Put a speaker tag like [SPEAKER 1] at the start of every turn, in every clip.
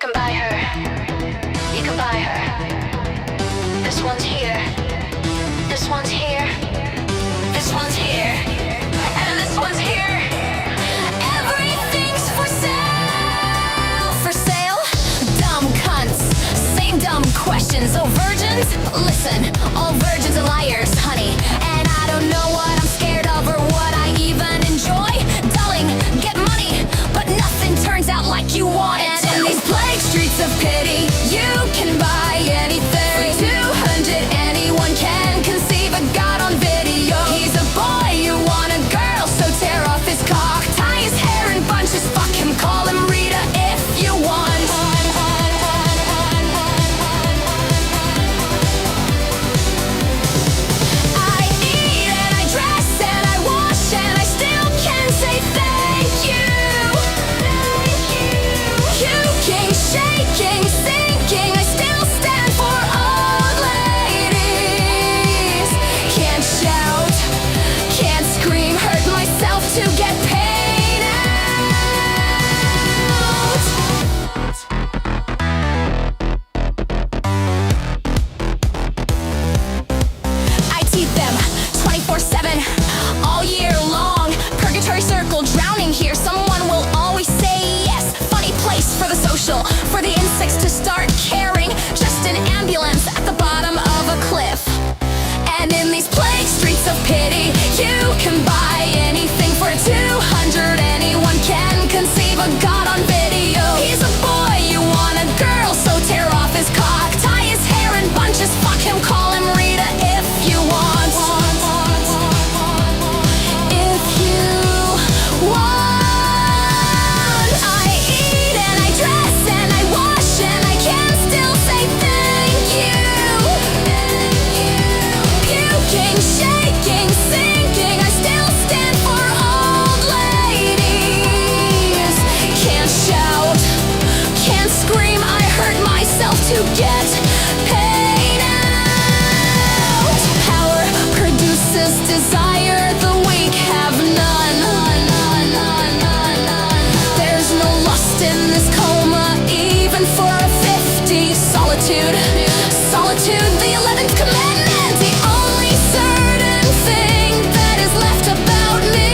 [SPEAKER 1] can buy her. You can buy her. This one's here. This one's here. This one's here. And this one's here. Everything's for sale. For sale? Dumb cunts. Same dumb questions. Oh, virgins? Listen, all virgins are liars, honey. And I don't know what I'm scared of or what I even enjoy. Darling, get money, but nothing turns out like you want it. And in these plague streets of pity, you can buy anything. For 200, anyone can conceive a god on video. He's a boy, you want a girl, so tear off his cock, tie his hair in bunches, fuck him, call him Rita if you want. I eat and I dress and I wash and I still can say thank you. Puking, shaking, sinking, I still stand for old ladies. Can't shout, can't scream, hurt myself to get paid out. I teeth them 24/7, all year long. Purgatory circle, drowning here. Someone will always say yes. Funny place for the social, for the insects to start caring. Just an ambulance at the bottom of a cliff. And in these plague streets of pity, you can buy anything for 200. Anyone can conceive a god on video. He's a boy, you want a girl, so tear off his cock, tie his hair in bunches, fuck him, call him Rita if you want. If you want. I eat and I dress and I wash and I can still say thank you. Puking, shaking, sinking, I still stand for old ladies. Can't shout, can't scream, I hurt myself to get paid out. Power produces desire, the weak have none. There's no lust in this coma, even for a 50. Solitude, solitude, the 11th commandment, the only certain thing that is left about me.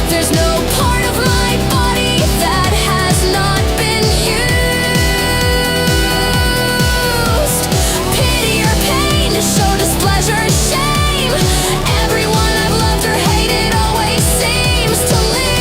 [SPEAKER 1] There's no part of my body that has not been used. Pity or pain, show displeasure, shame. Everyone I've loved or hated always seems to leave.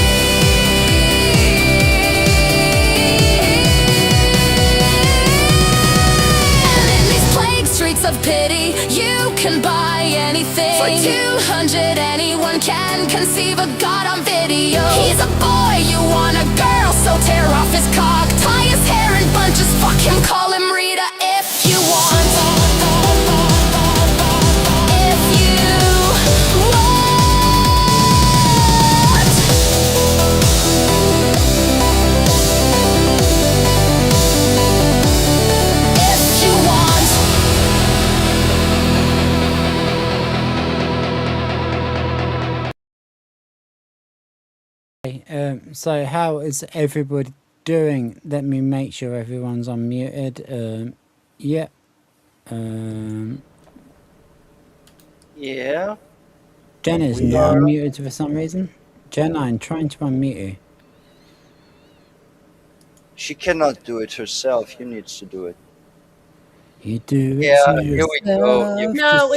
[SPEAKER 1] And in these plague streets of pity, you can buy anything. For 200, anyone can conceive a god on video. He's a boy, you want a girl, so tear off his cock, tie his hair in bunches, fuck him, call him Rita if you want. If you want. If you want.
[SPEAKER 2] So how is everybody doing? Let me make sure everyone's unmuted. Yeah.
[SPEAKER 3] Yeah.
[SPEAKER 2] Jen is
[SPEAKER 3] We
[SPEAKER 2] not
[SPEAKER 3] are.
[SPEAKER 2] unmuted for some reason. Jen, I'm trying to unmute you.
[SPEAKER 3] She cannot do it herself. You need to do it.
[SPEAKER 2] You do it
[SPEAKER 3] Yeah,
[SPEAKER 2] to
[SPEAKER 3] here we go.
[SPEAKER 2] yourself
[SPEAKER 4] No,
[SPEAKER 2] to
[SPEAKER 4] it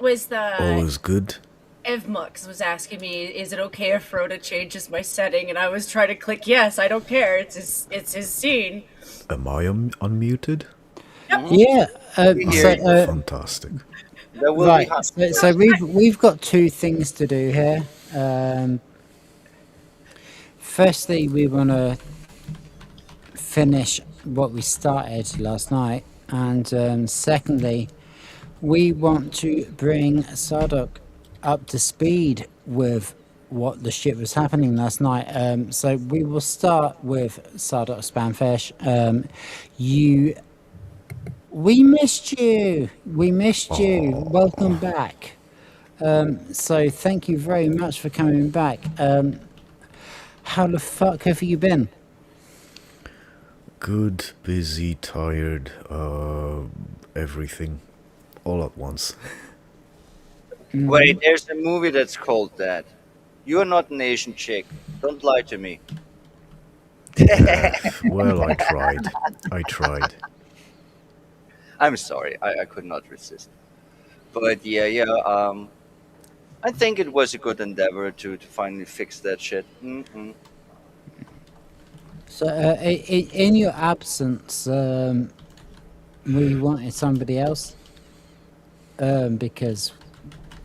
[SPEAKER 4] was
[SPEAKER 2] see.
[SPEAKER 4] the
[SPEAKER 5] All is good.
[SPEAKER 4] Evmux was asking me, is it okay if Froda changes my setting? And I was trying to click yes, I don't care. It's his scene.
[SPEAKER 5] Am I unmuted?
[SPEAKER 2] Yeah. So,
[SPEAKER 5] Fantastic.
[SPEAKER 3] That will
[SPEAKER 2] right.
[SPEAKER 3] be hot.
[SPEAKER 2] So we've got two things to do here. Firstly, we want to finish what we started last night, and secondly, we want to bring Sardok up to speed with what the shit was happening last night. So we will start with Sardok Spamfish. We missed you. Welcome back. So thank you very much for coming back. How the fuck have you been?
[SPEAKER 5] Good, busy, tired, everything, all at once.
[SPEAKER 3] Wait, there's a movie that's called that. You're not an Asian chick. Don't lie to me.
[SPEAKER 5] Well, I tried. I tried.
[SPEAKER 3] I'm sorry, I could not resist. But yeah. I think it was a good endeavor to finally fix that shit. Mm-mm.
[SPEAKER 2] So, in your absence, we wanted somebody else, because,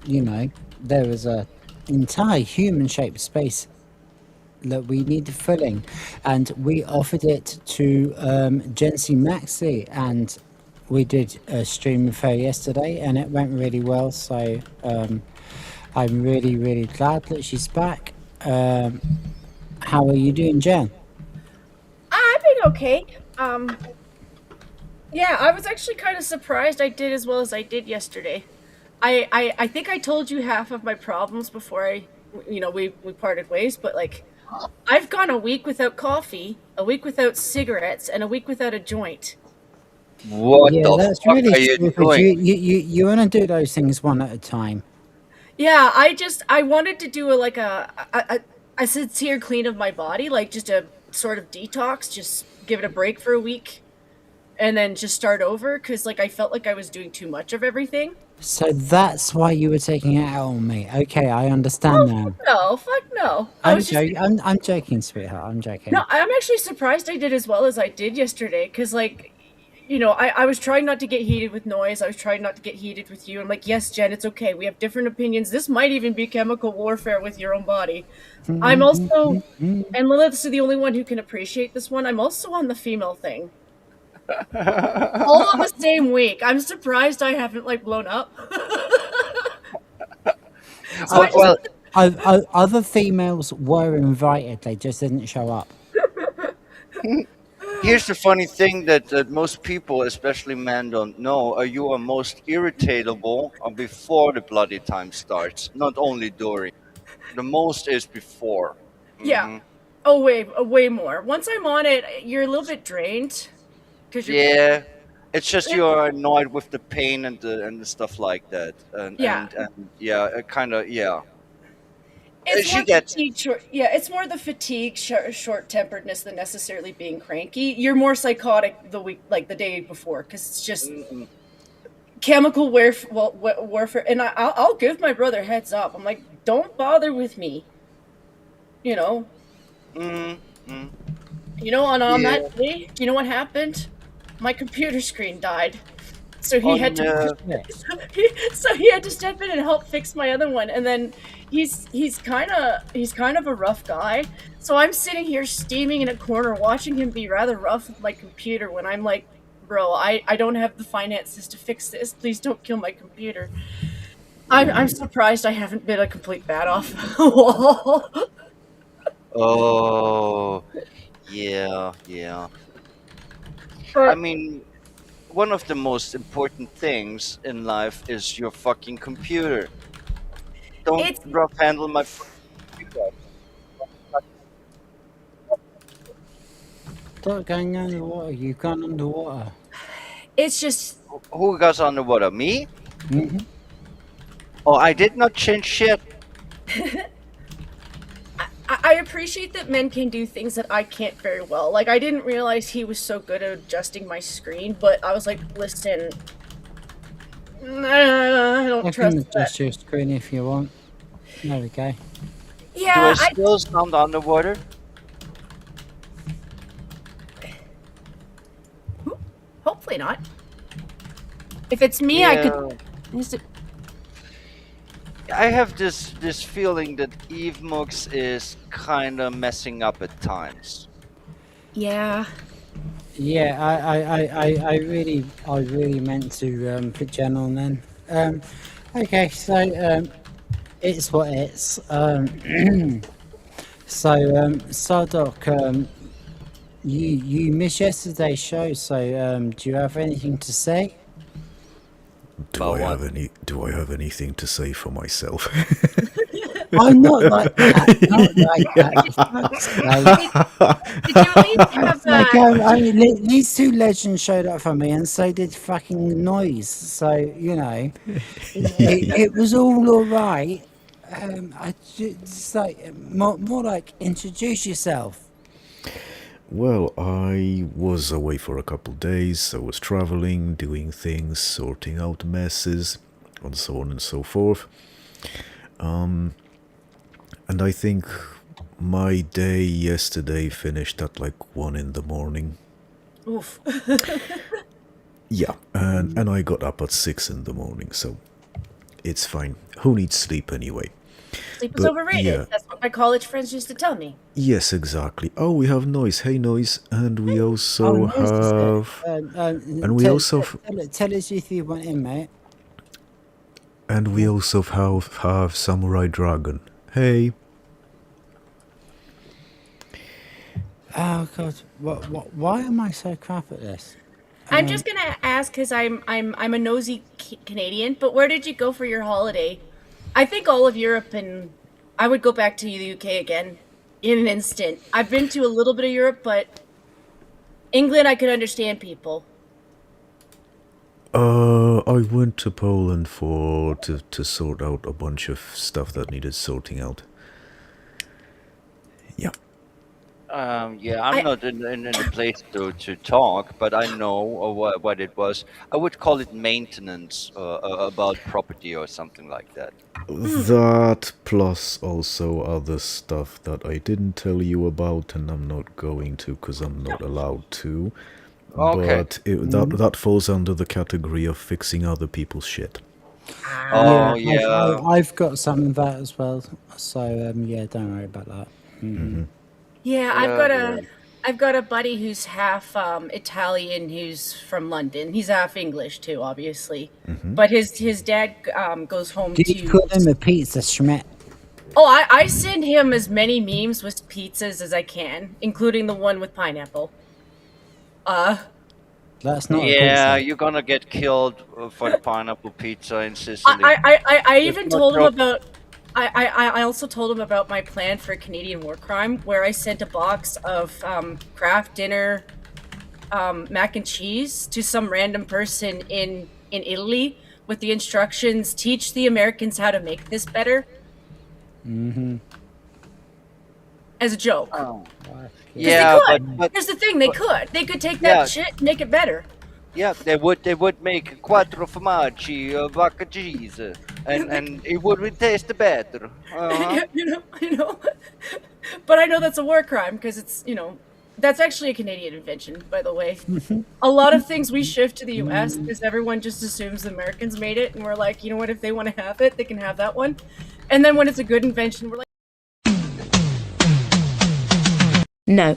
[SPEAKER 2] you know, there was a entire human-shaped space that we needed filling, and we offered it to Jency Maxi, and we did a stream with her yesterday, and it went really well. So I'm really, really glad that she's back. How are you doing, Jen?
[SPEAKER 4] I've been okay. Yeah, I was actually kind of surprised I did as well as I did yesterday. I think I told you half of my problems before we parted ways, but like, I've gone a week without coffee, a week without cigarettes, and a week without a joint.
[SPEAKER 3] What
[SPEAKER 2] Yeah,
[SPEAKER 3] the
[SPEAKER 2] that's
[SPEAKER 3] fuck
[SPEAKER 2] really
[SPEAKER 3] are you
[SPEAKER 2] stupid.
[SPEAKER 3] doing?
[SPEAKER 2] You want to do those things one at a time.
[SPEAKER 4] Yeah, I wanted to do a sincere clean of my body, like just a sort of detox, just give it a break for a week, and then just start over because like I felt like I was doing too much of everything.
[SPEAKER 2] So that's why you were taking it out on me. Okay, I understand now.
[SPEAKER 4] No, fuck no. I was just
[SPEAKER 2] I'm joking, sweetheart. I'm joking.
[SPEAKER 4] no. I'm actually surprised I did as well as I did yesterday because like. I was trying not to get heated with noise. I was trying not to get heated with you. I'm like, yes, Jen, it's okay. We have different opinions. This might even be chemical warfare with your own body. I'm also, and Lilith's the only one who can appreciate this one. I'm also on the female thing. All on the same week. I'm surprised I haven't like blown up. So I just,
[SPEAKER 3] Well,
[SPEAKER 2] Other females were invited. They just didn't show up.
[SPEAKER 3] here's the funny thing that most people, especially men, don't know. You are most irritatable before the bloody time starts, not only during. The most is before.
[SPEAKER 4] yeah.
[SPEAKER 3] Hmm.
[SPEAKER 4] Oh, way more. Once I'm on it, you're a little bit drained because you're
[SPEAKER 3] Yeah, it's just you're annoyed with the pain and the stuff like that,
[SPEAKER 4] yeah.
[SPEAKER 3] and yeah, it kind of yeah.
[SPEAKER 4] It's
[SPEAKER 3] She
[SPEAKER 4] more
[SPEAKER 3] gets
[SPEAKER 4] fatigue, it's more the fatigue, short-temperedness than necessarily being cranky. You're more psychotic the week, like the day before, because it's just
[SPEAKER 3] mm,
[SPEAKER 4] chemical warfare. And I'll give my brother heads up. I'm like, don't bother with me. You know,
[SPEAKER 3] mm, mm,
[SPEAKER 4] on
[SPEAKER 3] yeah.
[SPEAKER 4] that day, do you know what happened? My computer screen died. So he
[SPEAKER 3] On
[SPEAKER 4] had to
[SPEAKER 2] Yes.
[SPEAKER 4] so he had to step in and help fix my other one. And then he's kind of a rough guy. So I'm sitting here steaming in a corner watching him be rather rough with my computer when I'm like, bro, I don't have the finances to fix this. Please don't kill my computer. I'm surprised I haven't been a complete bat off the wall.
[SPEAKER 3] Oh, yeah. I
[SPEAKER 4] But
[SPEAKER 3] mean, one of the most important things in life is your fucking computer. Don't
[SPEAKER 4] it's
[SPEAKER 3] rough handle my fucking computer.
[SPEAKER 2] Stop going underwater. You've gone underwater.
[SPEAKER 4] it's just
[SPEAKER 3] Who goes underwater? Me?
[SPEAKER 2] Hmm.
[SPEAKER 3] Oh, I did not change shit.
[SPEAKER 4] I appreciate that men can do things that I can't very well. Like I didn't realize he was so good at adjusting my screen, but I was like, listen, I don't
[SPEAKER 2] I
[SPEAKER 4] trust
[SPEAKER 2] can
[SPEAKER 4] that.
[SPEAKER 2] adjust your screen if you want. There we go.
[SPEAKER 3] Do
[SPEAKER 4] Yeah,
[SPEAKER 3] I still sound underwater?
[SPEAKER 4] hopefully not. If it's me, I could.
[SPEAKER 3] Yeah.
[SPEAKER 4] Is it-
[SPEAKER 3] I have this feeling that Eve Mux is kind of messing up at times.
[SPEAKER 4] Yeah.
[SPEAKER 2] Yeah, I really meant to put Jen on then. Okay, so it's what it's. So Sardoc, you missed yesterday's show. So do you have anything to say?
[SPEAKER 5] Do I have anything to say for myself?
[SPEAKER 2] I'm not like that. Not like that. For fuck's sake.
[SPEAKER 4] Did, did you at least have
[SPEAKER 2] Like, these two legends showed up for me, and so did fucking Noise. So, it was all right. I just like more like introduce yourself.
[SPEAKER 5] Well, I was away for a couple days. I was traveling, doing things, sorting out messes, and so on and so forth. And I think my day yesterday finished at like 1 in the morning.
[SPEAKER 4] oof?
[SPEAKER 5] Yeah, and I got up at 6 in the morning, so it's fine. Who needs sleep anyway?
[SPEAKER 4] Sleep is
[SPEAKER 5] But
[SPEAKER 4] overrated.
[SPEAKER 5] yeah,
[SPEAKER 4] That's what my college friends used to tell me.
[SPEAKER 5] yes, exactly. Oh, we have Noise. Hey, Noise, and we
[SPEAKER 2] Oh,
[SPEAKER 5] also
[SPEAKER 2] Noise is good.
[SPEAKER 5] have, and we also,
[SPEAKER 2] Tell us if you want in, mate.
[SPEAKER 5] and we also have Samurai Dragon. Hey,
[SPEAKER 2] Oh God, why am I so crap at this?
[SPEAKER 4] I'm just gonna ask because I'm a nosy Canadian. But where did you go for your holiday? I think all of Europe, and I would go back to the UK again in an instant. I've been to a little bit of Europe, but England I could understand people.
[SPEAKER 5] I went to Poland to sort out a bunch of stuff that needed sorting out. Yeah.
[SPEAKER 3] Yeah, I'm
[SPEAKER 4] I
[SPEAKER 3] not in a place to talk, but I know what it was. I would call it maintenance about property or something like that.
[SPEAKER 5] That plus also other stuff that I didn't tell you about, and I'm not going to because I'm not allowed to.
[SPEAKER 3] Okay.
[SPEAKER 5] But that falls under the category of fixing other people's shit.
[SPEAKER 2] Yeah,
[SPEAKER 3] Oh yeah.
[SPEAKER 2] I've got some of that as well. So yeah, don't worry about that.
[SPEAKER 4] Yeah,
[SPEAKER 3] Yeah, yeah.
[SPEAKER 4] I've got a buddy who's half Italian, who's from London. He's half English too, obviously. But his dad goes home
[SPEAKER 2] Do you
[SPEAKER 4] to.
[SPEAKER 2] call him a pizza schmidt?
[SPEAKER 4] Oh, I send him as many memes with pizzas as I can, including the one with pineapple. Uh,
[SPEAKER 2] That's not a
[SPEAKER 3] Yeah,
[SPEAKER 2] pizza.
[SPEAKER 3] you're gonna get killed for the pineapple pizza in Sicily.
[SPEAKER 4] I
[SPEAKER 3] It's
[SPEAKER 4] even
[SPEAKER 3] not
[SPEAKER 4] told him
[SPEAKER 3] your.
[SPEAKER 4] about. I also told him about my plan for a Canadian war crime, where I sent a box of craft dinner mac and cheese to some random person in Italy with the instructions: teach the Americans how to make this better, as a joke.
[SPEAKER 3] Oh.
[SPEAKER 4] Because they
[SPEAKER 3] Yeah, but
[SPEAKER 4] could. Here's the thing: they
[SPEAKER 3] but
[SPEAKER 4] could. They could take that
[SPEAKER 3] yeah,
[SPEAKER 4] shit and make it better.
[SPEAKER 3] yeah, they would make quattro formaggi vodka cheese, and it would taste better. Uh-huh.
[SPEAKER 4] You know. But I know that's a war crime because that's actually a Canadian invention, by the way. A lot of things we shift to the U.S. because everyone just assumes the Americans made it, and we're like, you know what? If they want to have it, they can have that one. And then when it's a good invention, we're like,
[SPEAKER 6] No.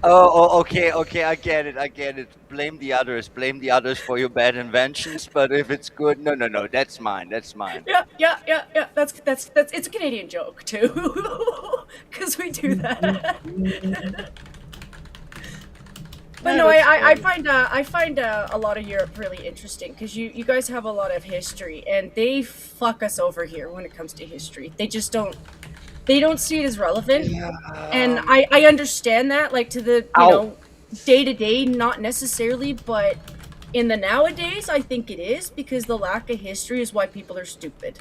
[SPEAKER 3] Okay, I get it. Blame the others for your bad inventions. But if it's good, no, that's mine, that's mine.
[SPEAKER 4] yeah. That's it's a Canadian joke too, because we do that. But
[SPEAKER 3] Yeah,
[SPEAKER 4] no,
[SPEAKER 3] that's
[SPEAKER 4] I
[SPEAKER 3] funny.
[SPEAKER 4] find a lot of Europe really interesting because you guys have a lot of history, and they fuck us over here when it comes to history. They don't see it as relevant,
[SPEAKER 3] Yeah.
[SPEAKER 4] and I understand that, like, to the
[SPEAKER 3] Ow.
[SPEAKER 4] day to day, not necessarily, but in the nowadays, I think it is because the lack of history is why people are stupid.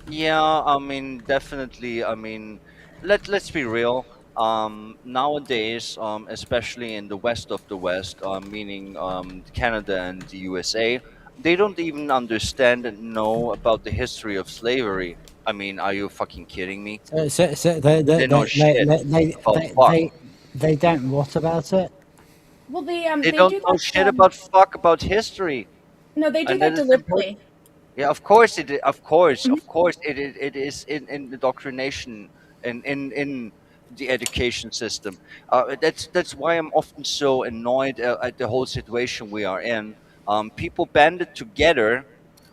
[SPEAKER 3] Yeah, I mean, definitely. I mean, let's be real. Nowadays, especially in the west of the West, meaning Canada and the USA, they don't even understand and know about the history of slavery. I mean, are you fucking kidding me?
[SPEAKER 2] So
[SPEAKER 3] They know shit about fuck.
[SPEAKER 2] they don't what about it?
[SPEAKER 4] Well,
[SPEAKER 3] They
[SPEAKER 4] they
[SPEAKER 3] don't
[SPEAKER 4] do
[SPEAKER 3] know
[SPEAKER 4] that.
[SPEAKER 3] shit about fuck about history,
[SPEAKER 4] No, they do
[SPEAKER 3] and that
[SPEAKER 4] that
[SPEAKER 3] is important.
[SPEAKER 4] deliberately.
[SPEAKER 3] Yeah, of course it.
[SPEAKER 4] Mhm.
[SPEAKER 3] Of course it is in indoctrination in the education system. That's why I'm often so annoyed at the whole situation we are in. People banded together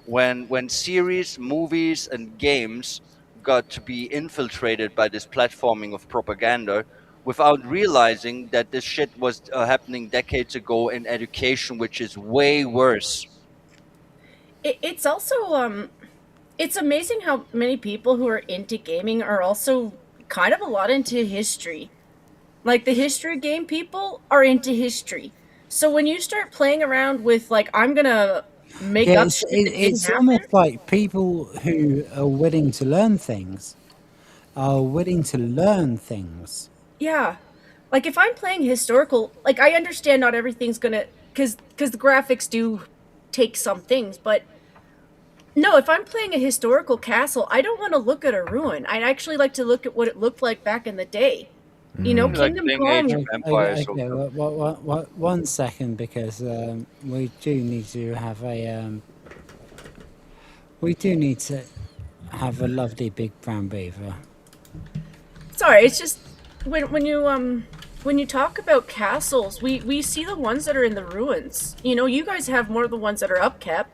[SPEAKER 3] when series, movies, and games got to be infiltrated by this platforming of propaganda without realizing that this shit was happening decades ago in education, which is way worse.
[SPEAKER 4] It's also It's amazing how many people who are into gaming are also kind of a lot into history. Like the history game people are into history. So when you start playing around with like I'm gonna make
[SPEAKER 2] Yeah,
[SPEAKER 4] up shit that didn't
[SPEAKER 2] it's
[SPEAKER 4] happen,
[SPEAKER 2] almost like people who are willing to learn things are willing to learn things.
[SPEAKER 4] yeah. Like if I'm playing historical, like I understand not everything's gonna because the graphics do take some things, but no, if I'm playing a historical castle, I don't want to look at a ruin. I'd actually like to look at what it looked like back in the day. You know,
[SPEAKER 3] Like
[SPEAKER 4] Kingdom
[SPEAKER 3] playing Age
[SPEAKER 4] Come.
[SPEAKER 3] of Empires.
[SPEAKER 2] Okay, one second, because we do need to have a lovely big brown beaver.
[SPEAKER 4] Sorry, it's just when you talk about castles, we see the ones that are in the ruins. You know, you guys have more of the ones that are upkept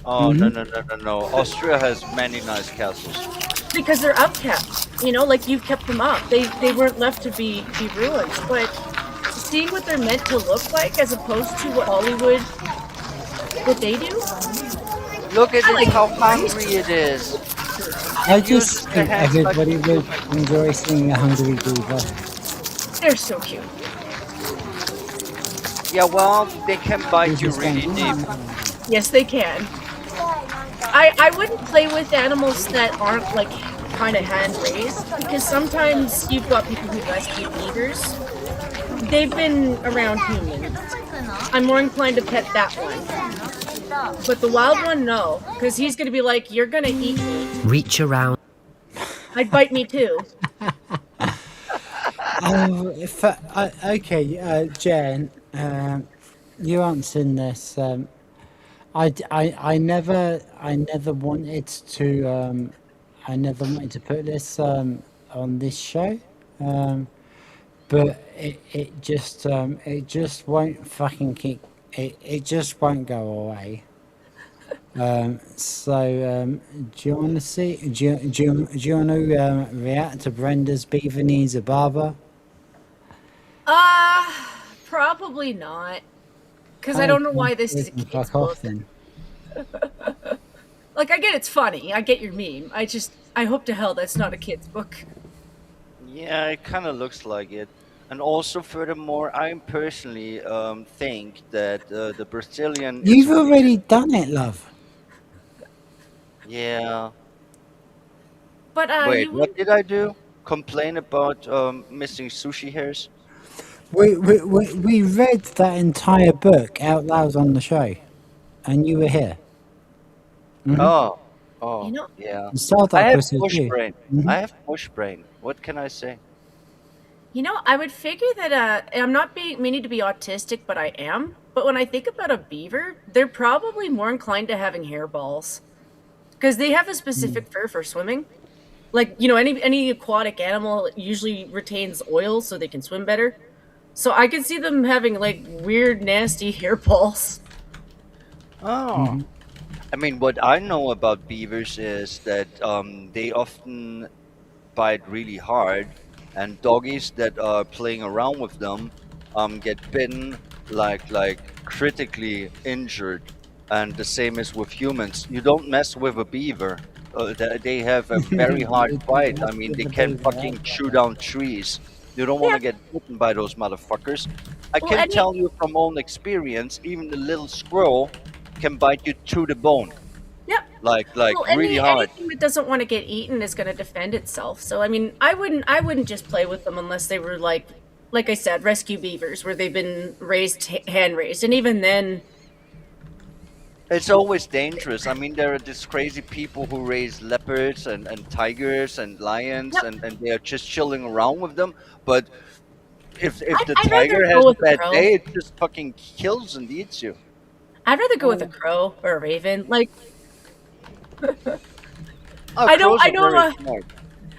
[SPEAKER 3] Oh no no no no no! Austria has many nice castles.
[SPEAKER 4] because they're upkept. You know, like you've kept them up. They weren't left to be ruined. But seeing what they're meant to look like as opposed to what they do,
[SPEAKER 3] Look at
[SPEAKER 4] I
[SPEAKER 3] it,
[SPEAKER 4] like
[SPEAKER 3] how
[SPEAKER 4] it.
[SPEAKER 3] hungry it is.
[SPEAKER 2] I
[SPEAKER 3] It uses
[SPEAKER 2] just
[SPEAKER 3] their
[SPEAKER 2] think
[SPEAKER 3] hands like
[SPEAKER 2] everybody would
[SPEAKER 3] humans.
[SPEAKER 2] enjoy seeing a hungry beaver.
[SPEAKER 4] They're so cute.
[SPEAKER 3] Yeah, well, they can bite
[SPEAKER 2] He's
[SPEAKER 3] you
[SPEAKER 2] just
[SPEAKER 3] really
[SPEAKER 2] going,
[SPEAKER 3] deep.
[SPEAKER 4] Yes, they can. I wouldn't play with animals that aren't like kind of hand raised because sometimes you've got people who rescue beavers. They've been around humans. I'm more inclined to pet that one. But the wild one, no, because he's gonna be like, "You're gonna eat me."
[SPEAKER 7] Reach around.
[SPEAKER 4] I'd bite me too.
[SPEAKER 2] Oh, okay, Jen, you answering this. I never wanted to, put this on this show, but it just won't fucking keep. It just won't go away. Do you want to see? Do you want to react to Brenda's beaver needs a barber?
[SPEAKER 4] Probably not. Because I don't know why this is a kid's
[SPEAKER 2] Fuck off
[SPEAKER 4] book.
[SPEAKER 2] then.
[SPEAKER 4] Like, I get it's funny. I get your meme. I hope to hell that's not a kid's book.
[SPEAKER 3] Yeah, it kind of looks like it. And also, furthermore, I personally think that the Brazilian
[SPEAKER 2] You've
[SPEAKER 3] is
[SPEAKER 2] already done it, love.
[SPEAKER 3] yeah.
[SPEAKER 4] But
[SPEAKER 3] Wait,
[SPEAKER 4] you
[SPEAKER 3] what
[SPEAKER 4] wouldn't.
[SPEAKER 3] did I do? Complain about missing sushi hairs?
[SPEAKER 2] We read that entire book out loud on the show, and you were here.
[SPEAKER 3] Oh,
[SPEAKER 4] You
[SPEAKER 3] oh,
[SPEAKER 4] know,
[SPEAKER 3] yeah.
[SPEAKER 2] The
[SPEAKER 3] I
[SPEAKER 2] Startup
[SPEAKER 3] have
[SPEAKER 2] was with
[SPEAKER 3] bush
[SPEAKER 2] you.
[SPEAKER 3] brain. I have bush brain. What can I say?
[SPEAKER 4] I would figure that and I'm not being meaning to be autistic, but I am. But when I think about a beaver, they're probably more inclined to having hairballs because they have a specific fur for swimming. Like any aquatic animal usually retains oil so they can swim better. So I could see them having like weird, nasty hairballs.
[SPEAKER 3] Oh. I mean, what I know about beavers is that they often bite really hard, and doggies that are playing around with them get bitten, like critically injured. And the same is with humans. You don't mess with a beaver. They have a very hard bite. I mean, they can fucking chew down trees. You don't want
[SPEAKER 4] Yeah.
[SPEAKER 3] to get bitten by those motherfuckers. I
[SPEAKER 4] Well,
[SPEAKER 3] can tell you from own experience, even the little squirrel can bite you to the bone,
[SPEAKER 4] Yep.
[SPEAKER 3] like
[SPEAKER 4] Well,
[SPEAKER 3] really hard.
[SPEAKER 4] anything that doesn't want to get eaten is going to defend itself. So I mean, I wouldn't just play with them unless they were like I said, rescue beavers where they've been raised hand raised, and even then,
[SPEAKER 3] It's always dangerous. I mean, there are these crazy people who raise leopards and tigers and lions,
[SPEAKER 4] yep.
[SPEAKER 3] and they are just chilling around with them. But if the
[SPEAKER 4] I'd rather
[SPEAKER 3] tiger
[SPEAKER 4] go
[SPEAKER 3] has a
[SPEAKER 4] with a
[SPEAKER 3] bad
[SPEAKER 4] crow.
[SPEAKER 3] day, it just fucking kills and eats you.
[SPEAKER 4] I'd rather go with a crow or a raven. Like
[SPEAKER 3] Oh,
[SPEAKER 4] I know,
[SPEAKER 3] crows
[SPEAKER 4] I
[SPEAKER 3] are
[SPEAKER 4] know,
[SPEAKER 3] very smart.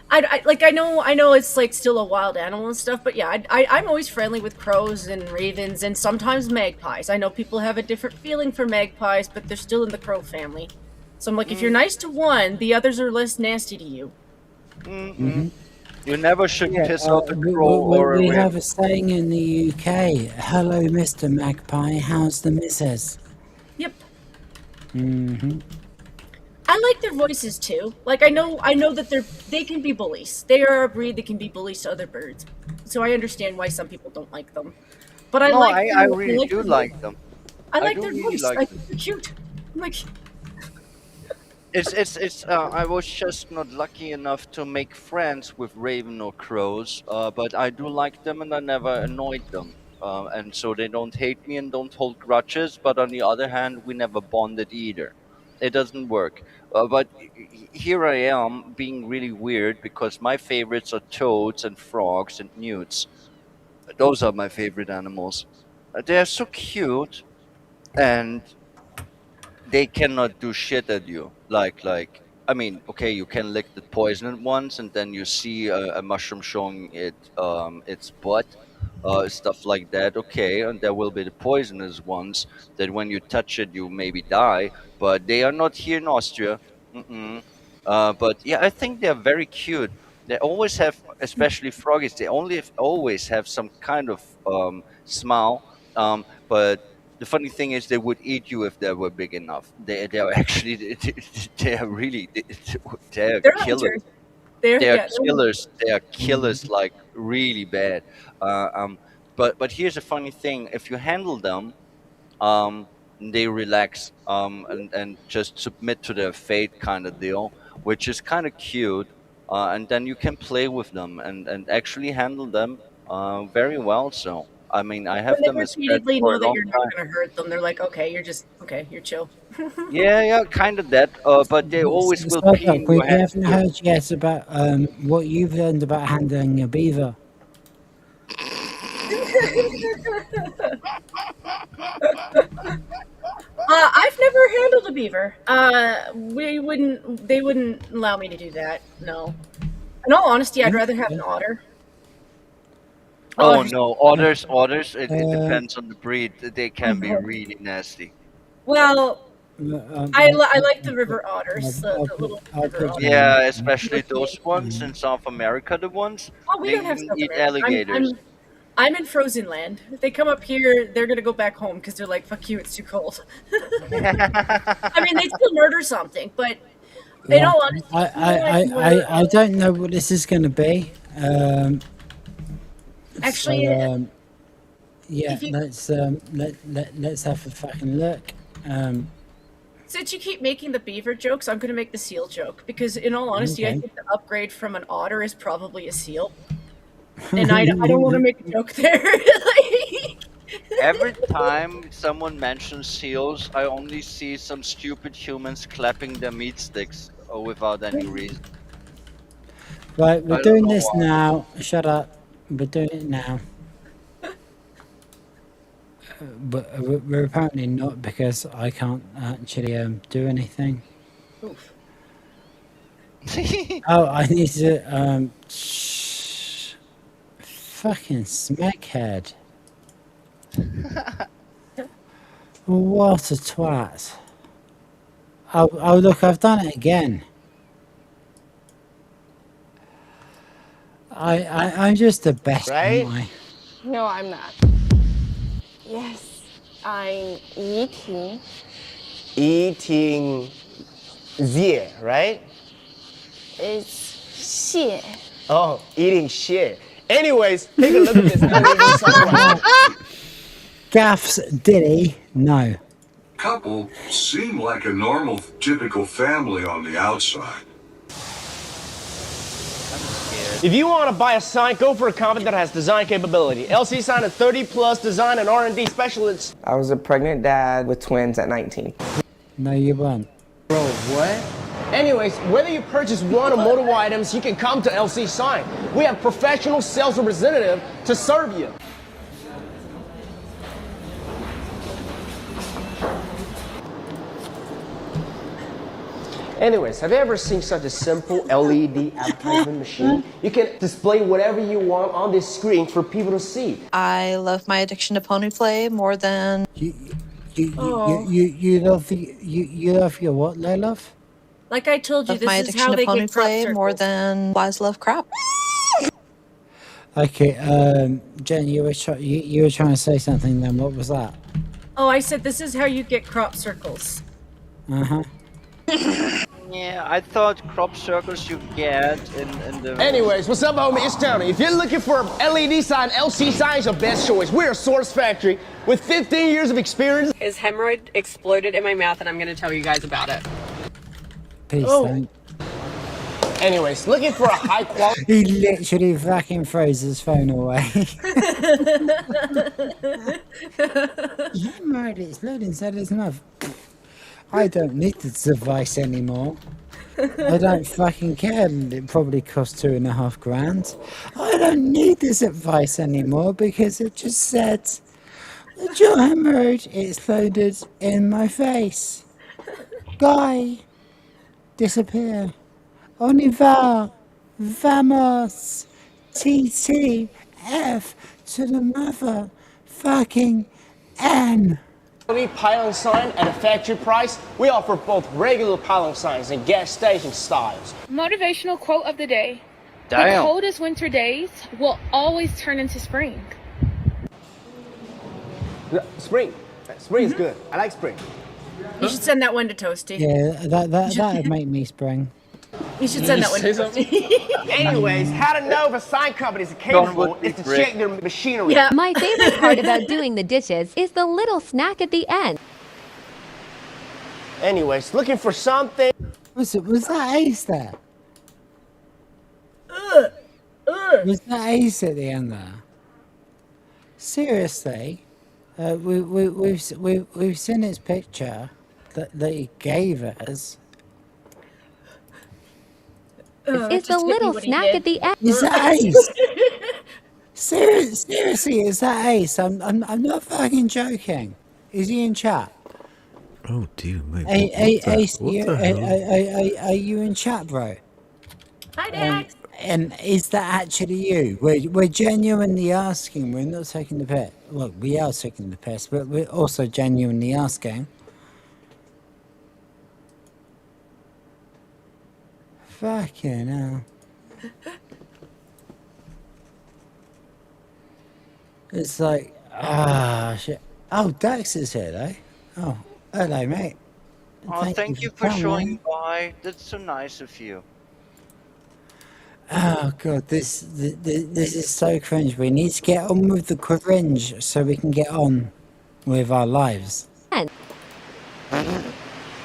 [SPEAKER 4] I know it's like still a wild animal and stuff, but yeah, I'm always friendly with crows and ravens and sometimes magpies. I know people have a different feeling for magpies, but they're still in the crow family. So I'm like, if you're nice to one, the others are less nasty to you.
[SPEAKER 3] Hmm. You never should
[SPEAKER 2] Yeah,
[SPEAKER 3] piss off a crow or a
[SPEAKER 2] we
[SPEAKER 3] raven.
[SPEAKER 2] have a saying in the UK. Hello, Mr. Magpie. How's the missus?
[SPEAKER 4] Yep.
[SPEAKER 2] Mm-hmm.
[SPEAKER 4] I like their voices too. Like I know that they can be bullies. They are a breed that can be bullies to other birds. So I understand why some people don't like them. But I
[SPEAKER 3] No,
[SPEAKER 4] like
[SPEAKER 3] I
[SPEAKER 4] their, I
[SPEAKER 3] really
[SPEAKER 4] like
[SPEAKER 3] do
[SPEAKER 4] their voice.
[SPEAKER 3] like them.
[SPEAKER 4] I
[SPEAKER 3] I
[SPEAKER 4] like
[SPEAKER 3] do
[SPEAKER 4] their
[SPEAKER 3] really
[SPEAKER 4] voice.
[SPEAKER 3] like
[SPEAKER 4] I
[SPEAKER 3] them.
[SPEAKER 4] think they're cute. I'm like,
[SPEAKER 3] It's I was just not lucky enough to make friends with raven or crows, but I do like them and I never annoyed them. And so they don't hate me and don't hold grudges, but on the other hand, we never bonded either. It doesn't work. But here I am being really weird because my favorites are toads and frogs and newts. Those are my favorite animals. They're so cute and they cannot do shit at you. Like I mean, okay, you can lick the poisoned ones, and then you see a mushroom showing its butt, stuff like that. Okay, and there will be the poisonous ones that when you touch it, you maybe die. But they are not here in Austria. Mm-mm. But yeah, I think they're very cute. They always have, especially froggies. They always have some kind of smile. But the funny thing is they would eat you if they were big enough. They are actually they are really they are
[SPEAKER 4] they're
[SPEAKER 3] killers.
[SPEAKER 4] hunters. They're
[SPEAKER 3] They are
[SPEAKER 4] yeah. They're,
[SPEAKER 3] killers. They are killers like really bad. Uh, um, but here's a funny thing: if you handle them, um, they relax and just submit to their fate, kind of deal, which is kind of cute. And then you can play with them and actually handle them very well. So I mean, I
[SPEAKER 4] when
[SPEAKER 3] have
[SPEAKER 4] they
[SPEAKER 3] them as pets
[SPEAKER 4] repeatedly
[SPEAKER 3] for
[SPEAKER 4] know
[SPEAKER 3] a
[SPEAKER 4] that
[SPEAKER 3] long
[SPEAKER 4] you're not
[SPEAKER 3] time.
[SPEAKER 4] gonna hurt them, they're like, okay, you're just okay, you're chill.
[SPEAKER 3] Yeah, yeah, kind of that. But they always will
[SPEAKER 2] So,
[SPEAKER 3] pee in
[SPEAKER 2] we
[SPEAKER 3] your hand
[SPEAKER 2] haven't
[SPEAKER 3] too.
[SPEAKER 2] heard yet about what you've learned about handling a beaver.
[SPEAKER 4] I've never handled a beaver. They wouldn't allow me to do that. No. In all honesty, I'd rather have an otter.
[SPEAKER 3] Oh
[SPEAKER 4] Oh,
[SPEAKER 3] no,
[SPEAKER 2] Uh,
[SPEAKER 3] otters. It
[SPEAKER 2] uh,
[SPEAKER 3] depends on the breed. They can be really nasty.
[SPEAKER 4] well, I like the
[SPEAKER 2] I'll,
[SPEAKER 4] river otters, the little
[SPEAKER 2] I'll
[SPEAKER 4] river
[SPEAKER 2] put
[SPEAKER 4] otters.
[SPEAKER 2] you on.
[SPEAKER 3] Yeah,
[SPEAKER 4] They're
[SPEAKER 3] especially those
[SPEAKER 4] cute.
[SPEAKER 3] ones in South America. The ones
[SPEAKER 4] Oh, we
[SPEAKER 3] they
[SPEAKER 4] don't have
[SPEAKER 3] even
[SPEAKER 4] South
[SPEAKER 3] eat
[SPEAKER 4] America.
[SPEAKER 3] alligators.
[SPEAKER 4] I'm in frozen land. If they come up here, they're gonna go back home because they're like, "Fuck you, it's too cold." I mean, they still murder something, but in
[SPEAKER 2] Yeah,
[SPEAKER 4] all honesty, I feel like
[SPEAKER 2] I don't know what this is going to be. So
[SPEAKER 4] actually,
[SPEAKER 2] yeah,
[SPEAKER 4] if you
[SPEAKER 2] let's have a fucking look. Um,
[SPEAKER 4] since you keep making the beaver jokes, I'm gonna make the seal joke because, in all honesty, I
[SPEAKER 2] okay.
[SPEAKER 4] think the upgrade from an otter is probably a seal, and I don't want to make a joke there. Like,
[SPEAKER 3] Every time someone mentions seals, I only see some stupid humans clapping their meat sticks without any reason.
[SPEAKER 2] Right, we're
[SPEAKER 3] I don't
[SPEAKER 2] doing
[SPEAKER 3] know
[SPEAKER 2] this
[SPEAKER 3] why.
[SPEAKER 2] now. Shut up. We're doing it now. But we're apparently not because I can't actually do anything.
[SPEAKER 4] oof.
[SPEAKER 2] Oh, I need to fucking smackhead. What a twat. Oh look, I've done it again. I'm just the best,
[SPEAKER 7] Right?
[SPEAKER 2] aren't I?
[SPEAKER 8] No, I'm not. Yes, I'm eating.
[SPEAKER 7] Eating Zier, right?
[SPEAKER 8] It's 蟹.
[SPEAKER 7] Oh, eating shit. Anyways, take a look at this LED sign right here.
[SPEAKER 2] Gaff's Diddy? No.
[SPEAKER 9] Couple seem like a normal, typical family on the outside.
[SPEAKER 3] I'm scared.
[SPEAKER 7] If you want to buy a sign, go for a company that has design capability. LC Sign is 30 plus design and R&D specialists.
[SPEAKER 10] I was a pregnant dad with twins at 19.
[SPEAKER 2] No, you won't.
[SPEAKER 7] Bro, what? Anyways, whether you purchase one or multiple items, you can come to LC Sign. We have professional sales representative to serve you. Anyways, have you ever seen such a simple LED advertisement machine? You can display whatever you want on this screen for people to see.
[SPEAKER 11] I love my addiction to pony play more than
[SPEAKER 4] Oh.
[SPEAKER 2] You love you love your what, love?
[SPEAKER 4] Like I told you,
[SPEAKER 11] love my
[SPEAKER 4] this is
[SPEAKER 11] addiction
[SPEAKER 4] how
[SPEAKER 11] to
[SPEAKER 4] they
[SPEAKER 11] pony
[SPEAKER 4] get crop
[SPEAKER 11] play more
[SPEAKER 4] circles.
[SPEAKER 11] than flies love crap.
[SPEAKER 2] Okay, Jen, you were trying to say something. Then what was that?
[SPEAKER 4] Oh, I said this is how you get crop circles.
[SPEAKER 2] Uh huh.
[SPEAKER 3] Yeah, I thought crop circles you get in the.
[SPEAKER 7] Anyways, what's up, homie? It's Tony. If you're looking for an LED sign, LC sign is your best choice. We're a source factory with 15 years of experience.
[SPEAKER 12] His hemorrhoid exploded in my mouth, and I'm going to tell you guys about it.
[SPEAKER 2] Peace, don't.
[SPEAKER 7] Anyways, looking for a high quality.
[SPEAKER 2] He literally fucking throws his phone away. Hemorrhoid exploded inside his mouth. I don't need this device anymore. I don't fucking care. It probably cost $2.5 grand. I don't need this advice anymore because it just said that your hemorrhoid exploded in my face. Guy, disappear. On y va. Vamos. TTF to the mother fucking N.
[SPEAKER 7] Pylon sign at a factory price. We offer both regular pylon signs and gas station styles.
[SPEAKER 13] Motivational quote of the day.
[SPEAKER 3] Damn.
[SPEAKER 13] The coldest winter days will always turn into spring.
[SPEAKER 7] Spring. Spring is good. I like spring.
[SPEAKER 4] You should send that one to Toasty.
[SPEAKER 2] Yeah, that'd make me spring.
[SPEAKER 4] You should send that one to Toasty.
[SPEAKER 7] Anyways, how to know if a sign company is capable is to check their machinery.
[SPEAKER 4] Yeah.
[SPEAKER 14] My favorite part about doing the dishes is the little snack at the end.
[SPEAKER 7] Anyways, looking for something.
[SPEAKER 2] Was that Ace there? Was that Ace at the end there? Seriously, we've seen his picture that he gave us.
[SPEAKER 14] It's the little snack at the end.
[SPEAKER 2] Is that Ace? Seriously, is that Ace? I'm not fucking joking. Is he in chat?
[SPEAKER 5] Oh dear, mate.
[SPEAKER 2] Ace,
[SPEAKER 5] What the hell?
[SPEAKER 2] are you in chat, bro?
[SPEAKER 4] Hi, Dax.
[SPEAKER 2] And is that actually you? We're genuinely asking. We're not taking the piss. Well, we are taking the piss, but we're also genuinely asking. Fucking hell. It's like, shit. Oh, Dax is here, though. Oh, hello, mate.
[SPEAKER 3] Oh, thank you for
[SPEAKER 2] coming.
[SPEAKER 3] showing by. That's so nice of you.
[SPEAKER 2] Oh, God, this is so cringe. We need to get on with the cringe so we can get on with our lives.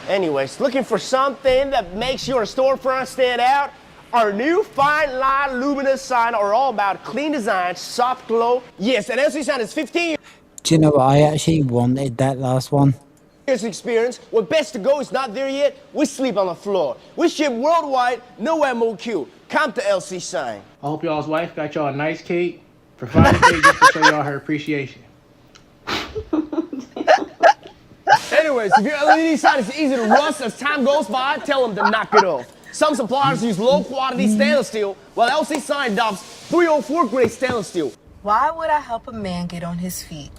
[SPEAKER 7] Anyways, looking for something that makes your storefront stand out? Our new fine line luminous sign are all about clean design, soft glow. Yes, and LC sign is 15
[SPEAKER 2] Do you know what? I actually wanted that last one.
[SPEAKER 7] years experience. What best to go is not there yet. We sleep on the floor. We ship worldwide, no MOQ. Come to LC sign.
[SPEAKER 15] I hope y'all's wife got y'all a nice cake for Father's Day just to show y'all her appreciation.
[SPEAKER 7] Anyways, if your LED sign is easy to rust as time goes by, tell them to knock it off. Some suppliers use low quality stainless steel, while LC sign adopts 304 grade stainless steel.
[SPEAKER 16] Why would I help a man get on his feet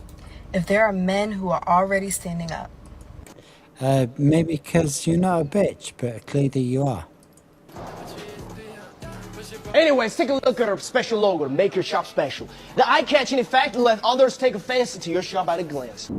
[SPEAKER 16] if there are men who are already standing up?
[SPEAKER 2] Maybe because you're not a bitch, but clearly you are.
[SPEAKER 7] Anyways, take a look at our special logo to make your shop special. The eye-catching effect will let others take a fancy to your shop at a glance.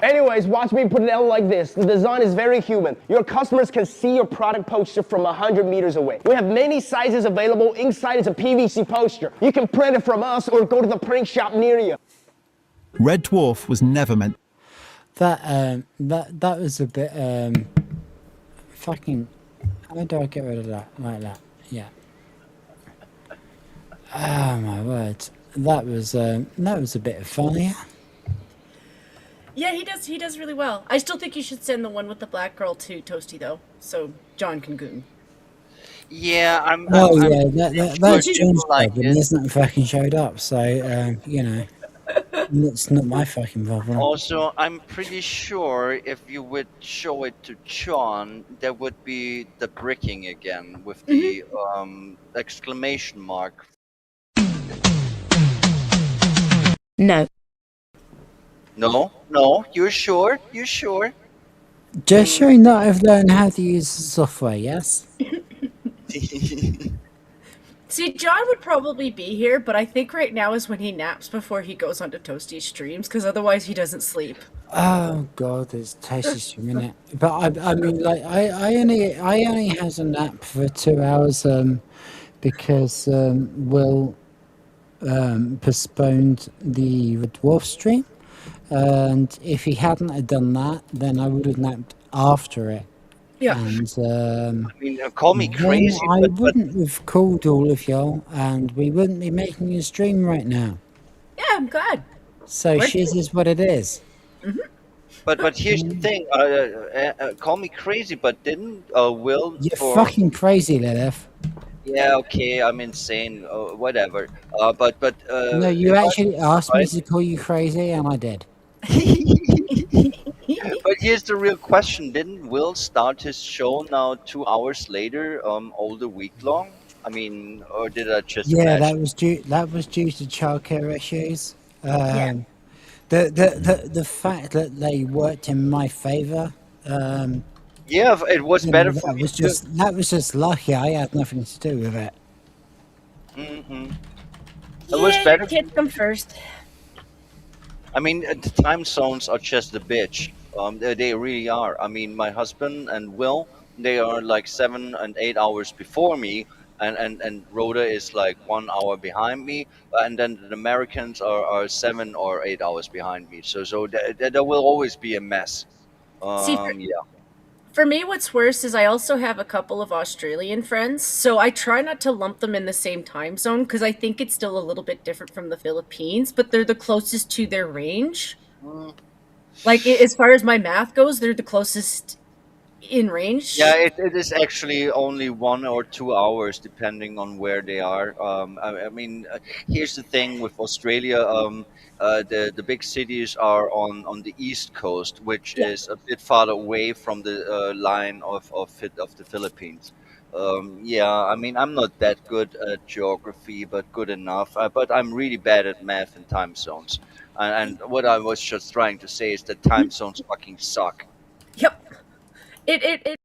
[SPEAKER 7] Anyways, watch me put it out like this. The design is very human. Your customers can see your product poster from 100 meters away. We have many sizes available. Inside is a PVC poster. You can print it from us or go to the print shop near you.
[SPEAKER 17] Red Dwarf was never meant.
[SPEAKER 2] That was a bit fucking. How do I get rid of that like that? Yeah. Oh my word, that was a bit of fun, yeah.
[SPEAKER 4] Yeah, he does really well. I still think you should send the one with the black girl to Toasty though, so John can goon.
[SPEAKER 3] Yeah,
[SPEAKER 2] That's John's problem. He hasn't fucking showed up, so you know, it's not my fucking problem.
[SPEAKER 3] Also, I'm pretty sure if you would show it to John, there would be the bricking again with the exclamation mark.
[SPEAKER 6] No.
[SPEAKER 3] No, you're sure? You sure?
[SPEAKER 2] Just showing that I've learned how to use the software, yes?
[SPEAKER 4] See, John would probably be here, but I think right now is when he naps before he goes onto Toasty streams, because otherwise he doesn't sleep.
[SPEAKER 2] Oh God, it's tasty stream, isn't it? But I mean, like, I only has a nap for 2 hours, because Will postponed the dwarf stream, and if he hadn't have done that, then I would have napped after it.
[SPEAKER 4] Yeah.
[SPEAKER 2] And
[SPEAKER 3] I mean, call me
[SPEAKER 2] then
[SPEAKER 3] crazy,
[SPEAKER 2] I
[SPEAKER 3] but
[SPEAKER 2] wouldn't have called all of y'all, and we wouldn't be making a stream right now.
[SPEAKER 4] Yeah, I'm glad.
[SPEAKER 2] So shiz is what it is.
[SPEAKER 3] but here's the thing. Call me crazy, but didn't Will
[SPEAKER 2] You're
[SPEAKER 3] for
[SPEAKER 2] fucking crazy, Lilith.
[SPEAKER 3] yeah, okay, I'm insane, whatever. But
[SPEAKER 2] No, you
[SPEAKER 3] if
[SPEAKER 2] actually
[SPEAKER 3] I'm
[SPEAKER 2] asked me
[SPEAKER 3] right,
[SPEAKER 2] to call you crazy, and I did.
[SPEAKER 3] but here's the real question: didn't Will start his show now 2 hours later, all the week long? I mean, or did I just
[SPEAKER 2] Yeah,
[SPEAKER 3] imagine?
[SPEAKER 2] that was due. That was due to childcare issues.
[SPEAKER 4] Yeah.
[SPEAKER 2] The fact that they worked in my favor.
[SPEAKER 3] Yeah, it was
[SPEAKER 2] You know,
[SPEAKER 3] better for me too.
[SPEAKER 2] that was just lucky. I had nothing to do with it.
[SPEAKER 3] Hmm. It
[SPEAKER 4] Yeah,
[SPEAKER 3] was
[SPEAKER 4] your
[SPEAKER 3] better.
[SPEAKER 4] kids come first.
[SPEAKER 3] I mean, the time zones are just a bitch. They really are. I mean, my husband and Will, they are like 7 and 8 hours before me, and Rhoda is like 1 hour behind me, and then the Americans are 7 or 8 hours behind me. So there will always be a mess.
[SPEAKER 4] See,
[SPEAKER 3] Yeah.
[SPEAKER 4] for me, what's worse is I also have a couple of Australian friends, so I try not to lump them in the same time zone because I think it's still a little bit different from the Philippines, but they're the closest to their range.
[SPEAKER 3] Mm.
[SPEAKER 4] Like, as far as my math goes, they're the closest in
[SPEAKER 3] Yeah,
[SPEAKER 4] range.
[SPEAKER 3] it is actually only 1 or 2 hours depending on where they are. I mean, here's the thing with Australia. The big cities are on the east coast, which
[SPEAKER 4] Yeah.
[SPEAKER 3] is a bit farther away from the line of the Philippines. Yeah, I mean, I'm not that good at geography, but good enough. But I'm really bad at math and time zones. And what I was just trying to say is that time zones fucking suck.
[SPEAKER 4] Yep. It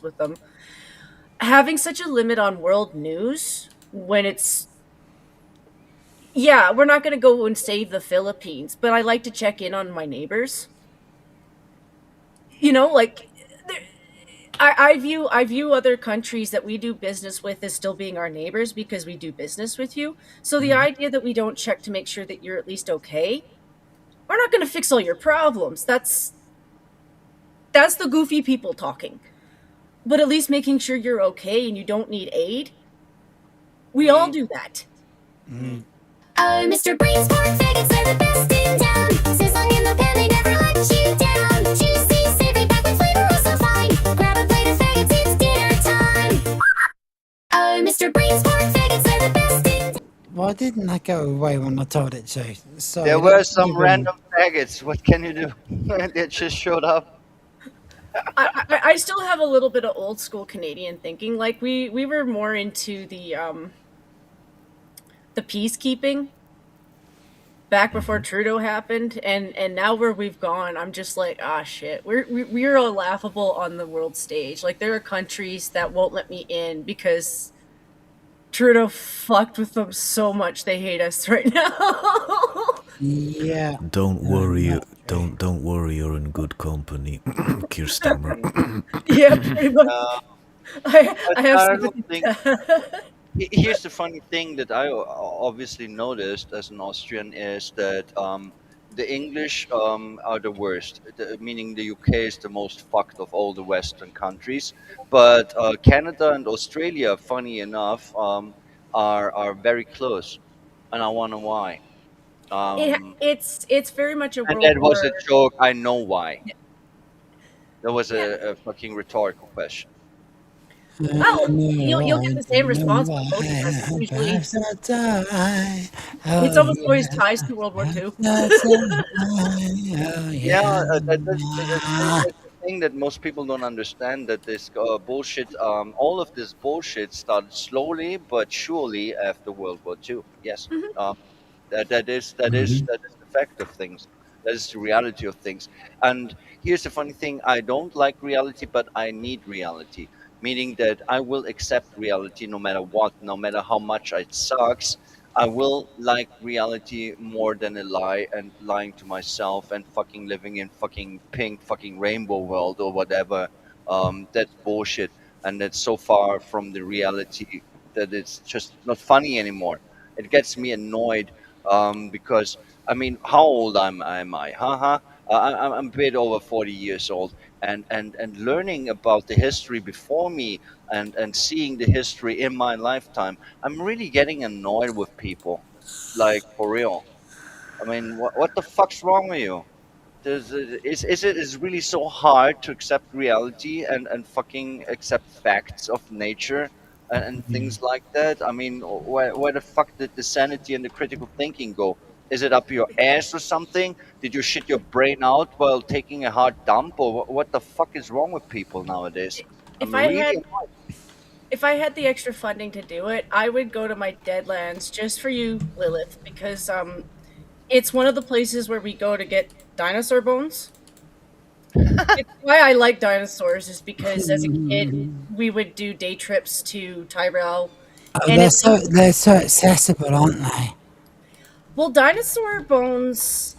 [SPEAKER 4] with them. Having such a limit on world news when it's yeah, we're not going to go and save the Philippines, but I like to check in on my neighbors. You know, like I view other countries that we do business with as still being our neighbors because we do business with you. So the idea that we don't check to make sure that you're at least okay, we're not going to fix all your problems. That's the goofy people talking. But at least making sure you're okay and you don't need aid. We all do that.
[SPEAKER 1] Mr. Brain's pork faggots are the best in town. Sizzling in the pan, they never let you down. Juicy, savory, packed with flavor, oh so fine. Grab a plate of faggots, it's dinner time. Mr. Brain's pork faggots are the best in town.
[SPEAKER 2] Why didn't that go away when I told it to? Sorry,
[SPEAKER 3] There were
[SPEAKER 2] that's
[SPEAKER 3] some
[SPEAKER 2] even-
[SPEAKER 3] random faggots. What can you do? They just showed up.
[SPEAKER 4] I still have a little bit of old school Canadian thinking. Like we were more into the peacekeeping back before Trudeau happened, and now where we've gone, I'm just like, ah, shit. We're all laughable on the world stage. Like there are countries that won't let me in because Trudeau fucked with them so much they hate us right now.
[SPEAKER 2] Yeah.
[SPEAKER 5] Don't worry, don't worry. You're in good company, Keir Starmer.
[SPEAKER 4] Yeah, pretty much. I
[SPEAKER 3] But
[SPEAKER 4] have
[SPEAKER 3] I
[SPEAKER 4] sympathy
[SPEAKER 3] don't think. Here's the funny thing that I obviously noticed as an Austrian is that the English are the worst, meaning the UK is the most fucked of all the Western countries. But Canada and Australia, funny enough, are very close, and I wonder why. Um,
[SPEAKER 4] it's very much a
[SPEAKER 3] and
[SPEAKER 4] world
[SPEAKER 3] that was
[SPEAKER 4] war.
[SPEAKER 3] a joke. I know why. That was a fucking rhetorical question.
[SPEAKER 4] Oh, you'll get the same response from both of us. Usually, it's almost always ties to World War II.
[SPEAKER 3] Yeah, that's the thing that most people don't understand, that this bullshit, all of this bullshit started slowly but surely after World War II. Yes, um, that is the fact of things. That is the reality of things. And here's the funny thing: I don't like reality, but I need reality. Meaning that I will accept reality no matter what, no matter how much it sucks. I will like reality more than a lie, and lying to myself and fucking living in fucking pink fucking rainbow world or whatever. That's bullshit, and it's so far from the reality that it's just not funny anymore. It gets me annoyed, because I mean, how old am I? Haha. I'm a bit over 40 years old, and learning about the history before me, and seeing the history in my lifetime, I'm really getting annoyed with people, like for real. I mean, what the fuck's wrong with you? Is it really so hard to accept reality, and fucking accept facts of nature, and things like that? I mean, where the fuck did the sanity and the critical thinking go? Is it up your ass or something? Did you shit your brain out while taking a hard dump, or what the fuck is wrong with people nowadays?
[SPEAKER 4] If
[SPEAKER 3] I'm
[SPEAKER 4] I
[SPEAKER 3] really
[SPEAKER 4] had
[SPEAKER 3] annoyed.
[SPEAKER 4] if I had the extra funding to do it, I would go to my Deadlands just for you, Lilith, because it's one of the places where we go to get dinosaur bones. It's why I like dinosaurs is because as a kid we would do day trips to Tyrell,
[SPEAKER 2] Oh,
[SPEAKER 4] and it's like,
[SPEAKER 2] they're so accessible, aren't they?
[SPEAKER 4] well, dinosaur bones.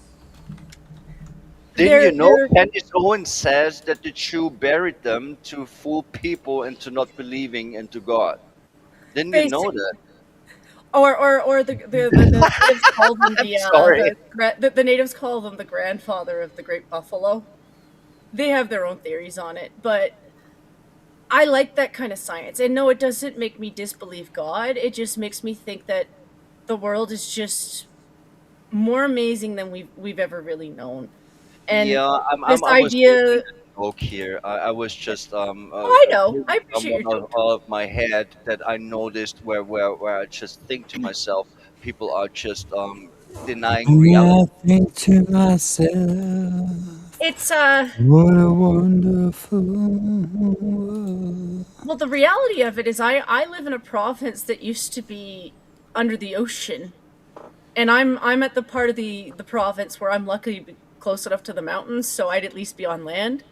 [SPEAKER 3] Didn't you know
[SPEAKER 4] They're
[SPEAKER 3] Candace Owens says that the Jew buried them to fool people into not believing into God? Didn't you know
[SPEAKER 4] basic,
[SPEAKER 3] that?
[SPEAKER 4] or the natives call them
[SPEAKER 3] I'm sorry.
[SPEAKER 4] the natives call them the grandfather of the great buffalo. They have their own theories on it, but I like that kind of science. And no, it doesn't make me disbelieve God. It just makes me think that the world is just more amazing than we've ever really known. And
[SPEAKER 3] Yeah,
[SPEAKER 4] this
[SPEAKER 3] I was making
[SPEAKER 4] idea,
[SPEAKER 3] a joke here. I was just
[SPEAKER 4] oh, I know.
[SPEAKER 3] pulling
[SPEAKER 4] I appreciate your
[SPEAKER 3] someone
[SPEAKER 4] joke.
[SPEAKER 3] out of my head that I noticed, where I just think to myself, people are just denying reality.
[SPEAKER 2] I think to myself,
[SPEAKER 4] It's
[SPEAKER 2] what a wonderful world.
[SPEAKER 4] well, the reality of it is I live in a province that used to be under the ocean. And I'm at the part of the province where I'm lucky to be close enough to the mountains, so I'd at least be on land.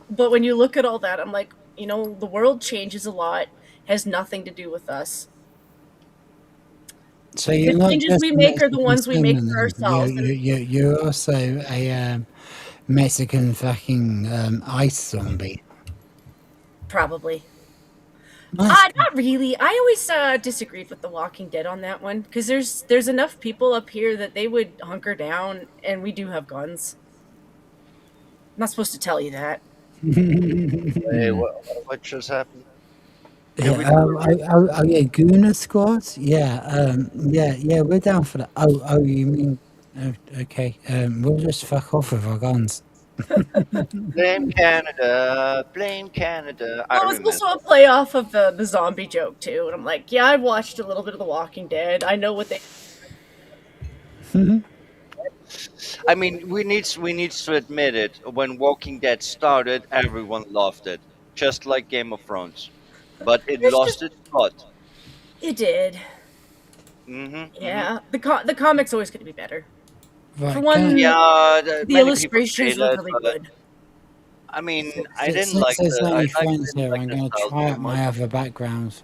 [SPEAKER 4] But when you look at all that, I'm like, the world changes a lot, has nothing to do with us.
[SPEAKER 2] So
[SPEAKER 4] The
[SPEAKER 2] you're not
[SPEAKER 4] changes
[SPEAKER 2] just
[SPEAKER 4] we
[SPEAKER 2] a
[SPEAKER 4] make are the
[SPEAKER 2] Mexican
[SPEAKER 4] ones we make
[SPEAKER 2] swimmer,
[SPEAKER 4] for
[SPEAKER 2] then.
[SPEAKER 4] ourselves. And
[SPEAKER 2] You're also a Mexican fucking ice zombie.
[SPEAKER 4] probably.
[SPEAKER 2] Nice.
[SPEAKER 4] Not really. I always disagreed with The Walking Dead on that one because there's enough people up here that they would hunker down, and we do have guns. I'm not supposed to tell you that.
[SPEAKER 3] Hey, what just happened? Yeah, we
[SPEAKER 2] Yeah,
[SPEAKER 3] do it.
[SPEAKER 2] yeah, Gooner squads. Yeah, yeah, we're down for that. You mean? Okay, we'll just fuck off with our guns.
[SPEAKER 3] Blame Canada, blame Canada. I
[SPEAKER 4] Well, it was
[SPEAKER 3] remember.
[SPEAKER 4] also a play off of the zombie joke too, and I'm like, yeah, I've watched a little bit of The Walking Dead. I know what they.
[SPEAKER 3] I mean, we need to admit it. When Walking Dead started, everyone loved it, just like Game of Thrones. But it
[SPEAKER 4] It's just
[SPEAKER 3] lost its plot.
[SPEAKER 4] it did.
[SPEAKER 3] Mm-hmm.
[SPEAKER 4] Yeah, the comic's always going to be better. For
[SPEAKER 2] Right,
[SPEAKER 4] one,
[SPEAKER 3] Yeah,
[SPEAKER 4] the
[SPEAKER 3] many people say
[SPEAKER 4] illustrations look
[SPEAKER 3] that,
[SPEAKER 4] really
[SPEAKER 3] but
[SPEAKER 4] good.
[SPEAKER 3] I mean, I didn't
[SPEAKER 2] since
[SPEAKER 3] like
[SPEAKER 2] there's
[SPEAKER 3] the I
[SPEAKER 2] only
[SPEAKER 3] like
[SPEAKER 2] friends
[SPEAKER 3] didn't
[SPEAKER 2] here,
[SPEAKER 3] like
[SPEAKER 2] I'm going to try
[SPEAKER 3] nostalgia
[SPEAKER 2] out
[SPEAKER 3] much.
[SPEAKER 2] my other backgrounds.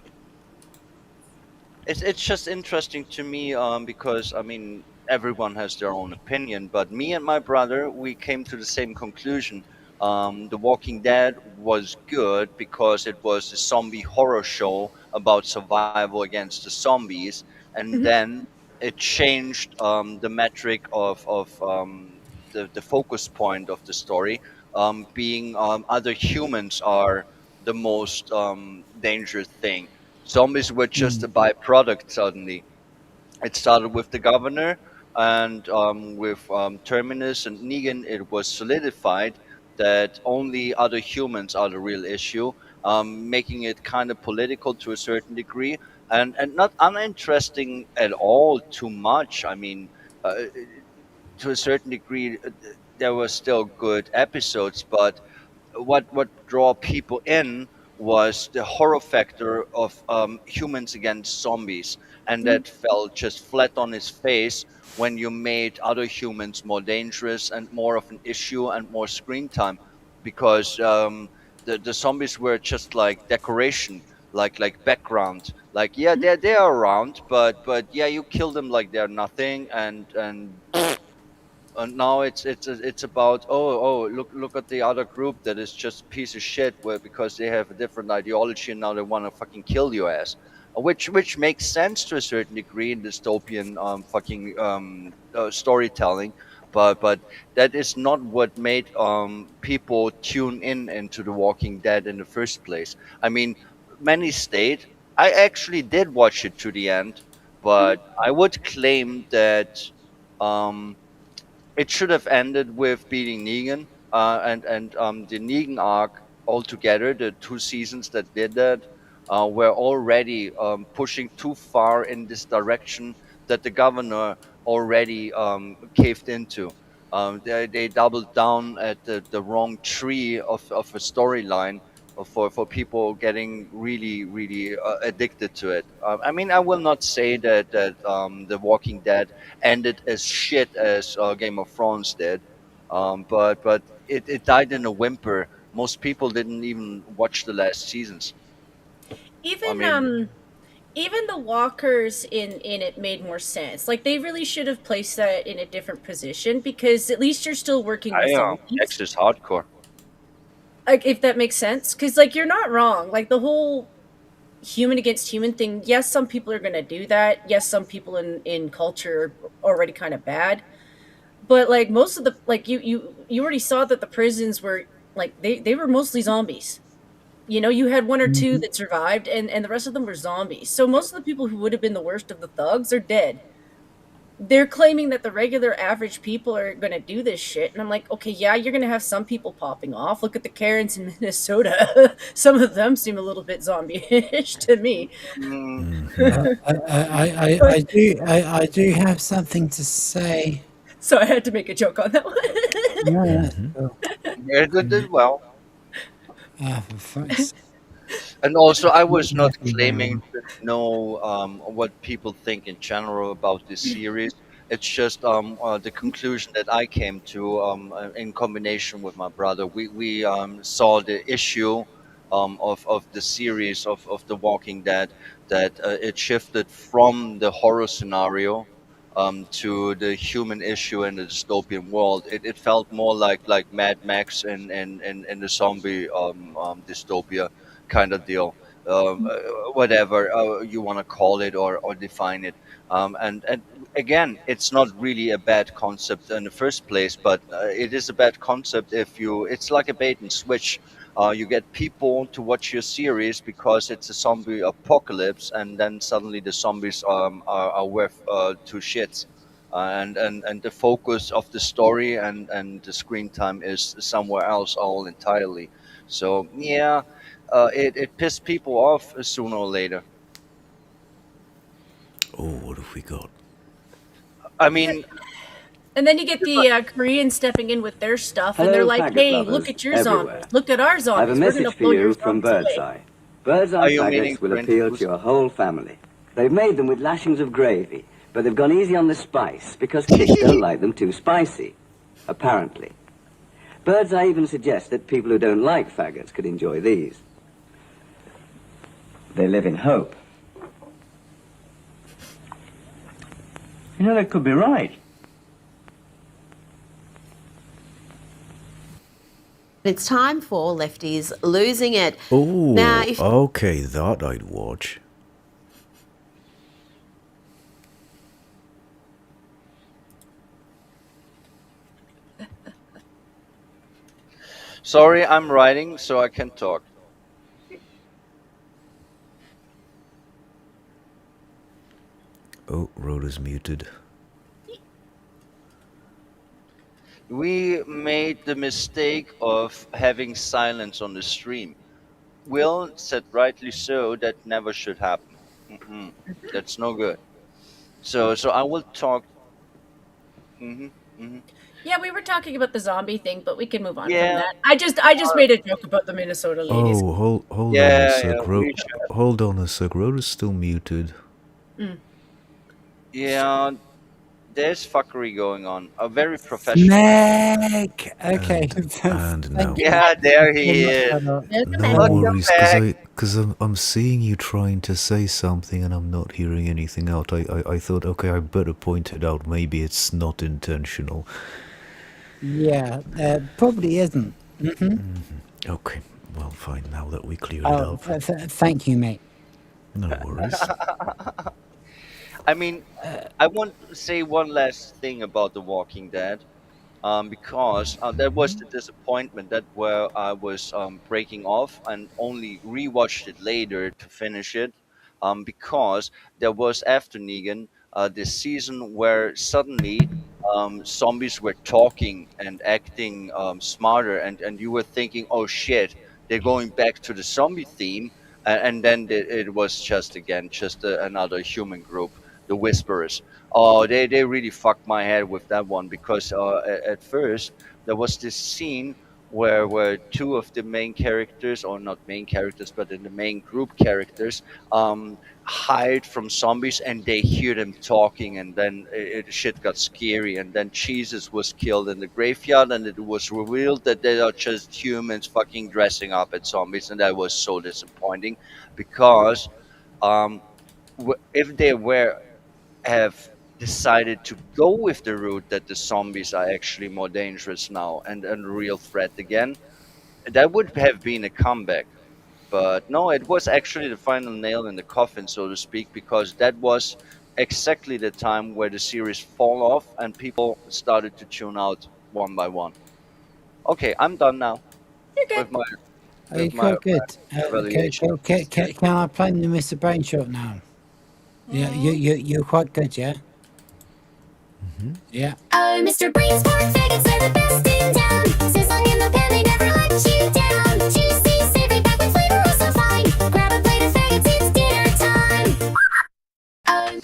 [SPEAKER 3] It's just interesting to me, because I mean everyone has their own opinion, but me and my brother, we came to the same conclusion. The Walking Dead was good because it was a zombie horror show about survival against the zombies, and
[SPEAKER 4] Mhm.
[SPEAKER 3] then it changed the metric of the focus point of the story, being other humans are the most dangerous thing. Zombies were just
[SPEAKER 2] Mm.
[SPEAKER 3] a byproduct suddenly. It started with the governor, and with Terminus and Negan, it was solidified. that only other humans are the real issue, making it kind of political to a certain degree, and not uninteresting at all too much. I mean, to a certain degree, there were still good episodes, but what draw people in was the horror factor of humans against zombies, and that fell just flat on its face when you made other humans more dangerous and more of an issue and more screen time, because the zombies were just like decoration, like background, like yeah, they're around, but yeah, you kill them like they're nothing, and now it's about, oh, look at the other group that is just a piece of shit, where because they have a different ideology and now they want to fucking kill your ass. Which makes sense to a certain degree in dystopian fucking storytelling, but that is not what made people tune in into The Walking Dead in the first place. I mean, many stayed. I actually did watch it to the end, but I would claim that um it should have ended with beating Negan, and the Negan arc altogether. The two seasons that did that were already pushing too far in this direction that the governor already caved into. They doubled down at the wrong tree of a storyline for people getting really addicted to it. I mean, I will not say that The Walking Dead ended as shit as Game of Thrones did, but it died in a whimper. Most people didn't even watch the last seasons. I
[SPEAKER 4] Even
[SPEAKER 3] mean,
[SPEAKER 4] even the walkers in it made more sense. Like they really should have placed that in a different position because at least you're still working with
[SPEAKER 3] X
[SPEAKER 4] zombies.
[SPEAKER 3] is hardcore.
[SPEAKER 4] Like if that makes sense, because like you're not wrong. Like the whole human against human thing. Yes, some people are going to do that. Yes, some people in culture are already kind of bad. But like most of the like you already saw that the prisons were like they were mostly zombies. You know, you had one or two
[SPEAKER 2] Mhm.
[SPEAKER 4] that survived, and the rest of them were zombies. So most of the people who would have been the worst of the thugs are dead. They're claiming that the regular average people are going to do this shit, and I'm like, okay, yeah, you're going to have some people popping off. Look at the Karens in Minnesota. Some of them seem a little bit zombie-ish to me.
[SPEAKER 3] Mm,
[SPEAKER 4] But
[SPEAKER 2] I do have something to say.
[SPEAKER 4] so I had to make a joke on that one.
[SPEAKER 2] No, that's cool.
[SPEAKER 3] it did well.
[SPEAKER 2] For fuck's
[SPEAKER 3] And also, I
[SPEAKER 2] sake,
[SPEAKER 3] was not claiming
[SPEAKER 2] everyone.
[SPEAKER 3] to know what people think in general about this series. It's just the conclusion that I came to in combination with my brother. We saw the issue of the series of The Walking Dead, that it shifted from the horror scenario to the human issue in the dystopian world. It felt more like Mad Max in the zombie dystopia kind of deal, whatever you want to call it or define it. And again, it's not really a bad concept in the first place, but it is a bad concept if you. It's like a bait and switch. You get people to watch your series because it's a zombie apocalypse, and then suddenly the zombies are worth two shits. And the focus of the story and the screen time is somewhere else all entirely. So yeah, it pissed people off sooner or later.
[SPEAKER 5] Oh, what have we got?
[SPEAKER 3] I mean,
[SPEAKER 4] And then you get the Koreans stepping in with their stuff, and they're
[SPEAKER 18] Hello,
[SPEAKER 4] like,
[SPEAKER 18] faggot
[SPEAKER 4] "Hey, look
[SPEAKER 18] lovers
[SPEAKER 4] at your
[SPEAKER 18] everywhere.
[SPEAKER 4] zombies! Look at our
[SPEAKER 18] I have a
[SPEAKER 4] zombies! We're gonna
[SPEAKER 18] message for
[SPEAKER 4] blow your
[SPEAKER 18] you from
[SPEAKER 4] zombies away!"
[SPEAKER 18] Birdseye. Birdseye
[SPEAKER 3] are you meaning
[SPEAKER 18] faggots will
[SPEAKER 3] Brent
[SPEAKER 18] appeal to
[SPEAKER 3] Foods?
[SPEAKER 18] your whole family. They've made them with lashings of gravy, but they've gone easy on the spice because kids don't like them too spicy, apparently. Birdseye even suggests that people who don't like faggots could enjoy these. They live in hope. You know, they could be right.
[SPEAKER 19] It's time for Lefties Losing It.
[SPEAKER 5] Oh,
[SPEAKER 19] Now, if
[SPEAKER 5] okay, that I'd watch.
[SPEAKER 3] Sorry, I'm writing, so I can talk.
[SPEAKER 5] Oh, Rhoda's muted.
[SPEAKER 3] we made the mistake of having silence on the stream. Will said rightly so that never should happen. Mm-mm, that's no good. So I will talk. Hmm. Hmm.
[SPEAKER 4] Yeah, we were talking about the zombie thing, but we can move on from
[SPEAKER 3] Yeah.
[SPEAKER 4] that. I just made a joke about the Minnesota ladies.
[SPEAKER 5] Oh, hold on a
[SPEAKER 3] Yeah,
[SPEAKER 5] sec.
[SPEAKER 3] yeah, we should.
[SPEAKER 5] Hold on a sec. Rhoda's still muted.
[SPEAKER 4] Mm.
[SPEAKER 3] Yeah, there's fuckery going on. A very professional.
[SPEAKER 2] Snake. Okay.
[SPEAKER 5] And now.
[SPEAKER 2] Thank you.
[SPEAKER 3] Yeah, there
[SPEAKER 2] Very
[SPEAKER 3] he
[SPEAKER 2] much,
[SPEAKER 3] is.
[SPEAKER 2] Shadow.
[SPEAKER 5] No
[SPEAKER 3] Welcome
[SPEAKER 5] worries,
[SPEAKER 3] back.
[SPEAKER 5] because I'm seeing you trying to say something and I'm not hearing anything out. I thought, okay, I better point it out. Maybe it's not intentional.
[SPEAKER 2] Yeah, probably isn't.
[SPEAKER 5] Okay, well, fine. Now that we cleared it
[SPEAKER 2] Oh,
[SPEAKER 5] up.
[SPEAKER 2] thank you, mate.
[SPEAKER 5] No worries.
[SPEAKER 3] I mean, I want to say one last thing about The Walking Dead. Because that was the disappointment that where I was breaking off and only rewatched it later to finish it. Because there was after Negan this season where suddenly zombies were talking and acting smarter, and you were thinking, oh shit, they're going back to the zombie theme, and then it was just again just another human group, the Whisperers. Oh, they really fucked my head with that one because at first there was this scene where two of the main characters, or not main characters, but in the main group characters, hide from zombies and they hear them talking, and then shit got scary, and then Jesus was killed in the graveyard, and it was revealed that they are just humans fucking dressing up as zombies, and that was so disappointing because um, if they were have decided to go with the route that the zombies are actually more dangerous now and a real threat again, that would have been a comeback. But no, it was actually the final nail in the coffin, so to speak, because that was exactly the time where the series fall off and people started to tune out one by one. Okay, I'm done now
[SPEAKER 4] You're good.
[SPEAKER 3] with my
[SPEAKER 2] Are you
[SPEAKER 3] with my,
[SPEAKER 2] quite good?
[SPEAKER 3] my evaluation of this.
[SPEAKER 2] Can I play the Mr. Brain Shot now? Yeah, you're quite good, yeah? Yeah.
[SPEAKER 1] Oh, Mr. Brain's pork faggots are the best in town. Sizzling in the pan, they never let you down. Juicy, savory, packed with flavor, oh so fine. Grab a plate of faggots, it's dinner time. Oh,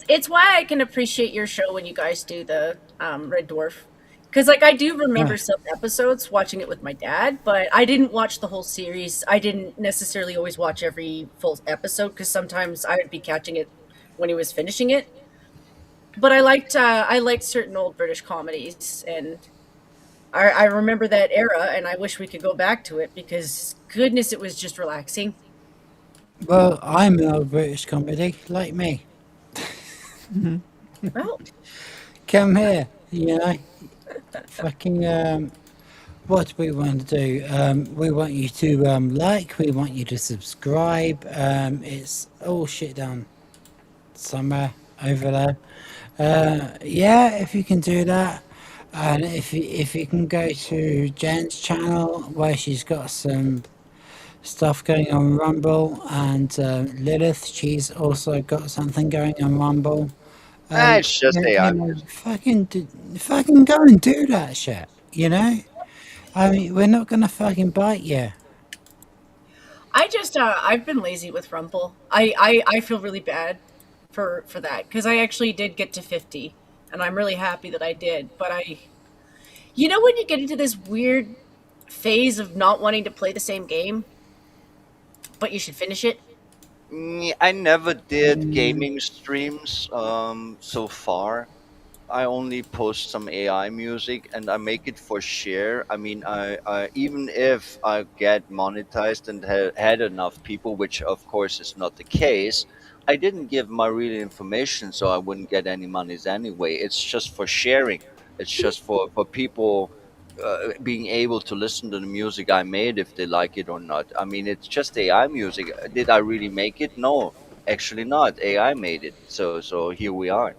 [SPEAKER 4] It's why I can appreciate your show when you guys do the Red Dwarf, because like I do remember some episodes watching it with my dad, but I didn't watch the whole series. I didn't necessarily always watch every full episode because sometimes I would be catching it when he was finishing it. But I liked certain old British comedies, and I remember that era, and I wish we could go back to it because goodness, it was just relaxing.
[SPEAKER 2] Well, I'm an old British comedy, like me.
[SPEAKER 4] Well,
[SPEAKER 2] Come here, you know. Fucking what do we want to do? We want you to like, we want you to subscribe. It's all shit down somewhere over there. Yeah, if you can do that, and if you can go to Jen's channel where she's got some stuff going on Rumble, and Lilith, she's also got something going on Rumble.
[SPEAKER 3] It's just AI music.
[SPEAKER 2] Fucking go and do that shit. You know, I mean, we're not gonna fucking bite you.
[SPEAKER 4] I just I've been lazy with Rumble. I feel really bad for that because I actually did get to 50, and I'm really happy that I did. But you know, when you get into this weird phase of not wanting to play the same game, but you should finish it.
[SPEAKER 3] I never did gaming streams so far. I only post some AI music and I make it for share. I mean, I even if I get monetized and had enough people, which of course is not the case, I didn't give my real information so I wouldn't get any monies anyway. It's just for sharing. It's just for people being able to listen to the music I made if they like it or not. I mean, it's just AI music. Did I really make it? No, actually not. AI made it. So here we are.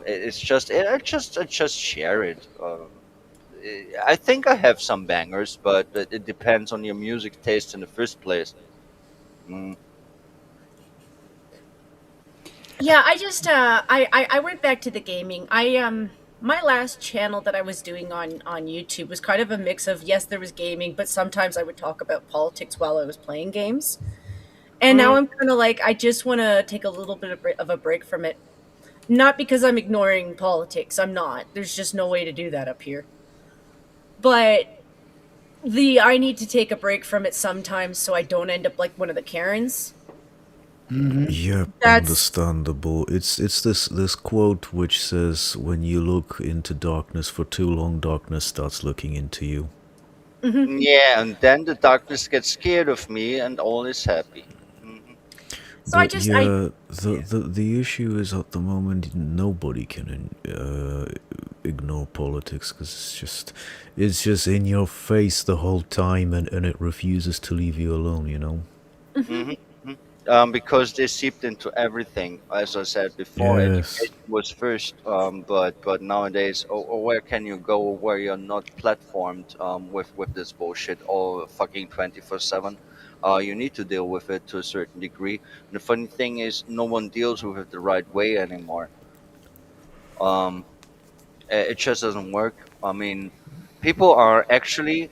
[SPEAKER 3] It's just I just share it. I think I have some bangers, but it depends on your music taste in the first place. Mm.
[SPEAKER 4] Yeah, I just I went back to the gaming. my last channel that I was doing on YouTube was kind of a mix of, yes, there was gaming, but sometimes I would talk about politics while I was playing games. And now I'm kind of like, I just want to take a little bit of a break from it. Not because I'm ignoring politics. I'm not. There's just no way to do that up here. But I need to take a break from it sometimes so I don't end up like one of the Karens.
[SPEAKER 5] Yep,
[SPEAKER 4] That's
[SPEAKER 5] understandable. It's this quote which says, "When you look into darkness for too long, darkness starts looking into you."
[SPEAKER 3] Yeah, and then the darkness gets scared of me, and all is happy.
[SPEAKER 4] so
[SPEAKER 5] But yeah, the issue is at the moment nobody can ignore politics because it's just in your face the whole time, and it refuses to leave you alone. You know.
[SPEAKER 3] Because they seeped into everything. As I said before,
[SPEAKER 5] Yes.
[SPEAKER 3] education was first, but nowadays, where can you go where you're not platformed with this bullshit all fucking 24/7? You need to deal with it to a certain degree. And the funny thing is, no one deals with it the right way anymore. Um, it just doesn't work. I mean, people are actually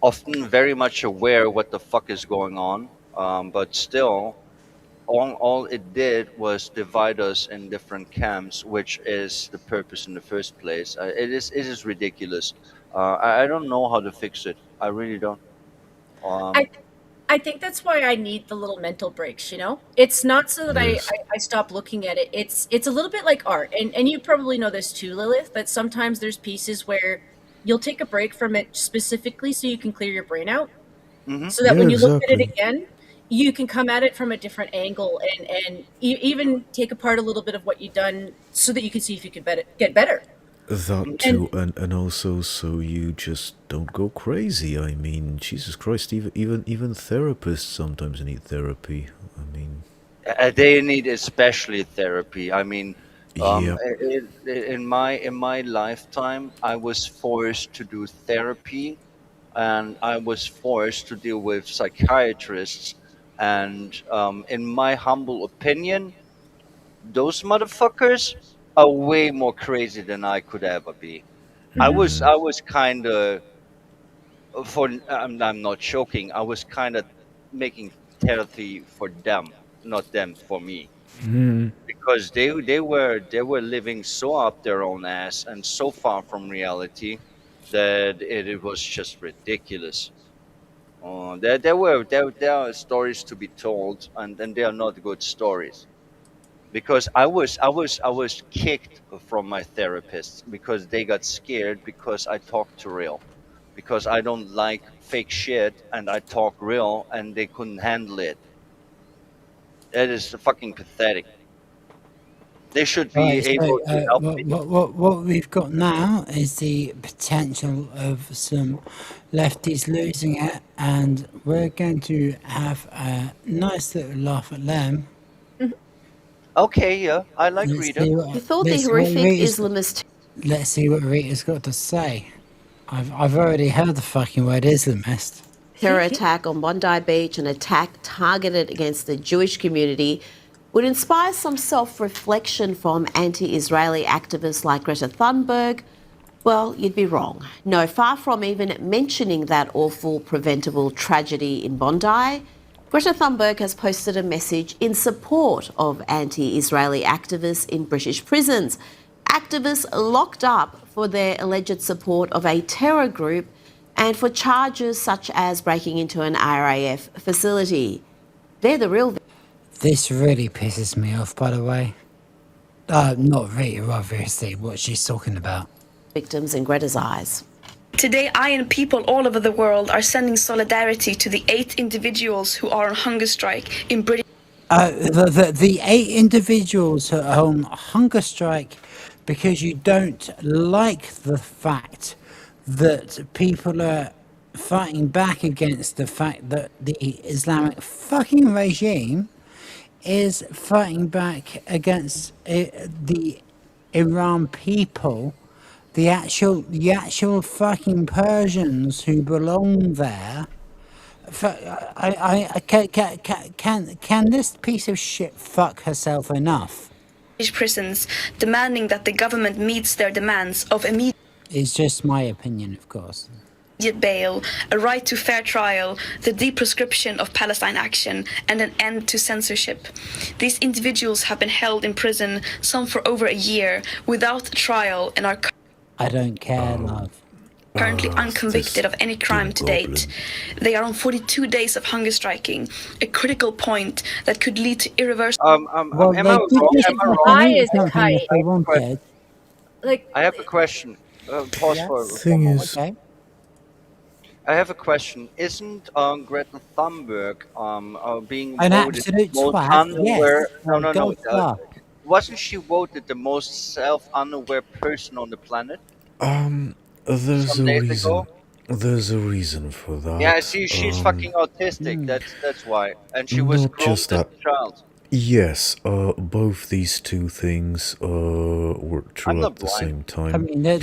[SPEAKER 3] often very much aware what the fuck is going on, but still all it did was divide us in different camps, which is the purpose in the first place. It is ridiculous. I don't know how to fix it. I really don't.
[SPEAKER 4] I
[SPEAKER 3] Um,
[SPEAKER 4] I think that's why I need the little mental breaks, you know? It's not so that
[SPEAKER 5] Yes.
[SPEAKER 4] I stop looking at it. It's a little bit like art. And you probably know this too, Lilith, that sometimes there's pieces where you'll take a break from it specifically so you can clear your brain out. So that
[SPEAKER 5] Yeah,
[SPEAKER 4] when you look at it
[SPEAKER 5] exactly.
[SPEAKER 4] again, you can come at it from a different angle and even take apart a little bit of what you've done so that you can see if you can get better.
[SPEAKER 5] That
[SPEAKER 4] And
[SPEAKER 5] too, and also so you just don't go crazy. I mean, Jesus Christ, even therapists sometimes need therapy. I mean,
[SPEAKER 3] they need especially therapy. I mean,
[SPEAKER 5] yep.
[SPEAKER 3] in my lifetime, I was forced to do therapy, and I was forced to deal with psychiatrists. And in my humble opinion, those motherfuckers are way more crazy than I could ever be. I was kind of I'm not joking. I was kind of making therapy for them, not them for me, because they were living so up their own ass and so far from reality that it was just ridiculous. There are stories to be told, and they are not good stories, because I was kicked from my therapists because they got scared because I talk too real, because I don't like fake shit and I talk real, and they couldn't handle it. That is fucking pathetic. They should be
[SPEAKER 2] Right, so
[SPEAKER 3] able to help me.
[SPEAKER 2] what we've got now is the potential of some lefties losing it, and we're going to have a nice little laugh at them.
[SPEAKER 3] Okay, yeah, I like
[SPEAKER 2] Let's
[SPEAKER 3] Rita.
[SPEAKER 2] see
[SPEAKER 19] You
[SPEAKER 2] what
[SPEAKER 19] thought the
[SPEAKER 2] let's see what
[SPEAKER 19] horrific
[SPEAKER 2] Rita's
[SPEAKER 19] Islamist
[SPEAKER 2] let's see what Rita's got to say. I've already heard the fucking word Islamist.
[SPEAKER 19] terror attack on Bondi Beach, an attack targeted against the Jewish community, would inspire some self-reflection from anti-Israeli activists like Greta Thunberg, well, you'd be wrong. No, far from even mentioning that awful preventable tragedy in Bondi, Greta Thunberg has posted a message in support of anti-Israeli activists in British prisons. Activists locked up for their alleged support of a terror group and for charges such as breaking into an RAF facility. They're the real
[SPEAKER 2] This really pisses me off, by the way. Not Rita, obviously, what she's talking about.
[SPEAKER 19] victims in Greta's eyes.
[SPEAKER 20] Today, I and people all over the world are sending solidarity to the 8 individuals who are on hunger strike in British.
[SPEAKER 2] The 8 individuals who are on hunger strike because you don't like the fact that people are fighting back against the fact that the Islamic fucking regime is fighting back against the Iran people, the actual fucking Persians who belong there. Can this piece of shit fuck herself enough?
[SPEAKER 20] prisons, demanding that the government meets their demands of immediate
[SPEAKER 2] It's just my opinion, of course.
[SPEAKER 20] bail, a right to fair trial, the deprescription of Palestine action, and an end to censorship. These individuals have been held in prison, some for over a year, without trial, and are
[SPEAKER 2] I don't care, love.
[SPEAKER 20] currently unconvicted of any crime to date. They are on 42 days of hunger striking, a critical point that could lead to irreversible.
[SPEAKER 2] Well,
[SPEAKER 3] am
[SPEAKER 2] they
[SPEAKER 3] I
[SPEAKER 2] could
[SPEAKER 3] wrong?
[SPEAKER 2] just
[SPEAKER 3] Am I
[SPEAKER 2] fucking
[SPEAKER 3] wrong?
[SPEAKER 2] eat something if they wanted.
[SPEAKER 4] Like,
[SPEAKER 3] I have a question. Pause for a
[SPEAKER 5] Thing is,
[SPEAKER 2] Okay.
[SPEAKER 3] I have a question. Isn't Greta Thunberg being
[SPEAKER 2] An
[SPEAKER 3] voted
[SPEAKER 2] absolute
[SPEAKER 3] most
[SPEAKER 2] twat,
[SPEAKER 3] unaware?
[SPEAKER 2] yes.
[SPEAKER 3] No,
[SPEAKER 2] Oh,
[SPEAKER 3] no, no.
[SPEAKER 2] God, star.
[SPEAKER 3] Wasn't she voted the most self-unaware person on the planet
[SPEAKER 5] there's
[SPEAKER 3] some
[SPEAKER 5] a
[SPEAKER 3] days ago?
[SPEAKER 5] reason. There's a reason for
[SPEAKER 3] Yeah,
[SPEAKER 5] that.
[SPEAKER 3] see, she's fucking autistic. That's why, and she was
[SPEAKER 5] Not
[SPEAKER 3] groomed
[SPEAKER 5] just
[SPEAKER 3] as
[SPEAKER 5] that.
[SPEAKER 3] a child.
[SPEAKER 5] Yes, both these two things were
[SPEAKER 3] I'm
[SPEAKER 5] true
[SPEAKER 3] not
[SPEAKER 5] at the
[SPEAKER 3] blind.
[SPEAKER 5] same
[SPEAKER 2] I
[SPEAKER 5] time.
[SPEAKER 2] mean, they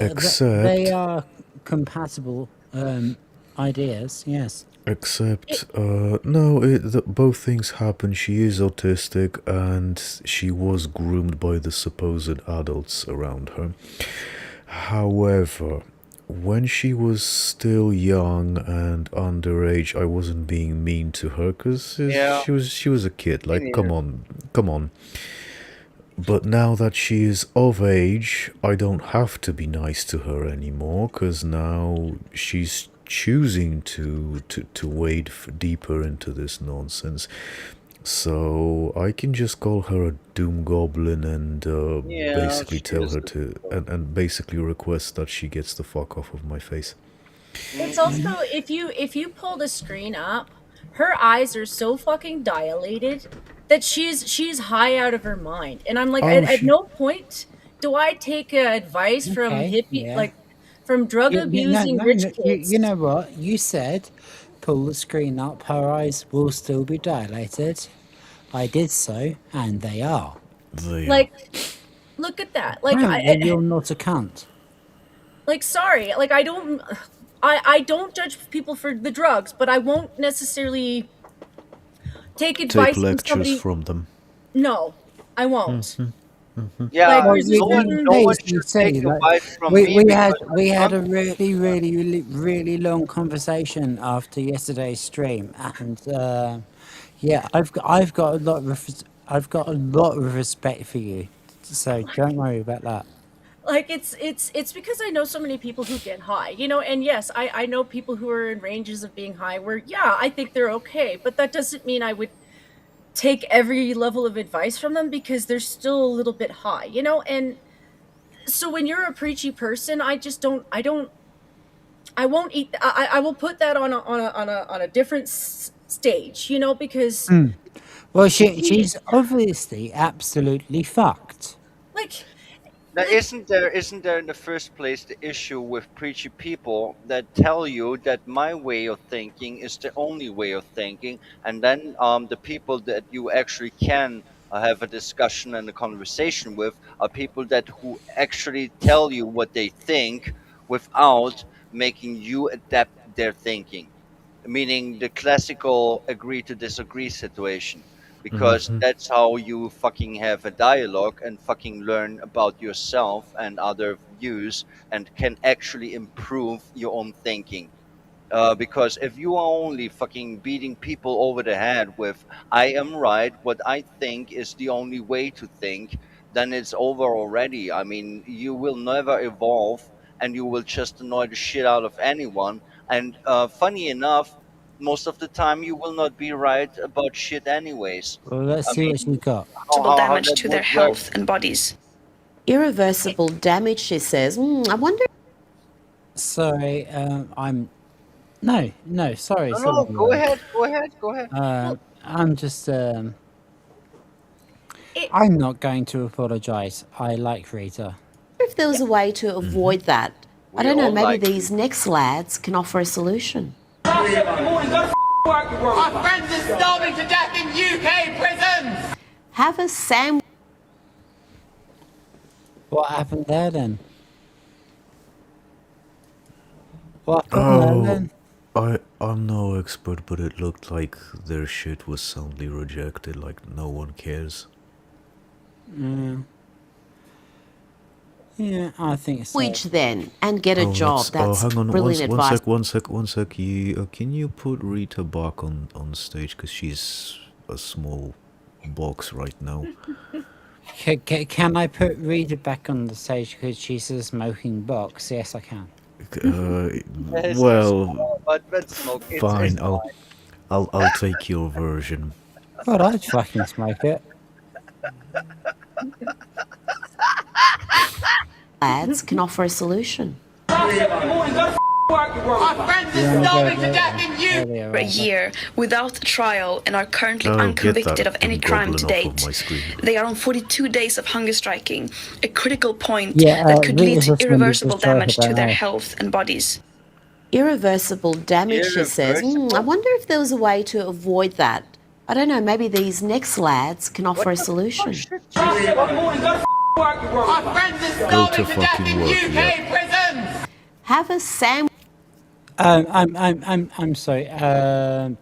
[SPEAKER 5] Except,
[SPEAKER 2] are compatible ideas, yes.
[SPEAKER 5] except, no, both things happen. She is autistic, and she was groomed by the supposed adults around her. However, when she was still young and underage, I wasn't being mean to her because
[SPEAKER 3] Yeah,
[SPEAKER 5] she was a kid.
[SPEAKER 3] me
[SPEAKER 5] Like, come
[SPEAKER 3] neither.
[SPEAKER 5] on, come on. But now that she is of age, I don't have to be nice to her anymore because now she's choosing to wade deeper into this nonsense. So I can just call her a doom goblin and
[SPEAKER 3] Yeah,
[SPEAKER 5] basically
[SPEAKER 3] she
[SPEAKER 5] tell
[SPEAKER 3] is.
[SPEAKER 5] her to and basically request that she gets the fuck off of my face.
[SPEAKER 4] it's also if you pull the screen up, her eyes are so fucking dilated that she's high out of her mind, and I'm like,
[SPEAKER 5] Oh,
[SPEAKER 4] at
[SPEAKER 5] she
[SPEAKER 4] no point do I take advice from
[SPEAKER 2] Okay,
[SPEAKER 4] hippie,
[SPEAKER 2] yeah.
[SPEAKER 4] like from drug
[SPEAKER 2] No,
[SPEAKER 4] abusing
[SPEAKER 2] no,
[SPEAKER 4] rich
[SPEAKER 2] no.
[SPEAKER 4] kids.
[SPEAKER 2] You know what? You said pull the screen up, her eyes will still be dilated. I did so, and they are.
[SPEAKER 5] they are.
[SPEAKER 4] Like, look at that. Like,
[SPEAKER 2] Apparently, you're not a cunt.
[SPEAKER 4] like, sorry, like I don't judge people for the drugs, but I won't necessarily take
[SPEAKER 5] Take
[SPEAKER 4] advice from
[SPEAKER 5] lectures
[SPEAKER 4] somebody.
[SPEAKER 5] from them.
[SPEAKER 4] No, I won't.
[SPEAKER 3] Yeah,
[SPEAKER 4] Like,
[SPEAKER 2] Well,
[SPEAKER 4] there's a
[SPEAKER 3] no one,
[SPEAKER 4] certain.
[SPEAKER 3] no one
[SPEAKER 2] you
[SPEAKER 3] should take
[SPEAKER 2] see, like
[SPEAKER 3] advice from me because
[SPEAKER 2] we
[SPEAKER 3] I'm
[SPEAKER 2] had
[SPEAKER 3] not.
[SPEAKER 2] a really long conversation after yesterday's stream, and yeah, I've got a lot of I've got a lot of respect for you, so don't worry about that.
[SPEAKER 4] Like, it's because I know so many people who get high, and yes, I know people who are in ranges of being high where, yeah, I think they're okay, but that doesn't mean I would take every level of advice from them because they're still a little bit high, and so when you're a preachy person, I won't eat. I will put that on a different stage, because
[SPEAKER 2] Well, she's obviously absolutely fucked.
[SPEAKER 4] like
[SPEAKER 3] Now, isn't there in the first place the issue with preachy people that tell you that my way of thinking is the only way of thinking, and then the people that you actually can have a discussion and a conversation with are people that who actually tell you what they think without making you adapt their thinking, meaning the classical agree to disagree situation, because
[SPEAKER 5] Hmm.
[SPEAKER 3] that's how you fucking have a dialogue and fucking learn about yourself and other views and can actually improve your own thinking. Because if you are only fucking beating people over the head with "I am right, what I think is the only way to think," then it's over already. I mean, you will never evolve, and you will just annoy the shit out of anyone. And funny enough, most of the time you will not be right about shit anyways.
[SPEAKER 2] Well, let's
[SPEAKER 3] I
[SPEAKER 2] see what
[SPEAKER 3] mean,
[SPEAKER 2] she's got.
[SPEAKER 3] how
[SPEAKER 20] Damage
[SPEAKER 3] that
[SPEAKER 20] to their
[SPEAKER 3] would work.
[SPEAKER 20] health and bodies.
[SPEAKER 19] Irreversible damage, she says. I wonder.
[SPEAKER 2] Sorry, I'm no, sorry,
[SPEAKER 3] No, no, go ahead, go ahead, go ahead.
[SPEAKER 2] I'm just I'm not going to apologize. I like Rita.
[SPEAKER 19] If there was a way to avoid that, I
[SPEAKER 3] We
[SPEAKER 19] don't know,
[SPEAKER 3] all
[SPEAKER 19] maybe
[SPEAKER 3] like
[SPEAKER 19] these next lads can offer a solution.
[SPEAKER 21] Our friends are starving to death in UK prisons!
[SPEAKER 19] Have a sandwich.
[SPEAKER 2] What happened there then? What happened
[SPEAKER 5] Oh,
[SPEAKER 2] there then?
[SPEAKER 5] I'm no expert, but it looked like their shit was soundly rejected. Like no one cares.
[SPEAKER 2] Yeah, I think so.
[SPEAKER 19] Which then, and get a job. That's
[SPEAKER 5] hang on,
[SPEAKER 19] brilliant advice.
[SPEAKER 5] one sec. Can you put Rita back on stage, because she's a small box right now.
[SPEAKER 2] Can I put Rita back on the stage because she's a smoking box? Yes, I can.
[SPEAKER 5] Well,
[SPEAKER 3] but smoke.
[SPEAKER 5] fine.
[SPEAKER 3] It's
[SPEAKER 5] I'll take your version.
[SPEAKER 2] God, I'd fucking smoke it.
[SPEAKER 19] Lads can offer a solution.
[SPEAKER 21] Our friends are starving to death in you.
[SPEAKER 20] For a year without trial and are currently unconvicted of any crime to date. They are on 42 days of hunger striking, a critical point that could lead to irreversible damage to their health and bodies.
[SPEAKER 19] Irreversible damage, she says. I wonder if there was a way to avoid that. I don't know, maybe these next lads can offer a solution.
[SPEAKER 21] Our friends are starving to death in UK prisons.
[SPEAKER 19] Have a sandwich.
[SPEAKER 2] I'm sorry. Our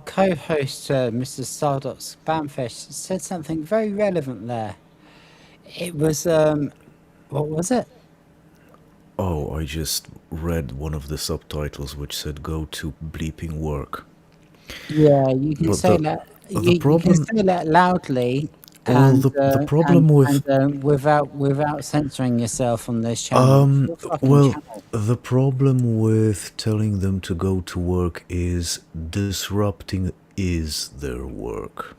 [SPEAKER 2] co-host, Mr. Stardust Spamfish, said something very relevant there. It was, what was it?
[SPEAKER 5] Oh, I just read one of the subtitles which said "Go to bleeping work."
[SPEAKER 2] Yeah, you can say that. You can say that loudly. And,
[SPEAKER 5] the problem
[SPEAKER 2] without censoring yourself on this channel.
[SPEAKER 5] The problem with telling them to go to work is disrupting their work.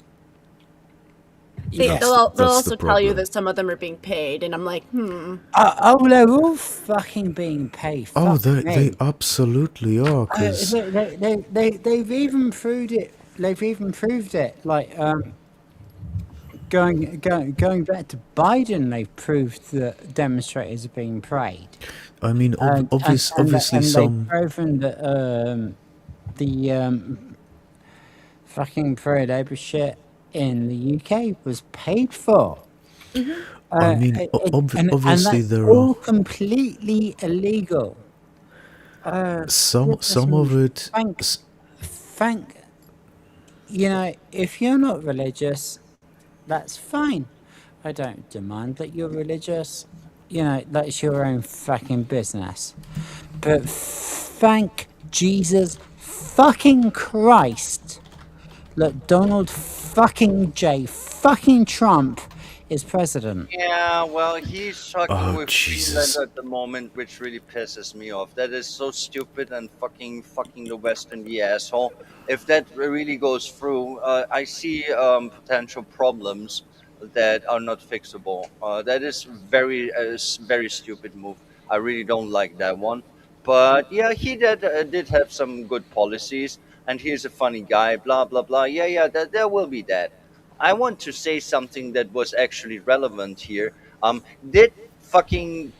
[SPEAKER 4] They'll also tell you that some of them are being paid, and I'm like,
[SPEAKER 2] they're all fucking being paid.
[SPEAKER 5] They absolutely are. Cause
[SPEAKER 2] they've even proved it. Like going back to Biden, they've proved that demonstrators are being paid.
[SPEAKER 5] I mean, obviously some.
[SPEAKER 2] They've proven that the fucking pro-labor shit in the UK was paid for.
[SPEAKER 5] I mean, obviously
[SPEAKER 2] and that's
[SPEAKER 5] there
[SPEAKER 2] all
[SPEAKER 5] are
[SPEAKER 2] completely illegal.
[SPEAKER 5] some of it.
[SPEAKER 2] Thank you know, if you're not religious, that's fine. I don't demand that you're religious. You know, that's your own fucking business. But thank Jesus fucking Christ that Donald fucking J fucking Trump is president.
[SPEAKER 3] Yeah, well, he's talking with
[SPEAKER 5] Jesus.
[SPEAKER 3] Finland at the moment, which really pisses me off. That is so stupid and fucking the West in the asshole. If that really goes through, I see potential problems that are not fixable. That is very stupid move. I really don't like that one. But yeah, he did have some good policies, and he's a funny guy. Blah blah blah. Yeah, there will be that. I want to say something that was actually relevant here. Did fucking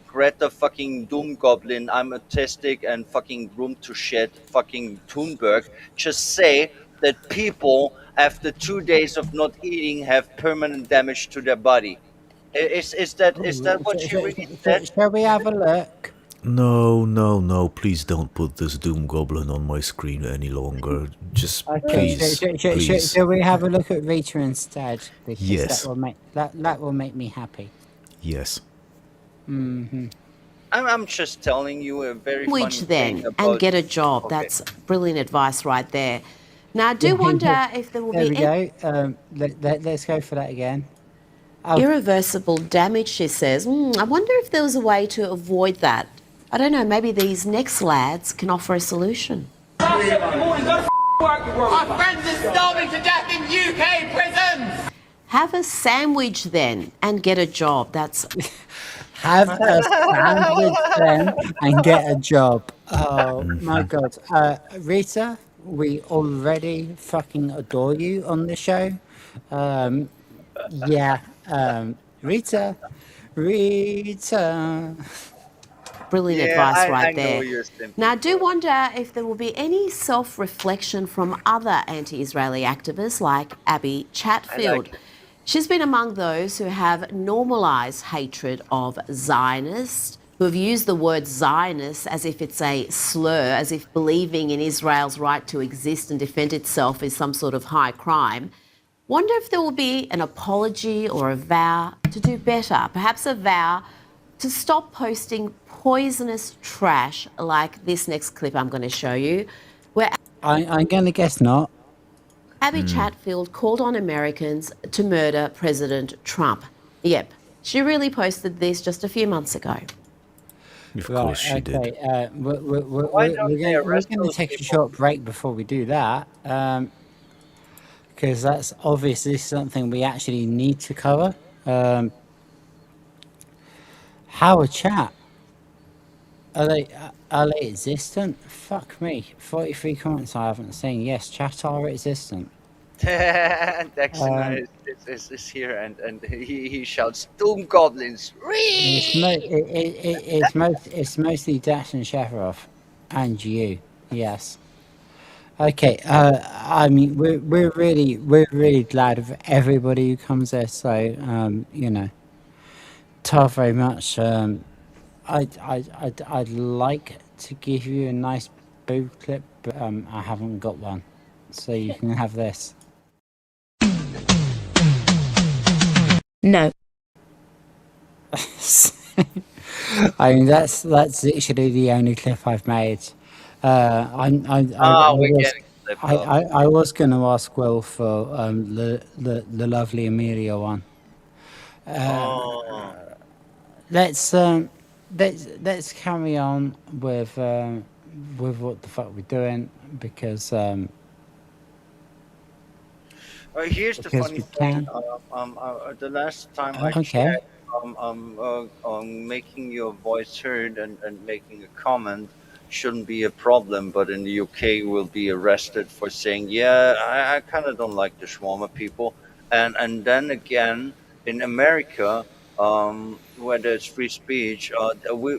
[SPEAKER 3] Greta fucking Doom Goblin, I'm autistic and fucking groomed to shit, fucking Thunberg, just say that people after 2 days of not eating have permanent damage to their body? Is that what she really said?
[SPEAKER 2] Shall we have a look?
[SPEAKER 5] No, please don't put this Doom Goblin on my screen any longer. Just please.
[SPEAKER 2] Shall we have a look at Rita instead? Because
[SPEAKER 5] yes.
[SPEAKER 2] That will make me happy.
[SPEAKER 5] Yes.
[SPEAKER 3] I'm just telling you a very funny
[SPEAKER 19] Which then,
[SPEAKER 3] thing about,
[SPEAKER 19] and get a job.
[SPEAKER 3] Okay.
[SPEAKER 19] That's brilliant advice right there. Now, I do wonder if there will
[SPEAKER 2] There
[SPEAKER 19] be
[SPEAKER 2] we go. Let's go for that again.
[SPEAKER 19] irreversible damage, she says. I wonder if there was a way to avoid that. I don't know, maybe these next lads can offer a solution.
[SPEAKER 21] Our friends are starving to death in UK prisons.
[SPEAKER 19] Have a sandwich then and get a job. That's
[SPEAKER 2] Have a sandwich then and get a job. Oh my God. Rita, we already fucking adore you on the show. Rita.
[SPEAKER 19] brilliant
[SPEAKER 3] Yeah,
[SPEAKER 19] advice
[SPEAKER 3] I
[SPEAKER 19] right
[SPEAKER 3] know
[SPEAKER 19] there.
[SPEAKER 3] your sympathy.
[SPEAKER 19] Now, I do wonder if there will be any self-reflection from other anti-Israeli activists like Abby Chatfield. She's been among those who have normalised hatred of Zionists, who have used the word Zionist as if it's a slur, as if believing in Israel's right to exist and defend itself is some sort of high crime. Wonder if there will be an apology or a vow to do better. Perhaps a vow to stop posting poisonous trash like this next clip I'm going to show you, where
[SPEAKER 2] I'm going to guess not.
[SPEAKER 19] Abby Chatfield called on Americans to murder President Trump. Yep, she really posted this just a few months ago.
[SPEAKER 5] Of course she did.
[SPEAKER 2] We're going to take a short break before we do that, because that's obviously something we actually need to cover. Howard Chat, are they existent? Fuck me, 43 comments I haven't seen. Yes, chat are existent.
[SPEAKER 3] Dexter is here, and he shouts, "Doom goblins!"
[SPEAKER 2] It's mostly Dash and Shefferoff, and you. Yes. Okay. I mean, we're really glad of everybody who comes there. So you know, tough very much. I'd like to give you a nice boob clip, but I haven't got one, so you can have this.
[SPEAKER 6] No.
[SPEAKER 2] I mean, that's literally the only clip I've made. I was going to ask Will for the lovely Amelia one. Let's carry on with what the fuck we're doing, because
[SPEAKER 3] here's the
[SPEAKER 2] because
[SPEAKER 3] funny
[SPEAKER 2] we
[SPEAKER 3] thing.
[SPEAKER 2] can.
[SPEAKER 3] The last time I
[SPEAKER 2] Okay.
[SPEAKER 3] checked, making your voice heard and making a comment shouldn't be a problem, but in the UK will be arrested for saying, yeah, I kind of don't like the shawarma people. And then again, in America, where there's free speech,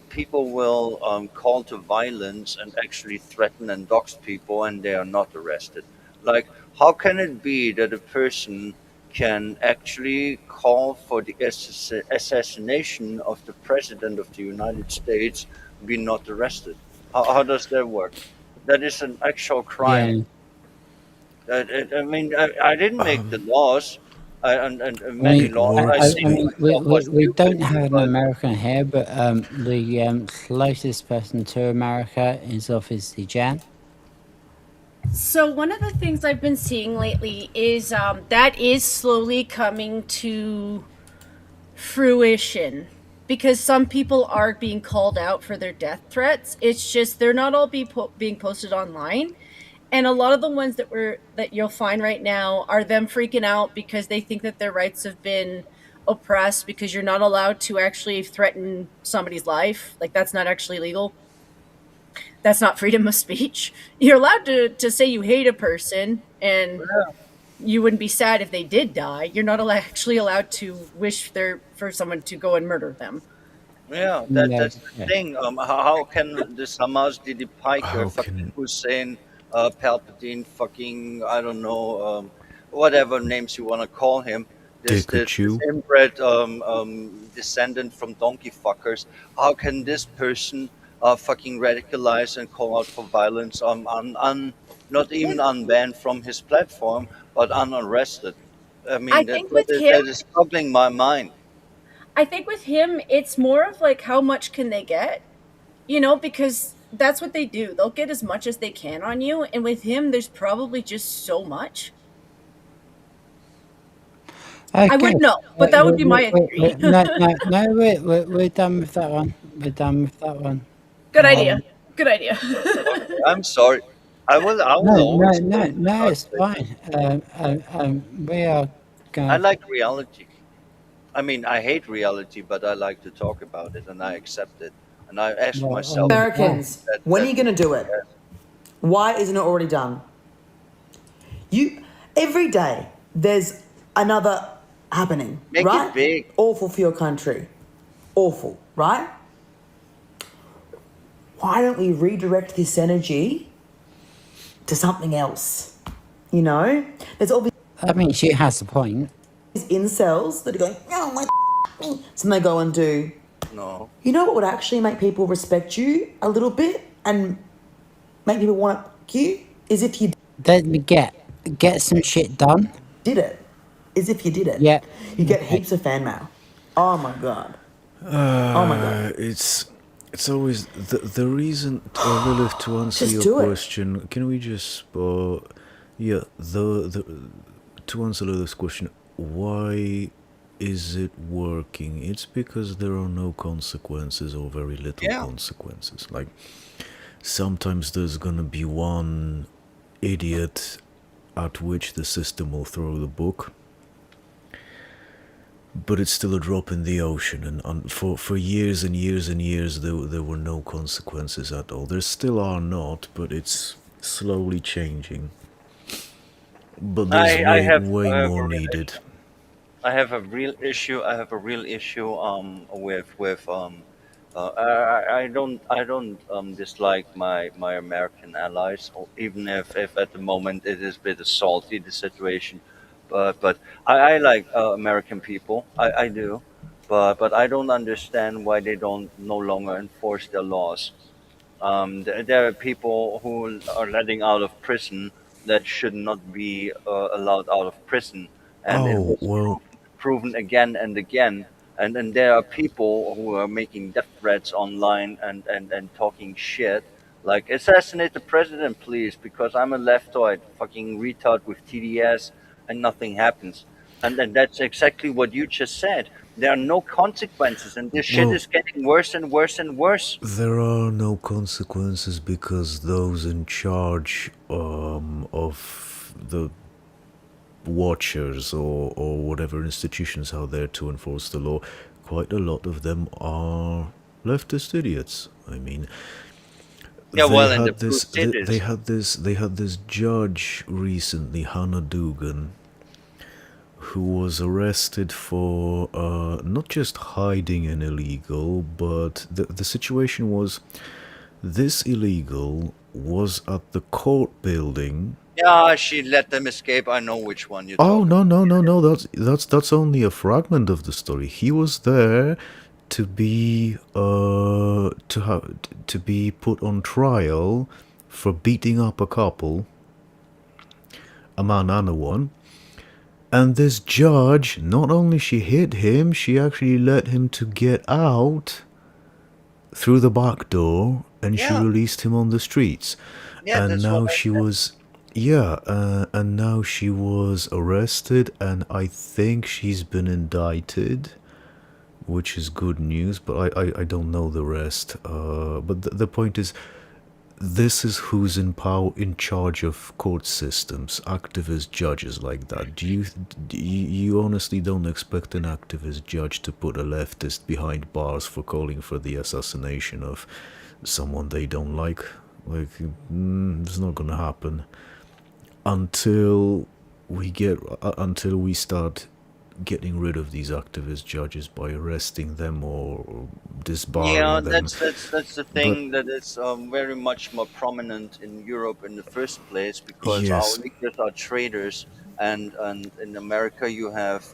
[SPEAKER 3] people will call to violence and actually threaten and dox people, and they are not arrested. Like, how can it be that a person can actually call for the assassination of the president of the United States, be not arrested? How does that work? That is an actual crime. I mean, I didn't make the laws, and many laws. I see myself as
[SPEAKER 2] we don't
[SPEAKER 3] stupid,
[SPEAKER 2] have an
[SPEAKER 3] but
[SPEAKER 2] American here, but the closest person to America is obviously Jan.
[SPEAKER 4] So one of the things I've been seeing lately is that is slowly coming to fruition, because some people are being called out for their death threats. It's just they're not all being posted online, and a lot of the ones that you'll find right now are them freaking out because they think that their rights have been oppressed, because you're not allowed to actually threaten somebody's life. Like, that's not actually legal. That's not freedom of speech. You're allowed to say you hate a person, and you wouldn't be sad if they did die. You're not actually allowed to wish for someone to go and murder them.
[SPEAKER 3] yeah, that's the thing. How can this Hamas, Didi Piker, fucking Hussein, Palpatine, fucking, I don't know, whatever names you want to call him, this inbred descendant from donkey fuckers, how can this person fucking radicalize and call out for violence, not even unbanned from his platform, but unarrested? I mean, that is troubling my mind.
[SPEAKER 4] I think with him, it's more of like, how much can they get? Because that's what they do. They'll get as much as they can on you. And with him, there's probably just so much.
[SPEAKER 2] Okay.
[SPEAKER 4] I wouldn't know, but that would be my theory.
[SPEAKER 2] No, we're done with that one. We're done with that one.
[SPEAKER 4] Good idea. Good idea.
[SPEAKER 3] I'm sorry. I will
[SPEAKER 2] No, it's fine. We are going.
[SPEAKER 3] I like reality. I mean, I hate reality, but I like to talk about it, and I accept it. And I ask myself,
[SPEAKER 8] Americans, when are you going to do it? Why isn't it already done? Every day there's another happening,
[SPEAKER 3] Make
[SPEAKER 8] right?
[SPEAKER 3] it big.
[SPEAKER 8] Awful for your country. Awful, right? Why don't we redirect this energy to something else? There's all
[SPEAKER 2] I mean, she has a point.
[SPEAKER 8] these incels that are going, oh my so they go and do.
[SPEAKER 3] No.
[SPEAKER 8] You know what would actually make people respect you a little bit and make people want you? Is if you
[SPEAKER 2] Let me get some shit done.
[SPEAKER 8] did it. as if you did it.
[SPEAKER 2] Yeah.
[SPEAKER 8] You get heaps of fan mail. Oh my god. Oh my god.
[SPEAKER 5] It's always the reason, Lilith, to answer
[SPEAKER 8] Just
[SPEAKER 5] your
[SPEAKER 8] do it.
[SPEAKER 5] question. Can we just, yeah, the to answer Lilith's question, why is it working? It's because there are no consequences or very little consequences. Like, sometimes there's gonna be one idiot at which the system will throw the book, but it's still a drop in the ocean, and for years and years and years there were no consequences at all. There still are not, but it's slowly changing. But there's way more needed.
[SPEAKER 3] I have a real issue. I have a real issue with I don't dislike my American allies, or even if at the moment it is a bit salty the situation, but I like American people. I do, but I don't understand why they don't no longer enforce their laws. There are people who are letting out of prison that should not be allowed out of prison, and it
[SPEAKER 5] Oh,
[SPEAKER 3] was
[SPEAKER 5] well,
[SPEAKER 3] proven again and again. And then there are people who are making death threats online and talking shit. Like, assassinate the president, please, because I'm a leftoid fucking retard with TDS and nothing happens. And then that's exactly what you just said. There are no consequences, and this shit
[SPEAKER 5] well,
[SPEAKER 3] is getting worse and worse and worse.
[SPEAKER 5] there are no consequences because those in charge of the watchers or whatever institutions out there to enforce the law, quite a lot of them are leftist idiots. I mean,
[SPEAKER 3] Yeah,
[SPEAKER 5] they
[SPEAKER 3] well, in the
[SPEAKER 5] had
[SPEAKER 3] blue
[SPEAKER 5] this
[SPEAKER 3] cities.
[SPEAKER 5] they had this judge recently, Hannah Dugan, who was arrested for not just hiding an illegal, but the situation was this illegal was at the court building.
[SPEAKER 3] Yeah, she let them escape. I know which one you're
[SPEAKER 5] Oh,
[SPEAKER 3] talking.
[SPEAKER 5] no, that's only a fragment of the story. He was there to be to be put on trial for beating up a couple, a man and a woman. And this judge, not only she hit him, she actually let him to get out through the back door, and she
[SPEAKER 3] Yeah,
[SPEAKER 5] released him on the streets.
[SPEAKER 3] yeah,
[SPEAKER 5] And
[SPEAKER 3] that's what
[SPEAKER 5] now
[SPEAKER 3] I
[SPEAKER 5] she
[SPEAKER 3] said.
[SPEAKER 5] was, yeah, and now she was arrested, and I think she's been indicted, which is good news, but I don't know the rest. But the point is, this is who's in power, in charge of court systems, activist judges like that. You honestly don't expect an activist judge to put a leftist behind bars for calling for the assassination of someone they don't like? Like, it's not gonna happen until until we start getting rid of these activist judges by arresting them or
[SPEAKER 3] Yeah,
[SPEAKER 5] disbarring them.
[SPEAKER 3] that's the
[SPEAKER 5] But
[SPEAKER 3] thing that is very much more prominent in Europe in the first place because our
[SPEAKER 5] yes,
[SPEAKER 3] leaders are traitors, and in America you have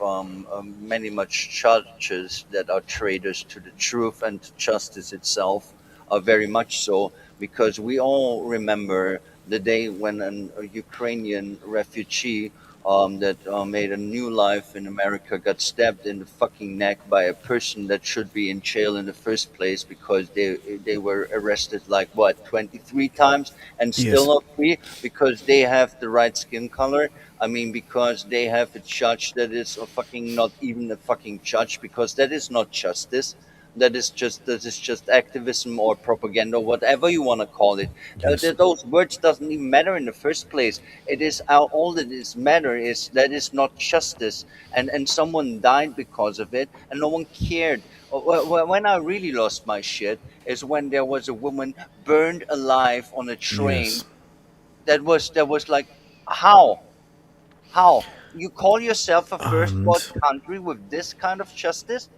[SPEAKER 3] many much judges that are traitors to the truth and to justice itself, very much so because we all remember the day when a Ukrainian refugee that made a new life in America got stabbed in the fucking neck by a person that should be in jail in the first place because they were arrested like what 23 times and still
[SPEAKER 5] yes,
[SPEAKER 3] not free because they have the right skin color. I mean, because they have a judge that is a fucking not even a fucking judge because that is not justice. That is just activism or propaganda, whatever you want to call it.
[SPEAKER 5] yes.
[SPEAKER 3] Those words doesn't even matter in the first place. It is all that is matter is that is not justice, and someone died because of it, and no one cared. When I really lost my shit is when there was a woman burned alive on a train.
[SPEAKER 5] Yes,
[SPEAKER 3] That was like, how how you call yourself a first world
[SPEAKER 5] and
[SPEAKER 3] country with this kind of justice?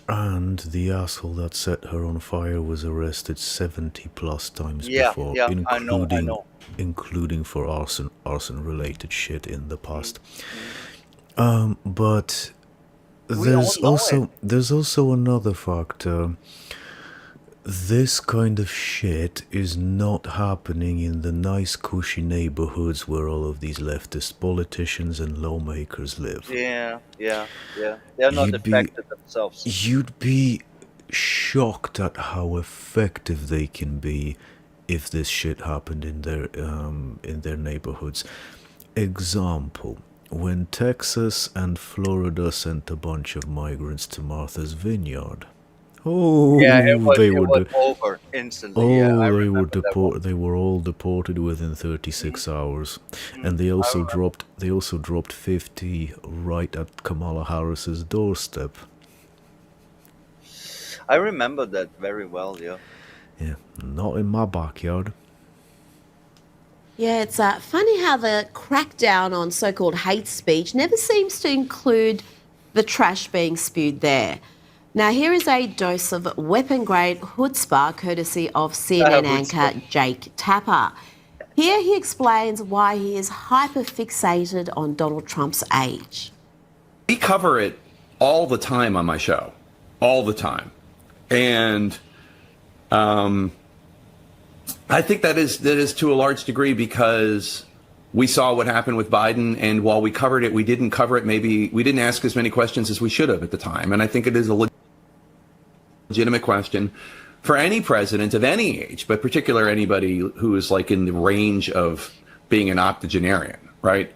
[SPEAKER 5] the asshole that set her on fire was arrested 70 plus times
[SPEAKER 3] Yeah,
[SPEAKER 5] before,
[SPEAKER 3] yeah, I know.
[SPEAKER 5] including for arson related shit in the
[SPEAKER 3] Mm,
[SPEAKER 5] past.
[SPEAKER 3] mm.
[SPEAKER 5] But
[SPEAKER 3] We all know it.
[SPEAKER 5] there's also another factor. this kind of shit is not happening in the nice cushy neighborhoods where all of these leftist politicians and lawmakers live.
[SPEAKER 3] Yeah. They're not affected themselves.
[SPEAKER 5] You'd be shocked at how effective they can be if this shit happened in their neighborhoods. Example, when Texas and Florida sent a bunch of migrants to Martha's Vineyard. Oh,
[SPEAKER 3] Yeah, it was
[SPEAKER 5] would
[SPEAKER 3] over instantly.
[SPEAKER 5] Oh,
[SPEAKER 3] Yeah, I
[SPEAKER 5] they were
[SPEAKER 3] remember that one.
[SPEAKER 5] They were all deported within 36 hours, and they also dropped 50 right at Kamala Harris's doorstep.
[SPEAKER 3] I remember that very well. Yeah.
[SPEAKER 5] Yeah, not in my backyard.
[SPEAKER 19] Yeah, it's funny how the crackdown on so-called hate speech never seems to include the trash being spewed there. Now, here is a dose of weapon-grade chutzpah, courtesy of CNN anchor Jake Tapper. Here he explains why he is hyper-fixated on Donald Trump's age.
[SPEAKER 9] We cover it all the time on my show, all the time. And I think that is to a large degree because we saw what happened with Biden, and while we covered it, we didn't cover it. Maybe we didn't ask as many questions as we should have at the time. And I think it is a legitimate question for any president of any age, but particularly anybody who is like in the range of being an octogenarian, right?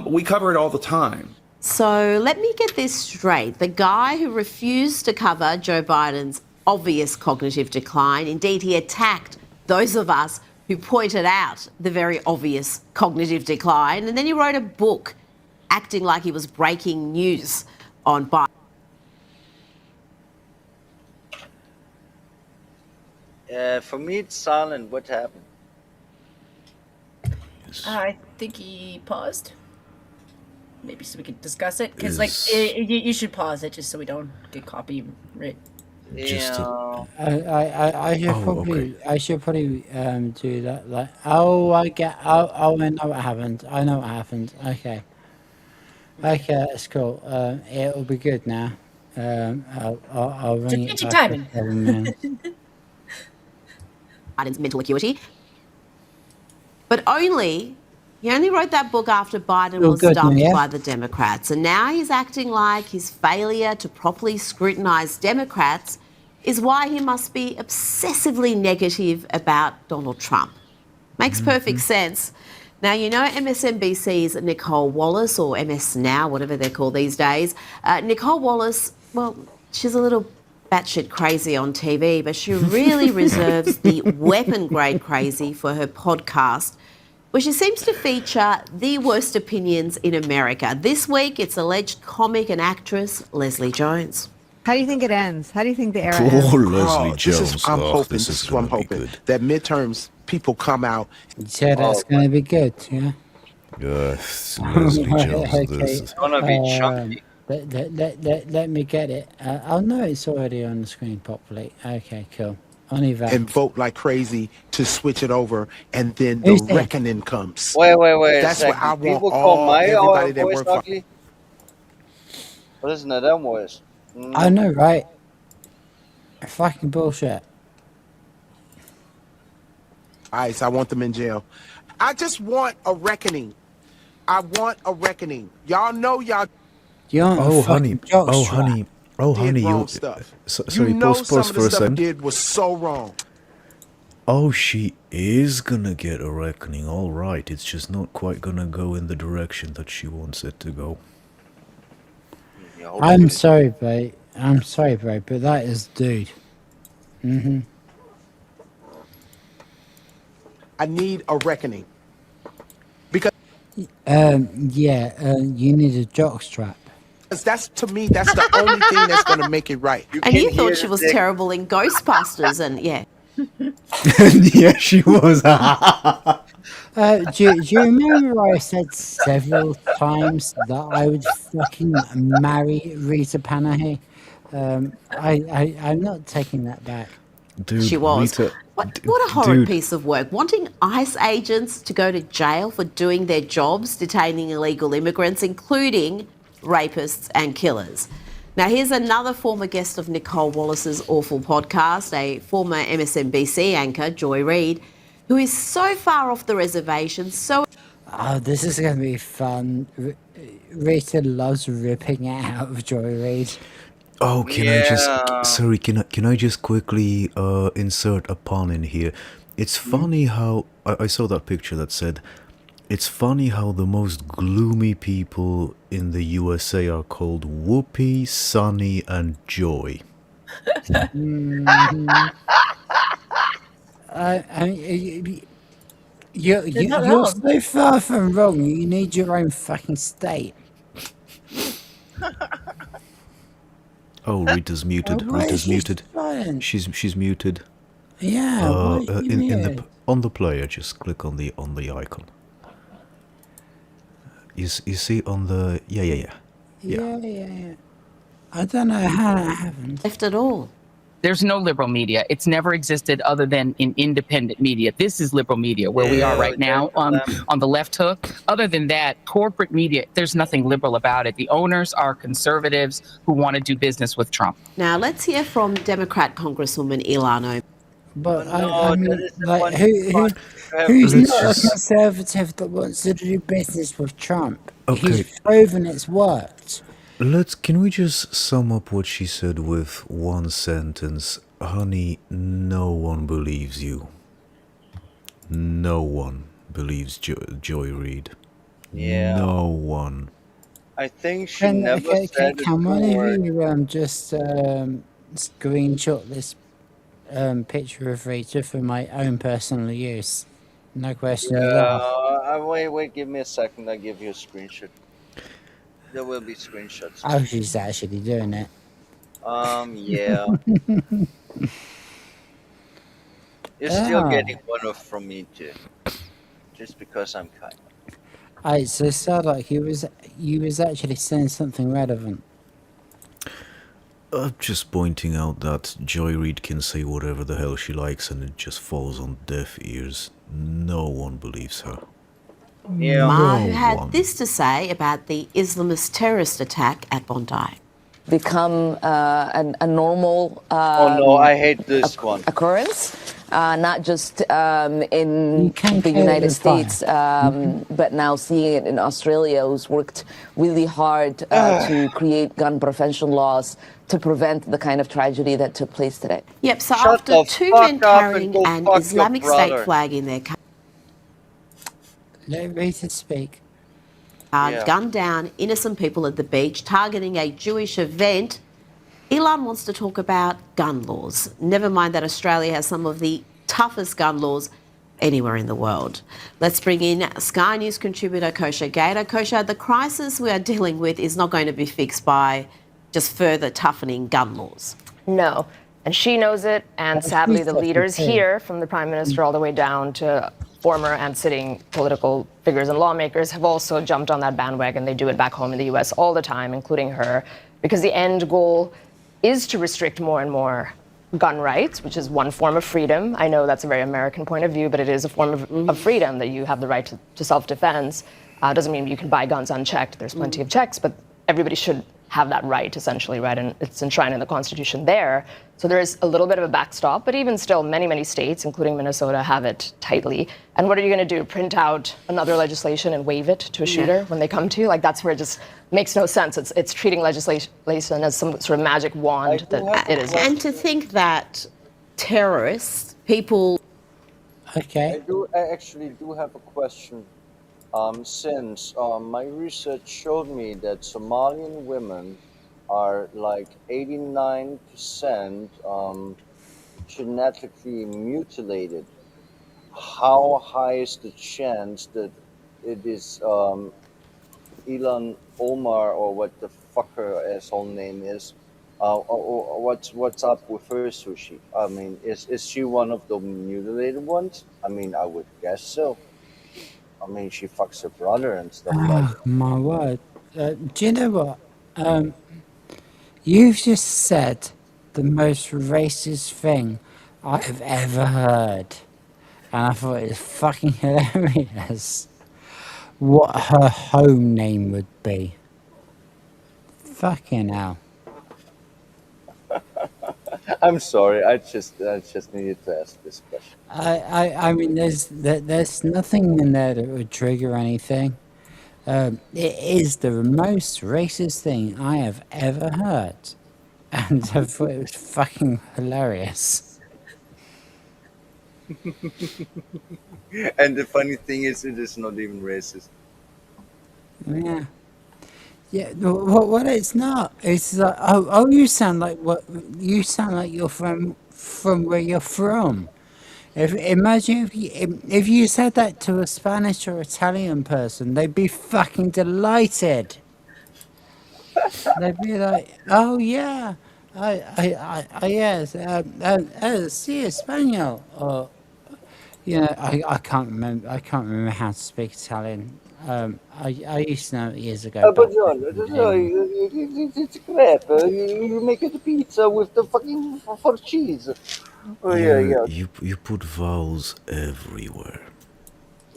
[SPEAKER 9] We cover it all the time.
[SPEAKER 19] So let me get this straight. The guy who refused to cover Joe Biden's obvious cognitive decline, indeed he attacked those of us who pointed out the very obvious cognitive decline, and then he wrote a book acting like he was breaking news on Biden.
[SPEAKER 3] For me, it's silent. What happened?
[SPEAKER 4] I think he paused. Maybe so we could discuss it, because you should pause it just so we don't get copyright.
[SPEAKER 2] I should probably do that. Like, I know what happened. I know what happened. Okay, that's cool. It'll be good now. I'll ring it back in 7 minutes.
[SPEAKER 19] Biden's mental acuity. But he only wrote that book after Biden was dumped by the Democrats. And now he's acting like his failure to properly scrutinise Democrats is why he must be obsessively negative about Donald Trump. Makes perfect sense. Now, you know MSNBC's Nicole Wallace, or MS Now, whatever they're called these days. Nicole Wallace, well, she's a little batshit crazy on TV, but she really reserves the weapon-grade crazy for her podcast, where she seems to feature the worst opinions in America. This week, it's alleged comic and actress Leslie Jones.
[SPEAKER 22] How do you think it ends? How do you think the era ends?
[SPEAKER 5] Poor Leslie Jones.
[SPEAKER 23] I'm hoping that midterms people come out.
[SPEAKER 2] So that's going to be good, yeah?
[SPEAKER 5] Leslie Jones.
[SPEAKER 3] It's gonna be chunky.
[SPEAKER 2] Let me get it. Oh no, it's already on the screen properly. Okay, cool. Only that.
[SPEAKER 23] And vote like crazy to switch it over, and then the reckoning comes.
[SPEAKER 3] Wait.
[SPEAKER 23] That's what I want.
[SPEAKER 3] People call my
[SPEAKER 23] everybody that
[SPEAKER 3] voice
[SPEAKER 23] work for.
[SPEAKER 3] ugly. What isn't that voice?
[SPEAKER 2] I know, right? Fucking bullshit.
[SPEAKER 23] Ice, I want them in jail. I just want a reckoning. I want a reckoning. Y'all know y'all.
[SPEAKER 5] Oh honey, you. Sorry, pause for a
[SPEAKER 23] stuff
[SPEAKER 5] second.
[SPEAKER 23] Did was so wrong.
[SPEAKER 5] Oh, she is gonna get a reckoning. All right, it's just not quite gonna go in the direction that she wants it to go.
[SPEAKER 2] I'm sorry, babe. But that is dude.
[SPEAKER 23] I need a reckoning. Because
[SPEAKER 2] you need a jockstrap.
[SPEAKER 23] That's, to me, that's the only thing that's going to make it right.
[SPEAKER 19] And you thought she was terrible in Ghostbusters, and yeah.
[SPEAKER 5] Yeah, she was.
[SPEAKER 2] Do you remember I said several times that I would fucking marry Rita Panahi? I'm not taking that back.
[SPEAKER 5] Dude,
[SPEAKER 19] She was.
[SPEAKER 5] Rita,
[SPEAKER 19] What a horrid piece of work. Wanting ICE agents to go to jail for doing their jobs, detaining illegal immigrants, including rapists and killers. Now, here's another former guest of Nicole Wallace's awful podcast, a former MSNBC anchor, Joy Reid, who is so far off the reservation, so...
[SPEAKER 2] Oh, this is going to be fun. Rita loves ripping it out of Joy Reid.
[SPEAKER 5] Oh, can I just...
[SPEAKER 3] Yeah.
[SPEAKER 5] Sorry, can I just quickly insert a pun in here? It's funny how... I saw that picture that said... It's funny how the most gloomy people in the USA are called Whoopi, Sunny, and Joy.
[SPEAKER 2] You're so far from wrong. You need your own fucking state.
[SPEAKER 5] Oh, Rita's muted.
[SPEAKER 2] Oh, why
[SPEAKER 5] Rita's
[SPEAKER 2] is she
[SPEAKER 5] muted.
[SPEAKER 2] silent?
[SPEAKER 5] She's muted.
[SPEAKER 2] Yeah, why are you muted?
[SPEAKER 5] On the player, just click on the icon. You see on the yeah.
[SPEAKER 2] I don't know how it happened.
[SPEAKER 19] Left at all.
[SPEAKER 10] There's no liberal media. It's never existed other than in independent media. This is liberal media where we are right now on the left hook. Other than that, corporate media, there's nothing liberal about it. The owners are conservatives who want to do business with Trump.
[SPEAKER 19] Now, let's hear from Democrat Congresswoman Ilano.
[SPEAKER 2] But I mean, like, who's not a conservative that wants to do business with Trump?
[SPEAKER 5] Okay.
[SPEAKER 2] He's proven it's worked.
[SPEAKER 5] Can we just sum up what she said with one sentence? Honey, no one believes you. No one believes Joy Reid.
[SPEAKER 3] Yeah.
[SPEAKER 5] No one.
[SPEAKER 3] I think she never said
[SPEAKER 2] Can one
[SPEAKER 3] before.
[SPEAKER 2] of you just screenshot this picture of Rita for my own personal use? No question asked.
[SPEAKER 3] Wait, give me a second. I'll give you a screenshot. There will be screenshots.
[SPEAKER 2] Oh, she's actually doing it.
[SPEAKER 3] Yeah. You're still getting one off from me too. Just because I'm kind.
[SPEAKER 2] Alright, so Sardock, you was actually saying something relevant.
[SPEAKER 5] Just pointing out that Joy Reid can say whatever the hell she likes and it just falls on deaf ears. No one believes her.
[SPEAKER 3] Yeah.
[SPEAKER 19] Ma, who had this to say about the Islamist terrorist attack at Bondi.
[SPEAKER 11] Become a normal
[SPEAKER 3] Oh no, I hate this one.
[SPEAKER 11] occurrence, not just in the United States, but now seeing it in Australia, who's worked really hard to create gun prevention laws to prevent the kind of tragedy that took place today.
[SPEAKER 19] Yep, so after two men carrying an Islamic State flag in their car,
[SPEAKER 2] Let Rita speak.
[SPEAKER 19] gunned down innocent people at the beach, targeting a Jewish event. Elon wants to talk about gun laws. Never mind that Australia has some of the toughest gun laws anywhere in the world. Let's bring in Sky News contributor Kosha Gator. Kosha, the crisis we are dealing with is not going to be fixed by just further toughening gun laws.
[SPEAKER 12] No, and she knows it, and sadly the leaders here, from the Prime Minister all the way down to former and sitting political figures and lawmakers, have also jumped on that bandwagon. They do it back home in the US all the time, including her, because the end goal is to restrict more and more gun rights, which is one form of freedom. I know that's a very American point of view, but it is a form of freedom that you have the right to self-defense. Doesn't mean you can buy guns unchecked. There's plenty of checks, but everybody should have that right, essentially, right? And it's enshrined in the Constitution there. So there is a little bit of a backstop, but even still, many, many states, including Minnesota, have it tightly. And what are you going to do? Print out another legislation and wave it to a shooter when they come to you? Like, that's where it just makes no sense. It's treating legislation as some sort of magic wand that it is.
[SPEAKER 19] And to think that terrorists, people...
[SPEAKER 2] Okay.
[SPEAKER 3] I actually do have a question. Since my research showed me that Somalian women are like 89% genetically mutilated, how high is the chance that it is Ilan Omar, or what the fuck her asshole name is, or what's up with her, Sushi? I mean, is she one of the mutilated ones? I mean, I would guess so. I mean, she fucks her brother and stuff like that.
[SPEAKER 2] Oh my word. Do you know what? You've just said the most racist thing I've ever heard. And I thought it was fucking hilarious. What her home name would be. Fucking hell.
[SPEAKER 3] I'm sorry. I just needed to ask this question.
[SPEAKER 2] I mean, there's nothing in there that would trigger anything. It is the most racist thing I have ever heard, and I thought it was fucking hilarious.
[SPEAKER 3] And the funny thing is, it is not even racist.
[SPEAKER 2] Yeah. Yeah, what it's not. It's like, oh, you sound like what? You sound like you're from where you're from. Imagine if you said that to a Spanish or Italian person, they'd be fucking delighted. They'd be like, oh yeah, yes, sí, español, or I can't remember. I can't remember how to speak Italian. I used to know it years ago.
[SPEAKER 3] But
[SPEAKER 2] But
[SPEAKER 3] John, it's crap. You make it pizza with the fucking for cheese. Oh yeah.
[SPEAKER 5] You put vowels everywhere.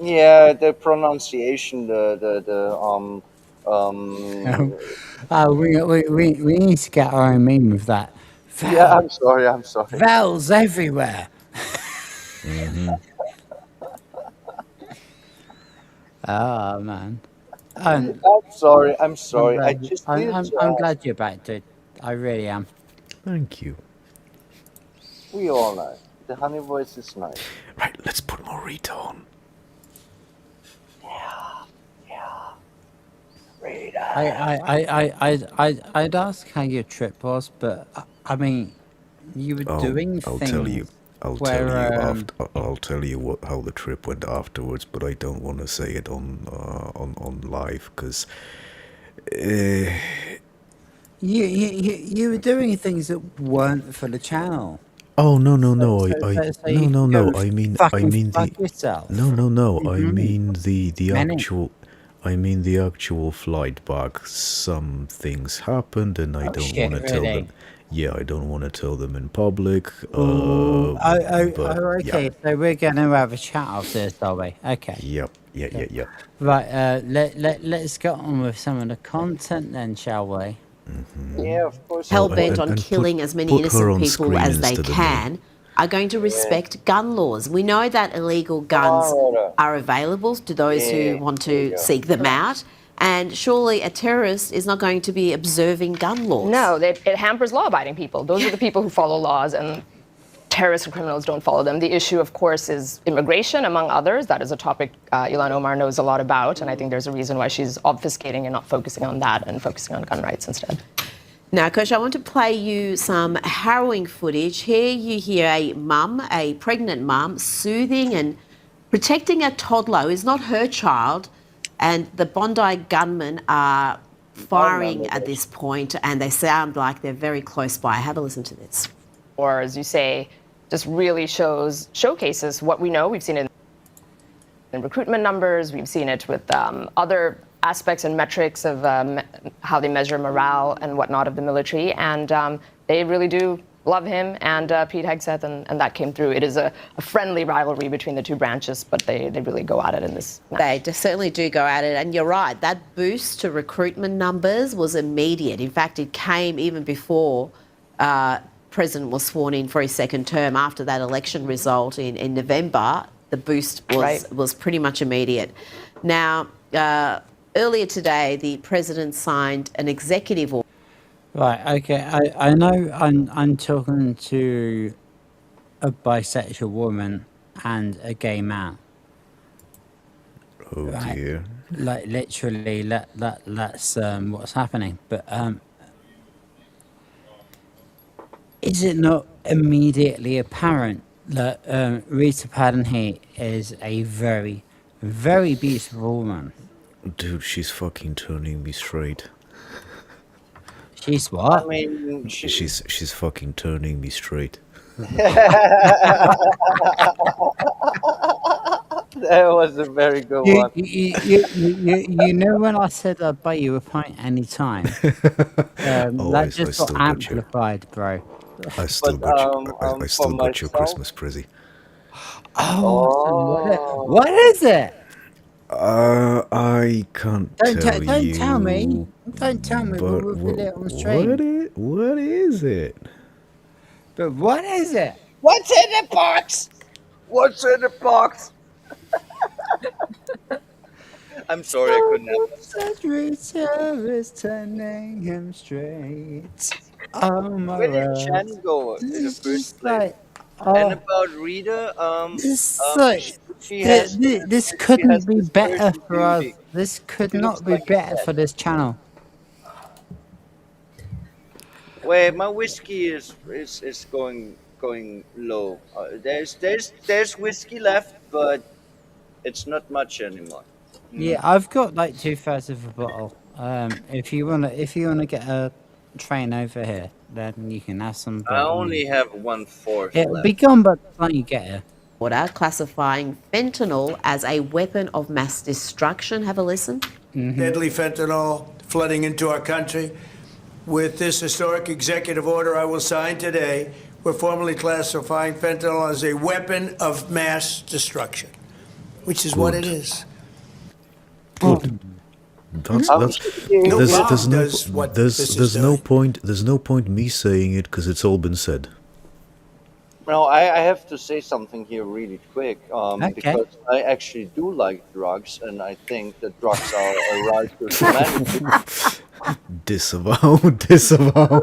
[SPEAKER 3] Yeah, the pronunciation, the
[SPEAKER 2] we need to get our own meme of that.
[SPEAKER 3] Yeah, I'm sorry.
[SPEAKER 2] Vowels everywhere. Oh man.
[SPEAKER 3] I'm sorry.
[SPEAKER 2] I'm glad you're back, dude. I really am.
[SPEAKER 5] Thank you.
[SPEAKER 3] We all know the honey voice is nice.
[SPEAKER 5] Right, let's put more Rita on.
[SPEAKER 2] I'd ask how your trip was, but I mean, you were doing
[SPEAKER 5] I'll
[SPEAKER 2] things.
[SPEAKER 5] tell you. I'll tell you how the trip went afterwards, but I don't want to say it on live because.
[SPEAKER 2] You were doing things that weren't for the channel.
[SPEAKER 5] Oh no!
[SPEAKER 2] So
[SPEAKER 5] I
[SPEAKER 2] you
[SPEAKER 5] no.
[SPEAKER 2] go
[SPEAKER 5] I mean
[SPEAKER 2] fuck yourself.
[SPEAKER 5] No. I mean the
[SPEAKER 2] Many.
[SPEAKER 5] actual. I mean the actual flight back. Some things happened, and I don't want to tell them. Yeah, I don't want to tell them in public.
[SPEAKER 2] Okay,
[SPEAKER 5] yeah.
[SPEAKER 2] so we're gonna have a chat after this, are we? Okay.
[SPEAKER 5] Yep. Yeah.
[SPEAKER 2] Right. Let's get on with some of the content then, shall we?
[SPEAKER 3] Yeah, of course.
[SPEAKER 19] Hell-bent on killing as many innocent people as they can, are going to respect gun laws. We know that illegal guns are available to those who want to seek them out, and surely a terrorist is not going to be observing gun laws.
[SPEAKER 12] No, it hampers law-abiding people. Those are the people who follow laws, and terrorists and criminals don't follow them. The issue, of course, is immigration, among others. That is a topic Ilhan Omar knows a lot about, and I think there's a reason why she's obfuscating and not focusing on that and focusing on gun rights instead.
[SPEAKER 19] Now, Coach, I want to play you some harrowing footage. Here you hear a pregnant mum, soothing and protecting a toddler who is not her child, and the Bondi gunmen are firing at this point, and they sound like they're very close by. Have a listen to this.
[SPEAKER 12] Or, as you say, just really showcases what we know. We've seen it in recruitment numbers. We've seen it with other aspects and metrics of how they measure morale and whatnot of the military. And they really do love him and Pete Hegseth, and that came through. It is a friendly rivalry between the two branches, but they really go at it in this match.
[SPEAKER 19] They certainly do go at it. And you're right, that boost to recruitment numbers was immediate. In fact, it came even before President was sworn in for his second term. After that election result in November, the boost was pretty much immediate. Now, earlier today, the President signed an executive order.
[SPEAKER 2] Right, okay, I know I'm talking to a bisexual woman and a gay man.
[SPEAKER 5] Oh dear.
[SPEAKER 2] Like literally that's what's happening. But is it not immediately apparent that Rita Padenheat is a very, very beautiful woman?
[SPEAKER 5] Dude, she's fucking turning me straight.
[SPEAKER 2] She's what?
[SPEAKER 3] I mean,
[SPEAKER 5] she's fucking turning me straight.
[SPEAKER 3] That was a very good one.
[SPEAKER 2] You know when I said I'd buy you a pint any time? That just got amplified, bro.
[SPEAKER 5] I still got your Christmas present.
[SPEAKER 2] Oh, what is it?
[SPEAKER 5] I can't tell you.
[SPEAKER 2] Don't tell me. Don't tell me. We'll reveal it on stream.
[SPEAKER 5] What is it?
[SPEAKER 2] But what is it?
[SPEAKER 3] What's in the box? What's in the box? I'm sorry, I couldn't help myself.
[SPEAKER 2] Service turning him straight. Oh my
[SPEAKER 3] Where did
[SPEAKER 2] word.
[SPEAKER 3] Chen go in the
[SPEAKER 2] This is
[SPEAKER 3] first
[SPEAKER 2] just
[SPEAKER 3] place?
[SPEAKER 2] like,
[SPEAKER 3] And
[SPEAKER 2] oh,
[SPEAKER 3] about Rita,
[SPEAKER 2] this like,
[SPEAKER 3] she has
[SPEAKER 2] this
[SPEAKER 3] she has
[SPEAKER 2] couldn't be
[SPEAKER 3] this
[SPEAKER 2] better
[SPEAKER 3] Persian
[SPEAKER 2] for us.
[SPEAKER 3] beauty.
[SPEAKER 2] This could
[SPEAKER 3] She looks
[SPEAKER 2] not be
[SPEAKER 3] like a
[SPEAKER 2] better
[SPEAKER 3] cat.
[SPEAKER 2] for this channel.
[SPEAKER 3] Wait, my whiskey is going low. There's whiskey left, but it's not much anymore.
[SPEAKER 2] Yeah, I've got like 2/3 of a bottle. If you wanna get a train over here, then you can have some.
[SPEAKER 3] I
[SPEAKER 2] But
[SPEAKER 3] only have 1/4
[SPEAKER 2] it'll
[SPEAKER 3] left.
[SPEAKER 2] be gone by the time you get here.
[SPEAKER 19] Order classifying fentanyl as a weapon of mass destruction. Have a listen.
[SPEAKER 13] Deadly fentanyl flooding into our country. With this historic executive order I will sign today, we're formally classifying fentanyl as a weapon of mass destruction, which is what it is.
[SPEAKER 5] Good. That's
[SPEAKER 13] No
[SPEAKER 5] there's
[SPEAKER 13] bomb does what this is
[SPEAKER 5] there's no
[SPEAKER 13] doing.
[SPEAKER 5] point me saying it because it's all been said.
[SPEAKER 3] No, I have to say something here really quick,
[SPEAKER 2] Okay.
[SPEAKER 3] because I actually do like drugs, and I think that drugs are a right to humanity.
[SPEAKER 5] Disavow, disavow.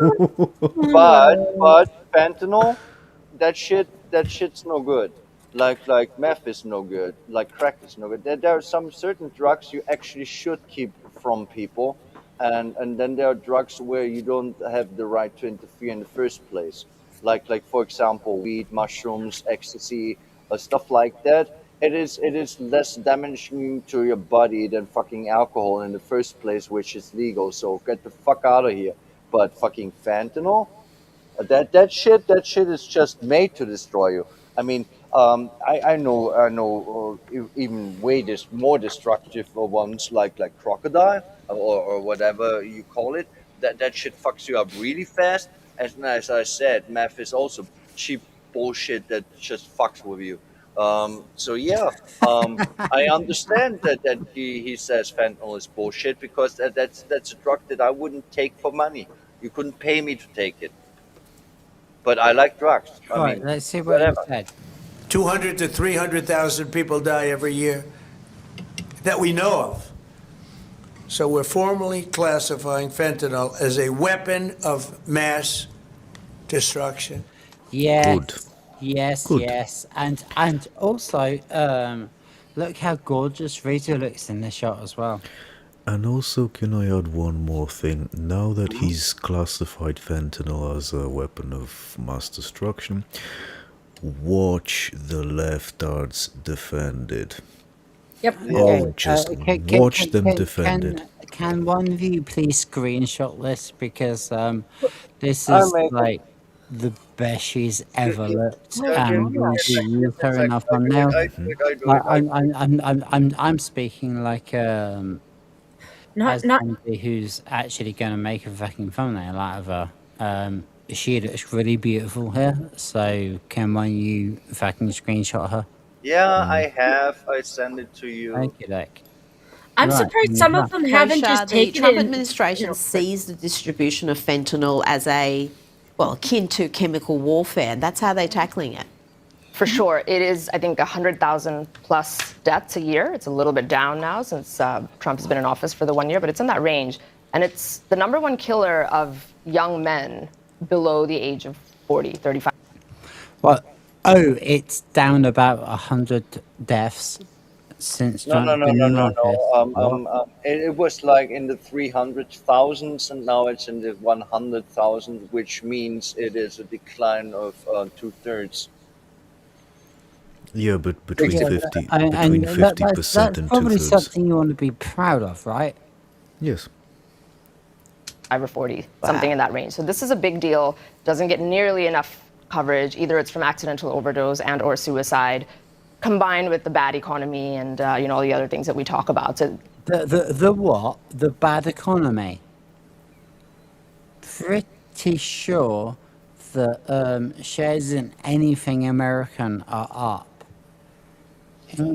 [SPEAKER 3] But fentanyl, that shit's no good. Like meth is no good. Like crack is no good. There are some certain drugs you actually should keep from people, and then there are drugs where you don't have the right to interfere in the first place. Like for example, weed, mushrooms, ecstasy, stuff like that. It is less damaging to your body than fucking alcohol in the first place, which is legal. So get the fuck out of here. But fucking fentanyl, that shit is just made to destroy you. I mean, I know even more destructive ones like crocodile, or whatever you call it. That shit fucks you up really fast. As I said, meth is also cheap bullshit that just fucks with you. So yeah, I understand that he says fentanyl is bullshit, because that's a drug that I wouldn't take for money. You couldn't pay me to take it. But I like drugs. I
[SPEAKER 2] Right,
[SPEAKER 3] mean,
[SPEAKER 2] let's see what he
[SPEAKER 3] whatever.
[SPEAKER 2] said.
[SPEAKER 13] 200 to 300,000 people die every year that we know of. So we're formally classifying fentanyl as a weapon of mass destruction.
[SPEAKER 2] Yes, yes,
[SPEAKER 5] Good.
[SPEAKER 2] yes, and also, look how gorgeous Rita looks in this shot as well.
[SPEAKER 5] And also, can I add one more thing? Now that he's classified fentanyl as a weapon of mass destruction, watch the leftards defend it.
[SPEAKER 4] Yep.
[SPEAKER 5] Oh, just watch them
[SPEAKER 2] can,
[SPEAKER 5] defend it.
[SPEAKER 2] can one of you please screenshot this, because this
[SPEAKER 3] I'll
[SPEAKER 2] is
[SPEAKER 3] make it.
[SPEAKER 2] like the best she's ever looked,
[SPEAKER 3] Yeah,
[SPEAKER 2] and
[SPEAKER 3] give me
[SPEAKER 2] we
[SPEAKER 3] a
[SPEAKER 2] do
[SPEAKER 3] second,
[SPEAKER 2] use
[SPEAKER 3] give me a
[SPEAKER 2] her
[SPEAKER 3] second.
[SPEAKER 2] enough
[SPEAKER 3] I
[SPEAKER 2] on
[SPEAKER 3] do
[SPEAKER 2] now.
[SPEAKER 3] it. I do it. I do it. I do it.
[SPEAKER 2] I'm speaking like as
[SPEAKER 4] Not
[SPEAKER 2] somebody who's actually going to make a fucking thumbnail out of her. She looks really beautiful here, so can one of you fucking screenshot her?
[SPEAKER 3] Yeah, I have. I send it to you.
[SPEAKER 2] Thank you, like.
[SPEAKER 4] I'm
[SPEAKER 2] Right,
[SPEAKER 4] surprised some of them haven't
[SPEAKER 19] Kosher,
[SPEAKER 4] just
[SPEAKER 19] the
[SPEAKER 4] taken
[SPEAKER 19] Trump
[SPEAKER 4] it and,
[SPEAKER 19] administration sees the distribution of fentanyl as a, well, akin to chemical warfare, and that's how they're tackling it.
[SPEAKER 12] For sure. It is, I think, 100,000 plus deaths a year. It's a little bit down now since Trump has been in office for the 1 year, but it's in that range. And it's the number one killer of young men below the age of 40, 35.
[SPEAKER 2] Well, oh, it's down about 100 deaths since
[SPEAKER 3] No, no,
[SPEAKER 2] Trump's
[SPEAKER 3] no,
[SPEAKER 2] been
[SPEAKER 3] no,
[SPEAKER 2] in
[SPEAKER 3] no,
[SPEAKER 2] office.
[SPEAKER 3] no. It was like in the 300,000s, and now it's in the 100,000, which means it is a decline of 2/3.
[SPEAKER 5] Yeah, but between
[SPEAKER 2] Yeah,
[SPEAKER 5] 50
[SPEAKER 2] and
[SPEAKER 5] between
[SPEAKER 2] that's
[SPEAKER 5] 50% and
[SPEAKER 2] probably
[SPEAKER 5] 2/3.
[SPEAKER 2] something you want to be proud of, right?
[SPEAKER 5] Yes.
[SPEAKER 12] Over 40, something in that range. So this is a big deal. Doesn't get nearly enough coverage. Either it's from accidental overdose and or suicide, combined with the bad economy and all the other things that we talk about. So
[SPEAKER 2] The what? The bad economy. Pretty sure that shares in anything American are up.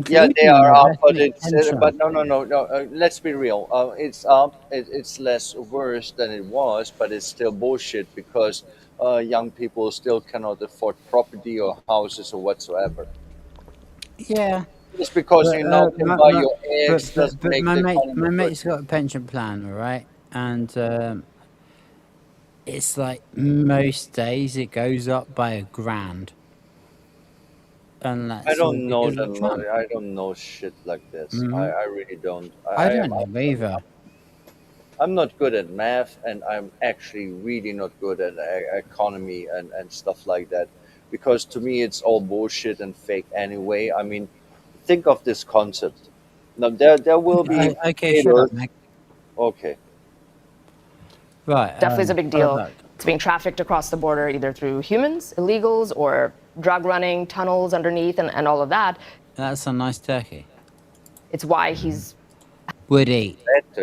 [SPEAKER 3] Yeah, they are up, but
[SPEAKER 2] Including
[SPEAKER 3] but no. Let's be real. It's up. It's less worse than it was, but it's still bullshit, because young people still cannot afford property or houses or whatsoever.
[SPEAKER 2] Yeah.
[SPEAKER 3] Just because
[SPEAKER 2] But,
[SPEAKER 3] you now can buy your eggs doesn't
[SPEAKER 2] but
[SPEAKER 3] make
[SPEAKER 2] my
[SPEAKER 3] the
[SPEAKER 2] mate,
[SPEAKER 3] economy
[SPEAKER 2] my
[SPEAKER 3] good.
[SPEAKER 2] mate's got a pension plan, all right, and it's like most days it goes up by $1,000, and
[SPEAKER 3] I
[SPEAKER 2] that's all
[SPEAKER 3] don't know
[SPEAKER 2] because of
[SPEAKER 3] them.
[SPEAKER 2] Trump.
[SPEAKER 3] I don't know shit like this.
[SPEAKER 2] Mhm.
[SPEAKER 3] I really don't.
[SPEAKER 2] I don't know either.
[SPEAKER 3] I'm not good at math, and I'm actually really not good at economy and stuff like that. Because to me, it's all bullshit and fake anyway. I mean, think of this concept. Now, there will be
[SPEAKER 2] Okay, shut up,
[SPEAKER 3] haters.
[SPEAKER 2] Meg.
[SPEAKER 3] Okay.
[SPEAKER 2] Right.
[SPEAKER 12] Definitely is a big deal.
[SPEAKER 2] look.
[SPEAKER 12] It's being trafficked across the border either through humans, illegals, or drug running, tunnels underneath, and all of that.
[SPEAKER 2] That's a nice turkey.
[SPEAKER 12] It's why he's
[SPEAKER 2] Would eat.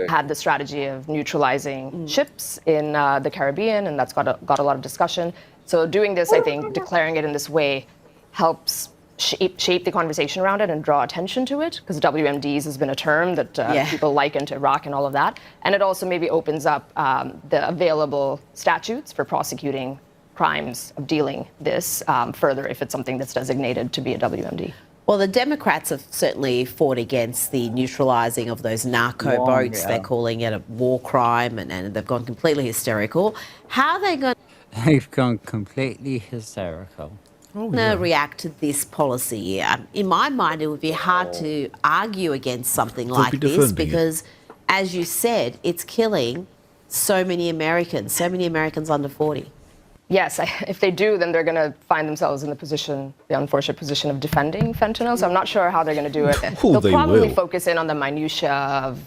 [SPEAKER 12] had the strategy of neutralizing ships in the Caribbean, and that's got a lot of discussion. So doing this, I think, declaring it in this way helps shape the conversation around it and draw attention to it, because WMDs has been a term that people liken to Iraq and all of that. And it also maybe opens up the available statutes for prosecuting crimes of dealing this further if it's something that's designated to be a WMD.
[SPEAKER 19] Well, the Democrats have certainly fought against the neutralising of those narco boats. They're calling it a war crime, and they've gone completely hysterical. How are they going
[SPEAKER 2] They've gone completely hysterical.
[SPEAKER 19] to react to this policy? In my mind, it would be hard to argue against something like
[SPEAKER 5] be
[SPEAKER 19] this
[SPEAKER 5] defending it.
[SPEAKER 19] because, as you said, it's killing so many Americans under 40.
[SPEAKER 12] Yes, if they do, then they're going to find themselves in the unfortunate position of defending fentanyl. So I'm not sure how they're going to do it. They'll probably focus in on the minutia of,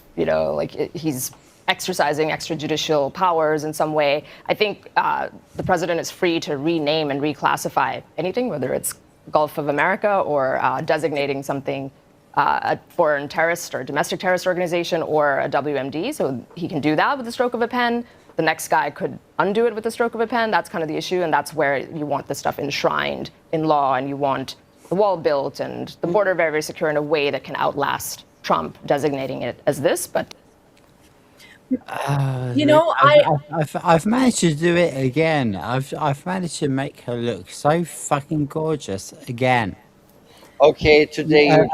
[SPEAKER 12] he's exercising extrajudicial powers in some way. I think the president is free to rename and reclassify anything, whether it's Gulf of America or designating something a foreign terrorist or domestic terrorist organization or a WMD. So he can do that with the stroke of a pen. The next guy could undo it with the stroke of a pen. That's kind of the issue, and that's where you want this stuff enshrined in law, and you want the wall built and the border very, very secure in a way that can outlast Trump designating it as this. But
[SPEAKER 2] I've managed to do it again. I've managed to make her look so fucking gorgeous again.
[SPEAKER 3] Okay, today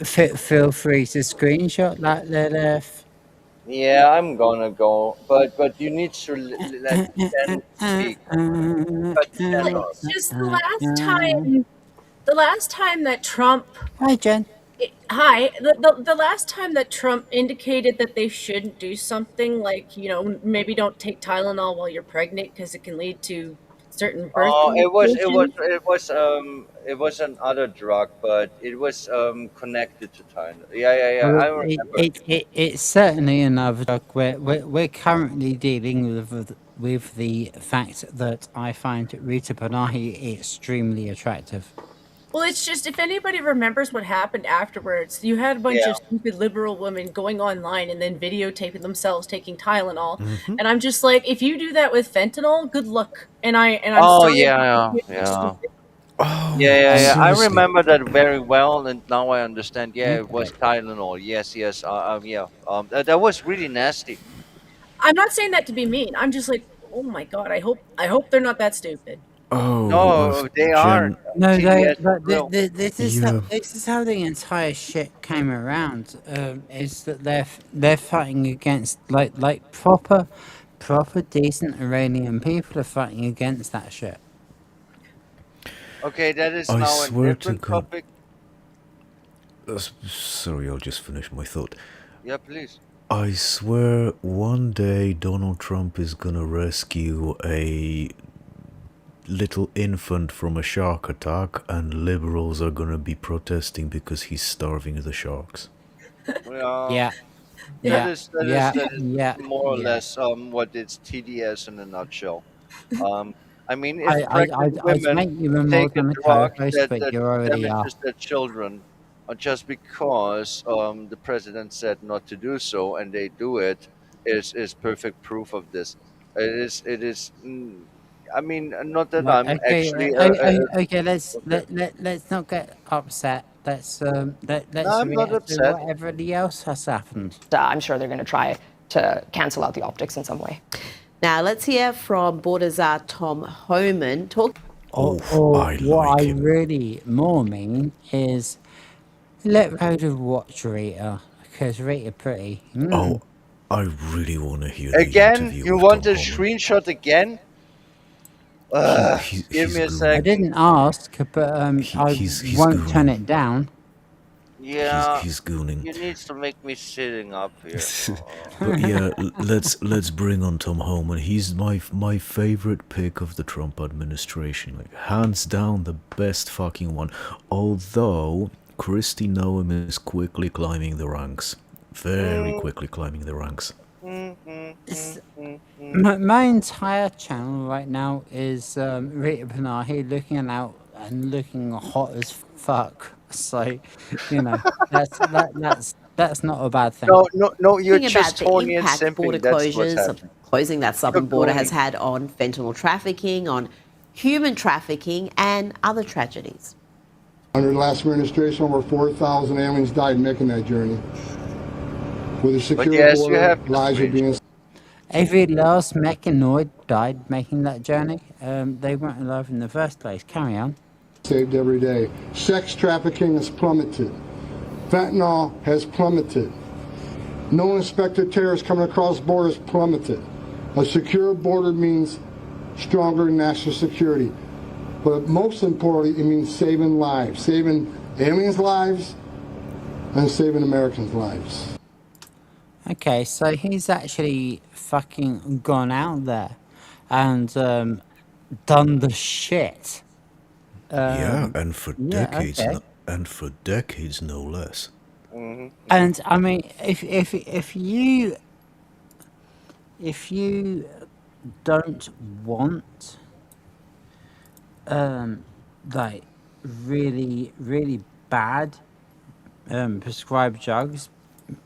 [SPEAKER 2] feel free to screenshot that, Lilith.
[SPEAKER 3] Yeah, I'm gonna go, but you need to let Jen speak.
[SPEAKER 4] It's just the last time that Trump.
[SPEAKER 2] Hi, Jen.
[SPEAKER 4] Hi. The last time that Trump indicated that they shouldn't do something like, maybe don't take Tylenol while you're pregnant because it can lead to certain birth.
[SPEAKER 3] Oh, it was another drug, but it was connected to Tylenol. Yeah.
[SPEAKER 2] Well,
[SPEAKER 3] I remember.
[SPEAKER 2] it's certainly another drug. We're currently dealing with the fact that I find Rita Panahi extremely attractive.
[SPEAKER 4] Well, it's just, if anybody remembers what happened afterwards, you had a bunch of stupid liberal women going online and then videotaping themselves taking Tylenol, and I'm just like, if you do that with fentanyl, good luck. And I'm sorry.
[SPEAKER 3] Yeah. I remember that very well, and now I understand. Yeah, it was Tylenol. Yes. That was really nasty.
[SPEAKER 4] I'm not saying that to be mean. I'm just like, oh my god, I hope they're not that stupid.
[SPEAKER 5] Oh,
[SPEAKER 3] no, they are.
[SPEAKER 2] No,
[SPEAKER 3] This
[SPEAKER 2] is how the entire shit came around. Is that they're fighting against like proper decent Iranian people are fighting against that shit.
[SPEAKER 3] Okay, that is
[SPEAKER 5] I
[SPEAKER 3] now a
[SPEAKER 5] swear to
[SPEAKER 3] different
[SPEAKER 5] God.
[SPEAKER 3] topic.
[SPEAKER 5] Sorry, I'll just finish my thought.
[SPEAKER 3] Yeah, please.
[SPEAKER 5] I swear one day Donald Trump is gonna rescue a little infant from a shark attack, and liberals are gonna be protesting because he's starving the sharks.
[SPEAKER 2] Yeah.
[SPEAKER 3] That is more or less what it's TDS in a nutshell. I mean, if pregnant women take a drug that damages their children, just because the president said not to do so and they do it, is perfect proof of this. It is. I mean, not that I'm actually.
[SPEAKER 2] Okay. Let's not get upset. Let's
[SPEAKER 3] I'm not
[SPEAKER 2] react to
[SPEAKER 3] upset.
[SPEAKER 2] whatever else has happened.
[SPEAKER 12] I'm sure they're going to try to cancel out the optics in some way.
[SPEAKER 19] Now, let's hear from Border Czar Tom Homan.
[SPEAKER 2] Or
[SPEAKER 5] I
[SPEAKER 2] what
[SPEAKER 5] like
[SPEAKER 2] I
[SPEAKER 5] him.
[SPEAKER 2] really more mean is let Rhoda watch Rita, because Rita pretty.
[SPEAKER 5] Oh, I really want to hear the
[SPEAKER 3] Again?
[SPEAKER 5] interview
[SPEAKER 3] You
[SPEAKER 5] with Tom
[SPEAKER 3] want a
[SPEAKER 5] Homan.
[SPEAKER 3] screenshot again? Give me a
[SPEAKER 2] I
[SPEAKER 3] second.
[SPEAKER 2] didn't ask, but I
[SPEAKER 5] he's
[SPEAKER 2] won't turn
[SPEAKER 5] gooning.
[SPEAKER 2] it down.
[SPEAKER 3] Yeah,
[SPEAKER 5] He's gooning.
[SPEAKER 3] you need to make me sitting up here.
[SPEAKER 5] But yeah, let's bring on Tom Homan. He's my favorite pick of the Trump administration. Like hands down the best fucking one. Although Kristi Noem is quickly climbing the ranks. Very quickly climbing the ranks.
[SPEAKER 2] My entire channel right now is Rita Panahi looking out and looking hot as fuck. So, you know, that's not a bad thing.
[SPEAKER 3] No, you're
[SPEAKER 19] Thinking
[SPEAKER 3] just
[SPEAKER 19] about the
[SPEAKER 3] horny and
[SPEAKER 19] impact border
[SPEAKER 3] simping. That's what's
[SPEAKER 19] closures of
[SPEAKER 3] happening.
[SPEAKER 19] closing that southern
[SPEAKER 3] You're
[SPEAKER 19] border has
[SPEAKER 3] gooning.
[SPEAKER 19] had on fentanyl trafficking, on human trafficking, and other tragedies.
[SPEAKER 14] Under the last administration, over 4,000 aliens died making that journey. With a secure
[SPEAKER 3] yes, you
[SPEAKER 14] border,
[SPEAKER 3] have to
[SPEAKER 14] lives are being
[SPEAKER 2] Every last mechanoid died making that journey. They weren't alive in the first place. Carry on.
[SPEAKER 14] saved every day. Sex trafficking has plummeted. Fentanyl has plummeted. No inspected terrorists coming across borders plummeted. A secure border means stronger national security. But most importantly, it means saving lives. Saving aliens' lives and saving Americans' lives.
[SPEAKER 2] Okay, so he's actually fucking gone out there and done the shit.
[SPEAKER 5] Yeah, and for decades,
[SPEAKER 2] okay.
[SPEAKER 5] and for decades, no less.
[SPEAKER 2] And I mean, if you don't want like really bad prescribed drugs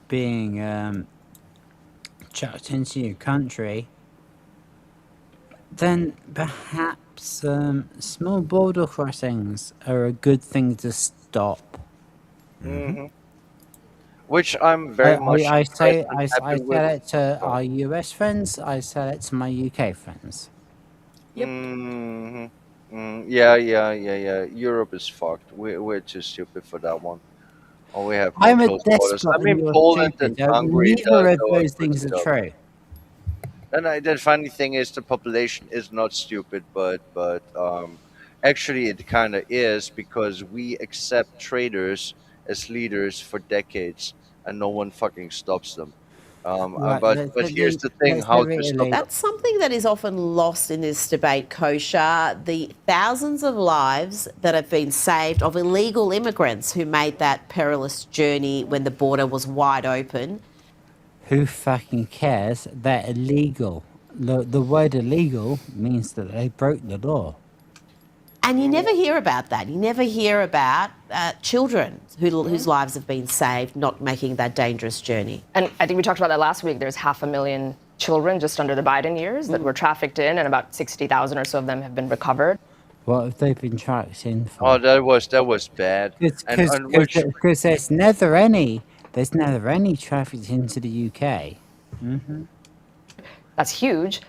[SPEAKER 2] being chucked into your country, then perhaps small border crossings are a good thing to stop.
[SPEAKER 3] Which I'm very much
[SPEAKER 2] I say
[SPEAKER 3] impressed and
[SPEAKER 2] I
[SPEAKER 3] happy with.
[SPEAKER 2] said it to our US friends. I said it to my UK friends.
[SPEAKER 3] Yeah. Europe is fucked. We're too stupid for that one. Oh, we have no
[SPEAKER 2] I'm a
[SPEAKER 3] close borders.
[SPEAKER 2] despot
[SPEAKER 3] I
[SPEAKER 2] and
[SPEAKER 3] mean,
[SPEAKER 2] you're
[SPEAKER 3] Poland and
[SPEAKER 2] stupid.
[SPEAKER 3] Hungary,
[SPEAKER 2] Neither of
[SPEAKER 3] the
[SPEAKER 2] those
[SPEAKER 3] good
[SPEAKER 2] things are
[SPEAKER 3] stuff.
[SPEAKER 2] true.
[SPEAKER 3] And the funny thing is, the population is not stupid, but actually, it kind of is because we accept traitors as leaders for decades, and no one fucking stops them.
[SPEAKER 2] Right,
[SPEAKER 3] But here's the thing: how to stop them.
[SPEAKER 19] That's something that is often lost in this debate, Kosher. The thousands of lives that have been saved of illegal immigrants who made that perilous journey when the border was wide open.
[SPEAKER 2] Who fucking cares? They're illegal. The word illegal means that they broke the law.
[SPEAKER 19] And you never hear about that. You never hear about children whose lives have been saved, not making that dangerous journey.
[SPEAKER 12] And I think we talked about that last week. There's 500,000 children just under the Biden years that were trafficked in, and about 60,000 or so of them have been recovered.
[SPEAKER 2] What have they been tracked in for?
[SPEAKER 3] Oh, that was bad.
[SPEAKER 2] Because there's never any trafficked into the UK.
[SPEAKER 12] That's huge.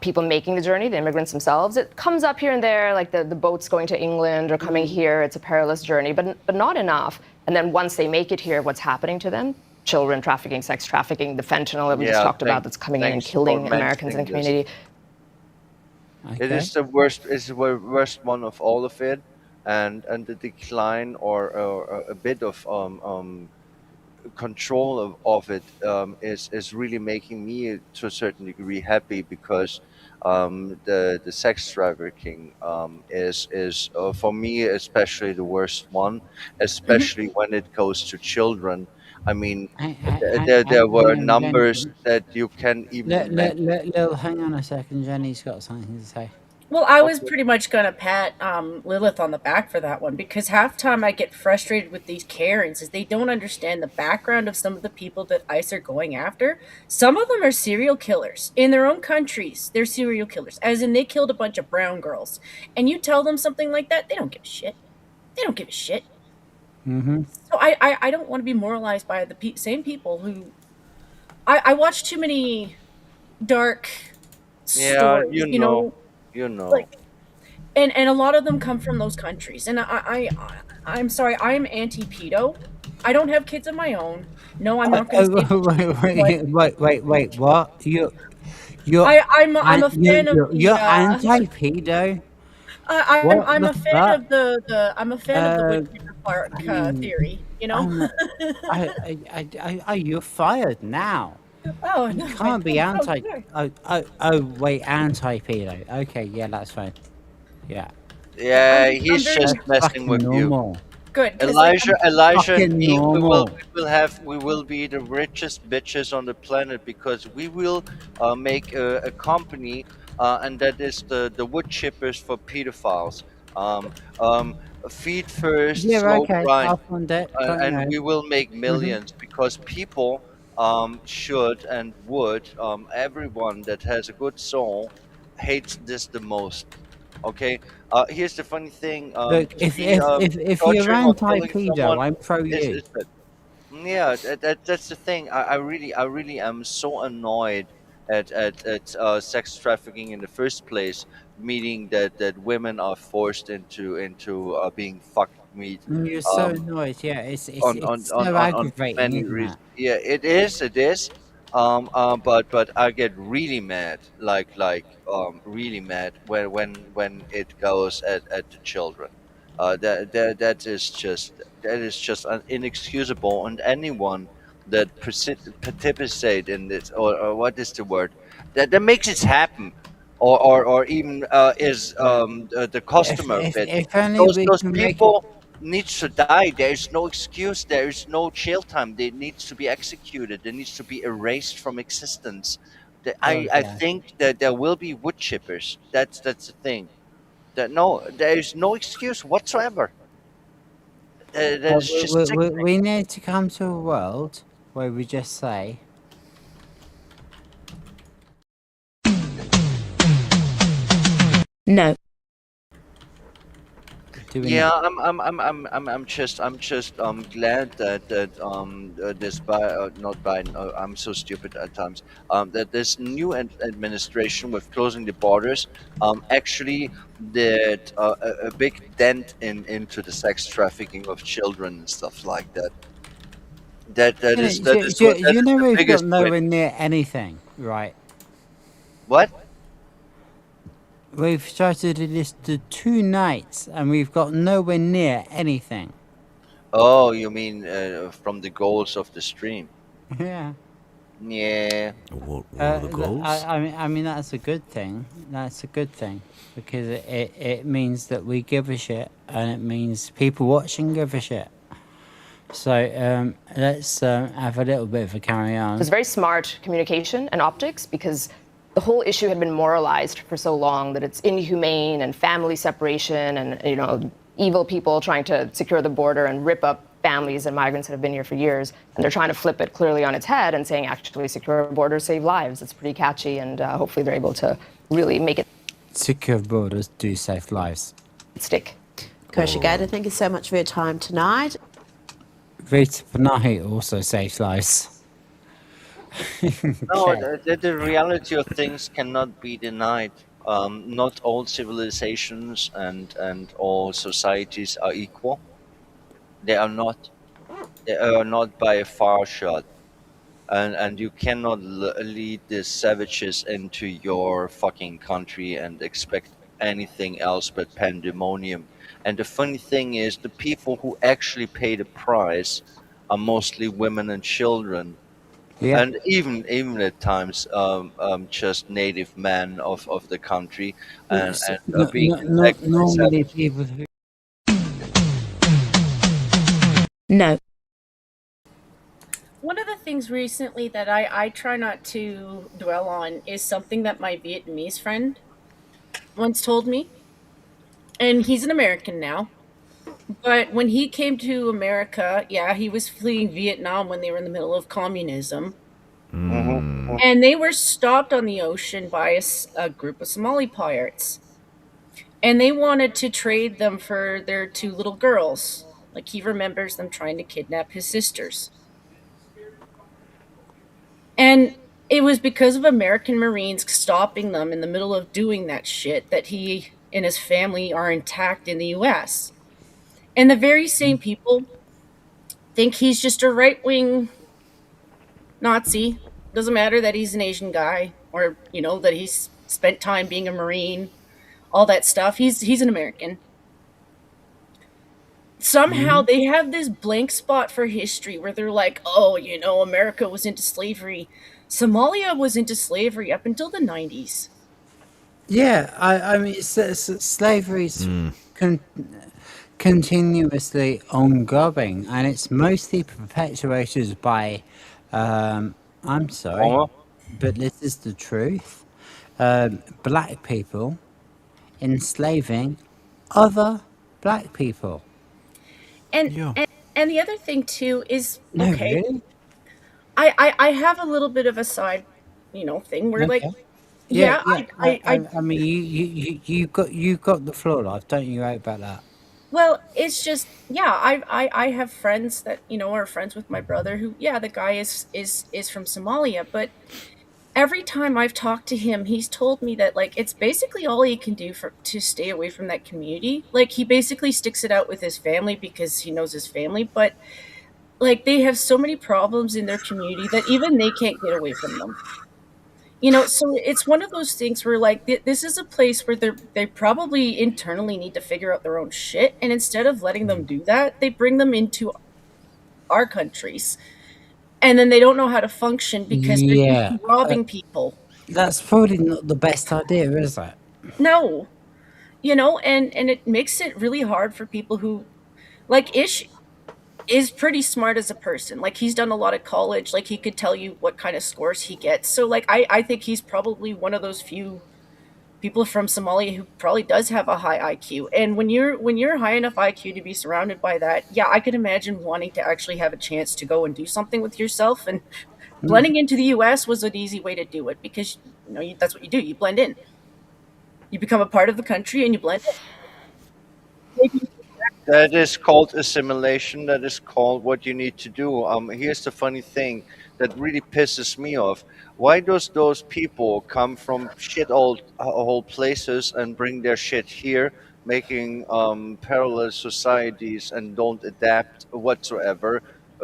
[SPEAKER 12] People making the journey, the immigrants themselves, it comes up here and there, like the boats going to England or coming here. It's a perilous journey, but not enough. And then once they make it here, what's happening to them? Children trafficking, sex trafficking, the fentanyl that we just talked about that's coming in and killing Americans in the community.
[SPEAKER 2] Okay.
[SPEAKER 3] It is the worst. It's the worst one of all of it, and the decline or a bit of control of it is really making me to a certain degree happy because the sex trafficking is for me especially the worst one, especially when it goes to children. I mean, there were numbers that you can even imagine.
[SPEAKER 2] Hang on a second, Jenny's got something to say.
[SPEAKER 4] Well, I was pretty much gonna pat Lilith on the back for that one because half time I get frustrated with these Karens is they don't understand the background of some of the people that ICE are going after. Some of them are serial killers in their own countries. They're serial killers, as in they killed a bunch of brown girls. And you tell them something like that, they don't give a shit. They don't give a shit. So I don't want to be moralized by the same people who I watch too many dark
[SPEAKER 3] Yeah,
[SPEAKER 4] stories, you know,
[SPEAKER 3] you know.
[SPEAKER 4] like, and a lot of them come from those countries. And I'm sorry, I'm anti-pedo. I don't have kids of my own. No, I'm not going to say but
[SPEAKER 2] Wait, what? You're,
[SPEAKER 4] I'm a fan of the
[SPEAKER 2] you're anti-pedo? What
[SPEAKER 4] I'm
[SPEAKER 2] the
[SPEAKER 4] a fan
[SPEAKER 2] fuck?
[SPEAKER 4] of I'm a fan of the wood chipper
[SPEAKER 2] I mean,
[SPEAKER 4] theory, you know?
[SPEAKER 2] I'm, you're fired now.
[SPEAKER 4] Oh,
[SPEAKER 2] You
[SPEAKER 4] no,
[SPEAKER 2] can't be
[SPEAKER 4] oh,
[SPEAKER 2] anti.
[SPEAKER 4] sure.
[SPEAKER 2] Wait, anti-pedo. Okay, yeah, that's fine. Yeah.
[SPEAKER 4] Yeah,
[SPEAKER 3] Yeah,
[SPEAKER 4] I'm
[SPEAKER 3] he's
[SPEAKER 4] very
[SPEAKER 3] just
[SPEAKER 2] That's
[SPEAKER 3] messing
[SPEAKER 2] fucking
[SPEAKER 3] with you.
[SPEAKER 2] normal.
[SPEAKER 4] good because like
[SPEAKER 3] Elijah and
[SPEAKER 2] Fucking
[SPEAKER 3] me,
[SPEAKER 2] normal.
[SPEAKER 3] we will be the richest bitches on the planet because we will make a company, and that is the wood chippers for pedophiles. Um, um, feed first,
[SPEAKER 2] Yeah,
[SPEAKER 3] slow
[SPEAKER 2] okay.
[SPEAKER 3] grind,
[SPEAKER 2] I'll fund it. Go
[SPEAKER 3] and
[SPEAKER 2] ahead.
[SPEAKER 3] we will make
[SPEAKER 2] Mm-hmm.
[SPEAKER 3] millions because people should and would, everyone that has a good soul hates this the most. Okay, here's the funny thing:
[SPEAKER 2] Look,
[SPEAKER 3] to be
[SPEAKER 2] if you're
[SPEAKER 3] torturing or killing
[SPEAKER 2] anti-pedo,
[SPEAKER 3] someone
[SPEAKER 2] I'm pro you.
[SPEAKER 3] is bad. Yeah, that's the thing. I really am so annoyed at sex trafficking in the first place, meaning that women are forced into being fucked meat.
[SPEAKER 2] You're so
[SPEAKER 3] Um,
[SPEAKER 2] annoyed. Yeah, it's so
[SPEAKER 3] on
[SPEAKER 2] aggravating,
[SPEAKER 3] many
[SPEAKER 2] isn't
[SPEAKER 3] reasons.
[SPEAKER 2] it?
[SPEAKER 3] Yeah, it is. But I get really mad, really mad when it goes at the children. That is just inexcusable, and anyone that participate in this, or what is the word, that makes it happen, or even is the customer of it.
[SPEAKER 2] If only we
[SPEAKER 3] Those
[SPEAKER 2] can make it.
[SPEAKER 3] people needs to die. There is no excuse. There is no jail time. They needs to be executed. They needs to be erased from existence.
[SPEAKER 2] God,
[SPEAKER 3] I
[SPEAKER 2] yeah.
[SPEAKER 3] think that there will be wood chippers. That's the thing. That no, there is no excuse whatsoever. That is just sickening.
[SPEAKER 2] We need to come to a world where we just say,
[SPEAKER 6] No.
[SPEAKER 2] do we
[SPEAKER 3] Yeah,
[SPEAKER 2] not?
[SPEAKER 3] I'm just glad that this not Biden, I'm so stupid at times, that this new administration with closing the borders actually did a big dent into the sex trafficking of children and stuff like that. That is what, that
[SPEAKER 2] You
[SPEAKER 3] is
[SPEAKER 2] know
[SPEAKER 3] the
[SPEAKER 2] we've got
[SPEAKER 3] biggest win.
[SPEAKER 2] nowhere near anything, right?
[SPEAKER 3] What?
[SPEAKER 2] We've started this to 2 nights and we've got nowhere near anything.
[SPEAKER 3] Oh, you mean from the goals of the stream?
[SPEAKER 2] Yeah.
[SPEAKER 3] Yeah.
[SPEAKER 5] What are the goals?
[SPEAKER 2] I mean that's a good thing. That's a good thing because it means that we give a shit, and it means people watching give a shit. So let's have a little bit of a carry
[SPEAKER 12] It
[SPEAKER 2] on.
[SPEAKER 12] was very smart communication and optics because the whole issue had been moralized for so long that it's inhumane and family separation and, you know, evil people trying to secure the border and rip up families and migrants that have been here for years. And they're trying to flip it clearly on its head and saying actually secure borders save lives. It's pretty catchy, and hopefully they're able to really make it
[SPEAKER 2] Secure borders do save lives.
[SPEAKER 12] stick.
[SPEAKER 19] Kosher Gator, thank you so much for your time tonight.
[SPEAKER 2] Rita Panahi also saves lives.
[SPEAKER 3] No, the reality of things cannot be denied. Not all civilizations and all societies are equal. They are not. They are not by a far shot. And you cannot lead the savages into your fucking country and expect anything else but pandemonium. And the funny thing is, the people who actually pay the price are mostly women and children,
[SPEAKER 2] Yeah.
[SPEAKER 3] and even at times just native men of the country, and being infected by
[SPEAKER 2] Normally
[SPEAKER 3] savages.
[SPEAKER 2] people who...
[SPEAKER 6] No.
[SPEAKER 4] One of the things recently that I try not to dwell on is something that my Vietnamese friend once told me. And he's an American now. But when he came to America, yeah, he was fleeing Vietnam when they were in the middle of communism.
[SPEAKER 3] Hmm.
[SPEAKER 4] And they were stopped on the ocean by a group of Somali pirates. And they wanted to trade them for their two little girls. Like he remembers them trying to kidnap his sisters. And it was because of American Marines stopping them in the middle of doing that shit that he and his family are intact in the US. And the very same people think he's just a right wing Nazi. Doesn't matter that he's an Asian guy or, that he's spent time being a Marine, all that stuff. He's an American. Somehow they have this blank spot for history where they're like, oh, America was into slavery. Somalia was into slavery up until the 90s.
[SPEAKER 2] Yeah, I mean, slavery's continuously ongoing, and it's mostly perpetuated by, I'm sorry, but this is the truth, black people enslaving other black people.
[SPEAKER 4] And the other thing too is,
[SPEAKER 2] No,
[SPEAKER 4] okay,
[SPEAKER 2] really?
[SPEAKER 4] I have a little bit of a side, thing where like,
[SPEAKER 2] Okay.
[SPEAKER 4] yeah,
[SPEAKER 2] I mean, you got the floor, love, don't you? Right about that.
[SPEAKER 4] Well, it's just, yeah, I have friends that are friends with my brother who, yeah, the guy is from Somalia, but every time I've talked to him, he's told me that like it's basically all he can do to stay away from that community. Like he basically sticks it out with his family because he knows his family, but like they have so many problems in their community that even they can't get away from them. So it's one of those things where like this is a place where they probably internally need to figure out their own shit, and instead of letting them do that, they bring them into our countries, and then they don't know how to function because they're used to robbing people.
[SPEAKER 2] That's probably not the best idea, is it?
[SPEAKER 4] No, and it makes it really hard for people who like Ish is pretty smart as a person. Like he's done a lot of college. Like he could tell you what kind of scores he gets. So like I think he's probably one of those few people from Somalia who probably does have a high IQ. And when you're high enough IQ to be surrounded by that, yeah, I could imagine wanting to actually have a chance to go and do something with yourself. And blending into the US was an easy way to do it because that's what you do. You blend in. You become a part of the country and you blend in.
[SPEAKER 3] That is called assimilation. That is called what you need to do. Here's the funny thing that really pisses me off. Why does those people come from shit old whole places and bring their shit here, making parallel societies and don't adapt whatsoever?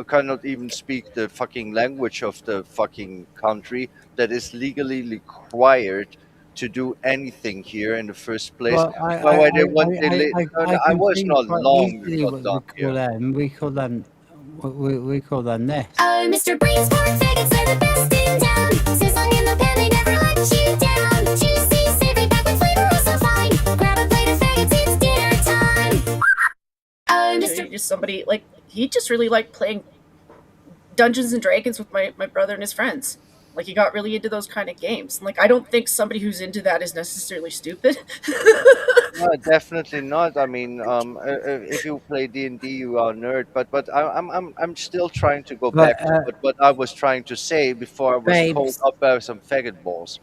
[SPEAKER 3] Cannot even speak the fucking language of the fucking country that is legally required to do anything here in the first place.
[SPEAKER 2] Well,
[SPEAKER 3] Why they want no,
[SPEAKER 2] I
[SPEAKER 3] I
[SPEAKER 2] can
[SPEAKER 3] was
[SPEAKER 2] see
[SPEAKER 3] not
[SPEAKER 2] quite
[SPEAKER 3] long
[SPEAKER 2] easily
[SPEAKER 3] got
[SPEAKER 2] what
[SPEAKER 3] done here.
[SPEAKER 2] we call them. We call them this.
[SPEAKER 1] Oh, Mr. Brain's pork faggots are the best in town. Sizzling in the pan, they never let you down. Juicy, savory, packed with flavor, oh so fine. Grab a plate of faggots, it's dinner time. Oh, Mr.
[SPEAKER 4] Just somebody like he just really liked playing Dungeons and Dragons with my brother and his friends. Like he got really into those kind of games. Like I don't think somebody who's into that is necessarily stupid.
[SPEAKER 3] No, definitely not. I mean, if you play D&D, you are a nerd. But I'm still trying to go
[SPEAKER 2] But
[SPEAKER 3] back to what I was trying to say before I was called
[SPEAKER 2] babes,
[SPEAKER 3] up by some faggot balls.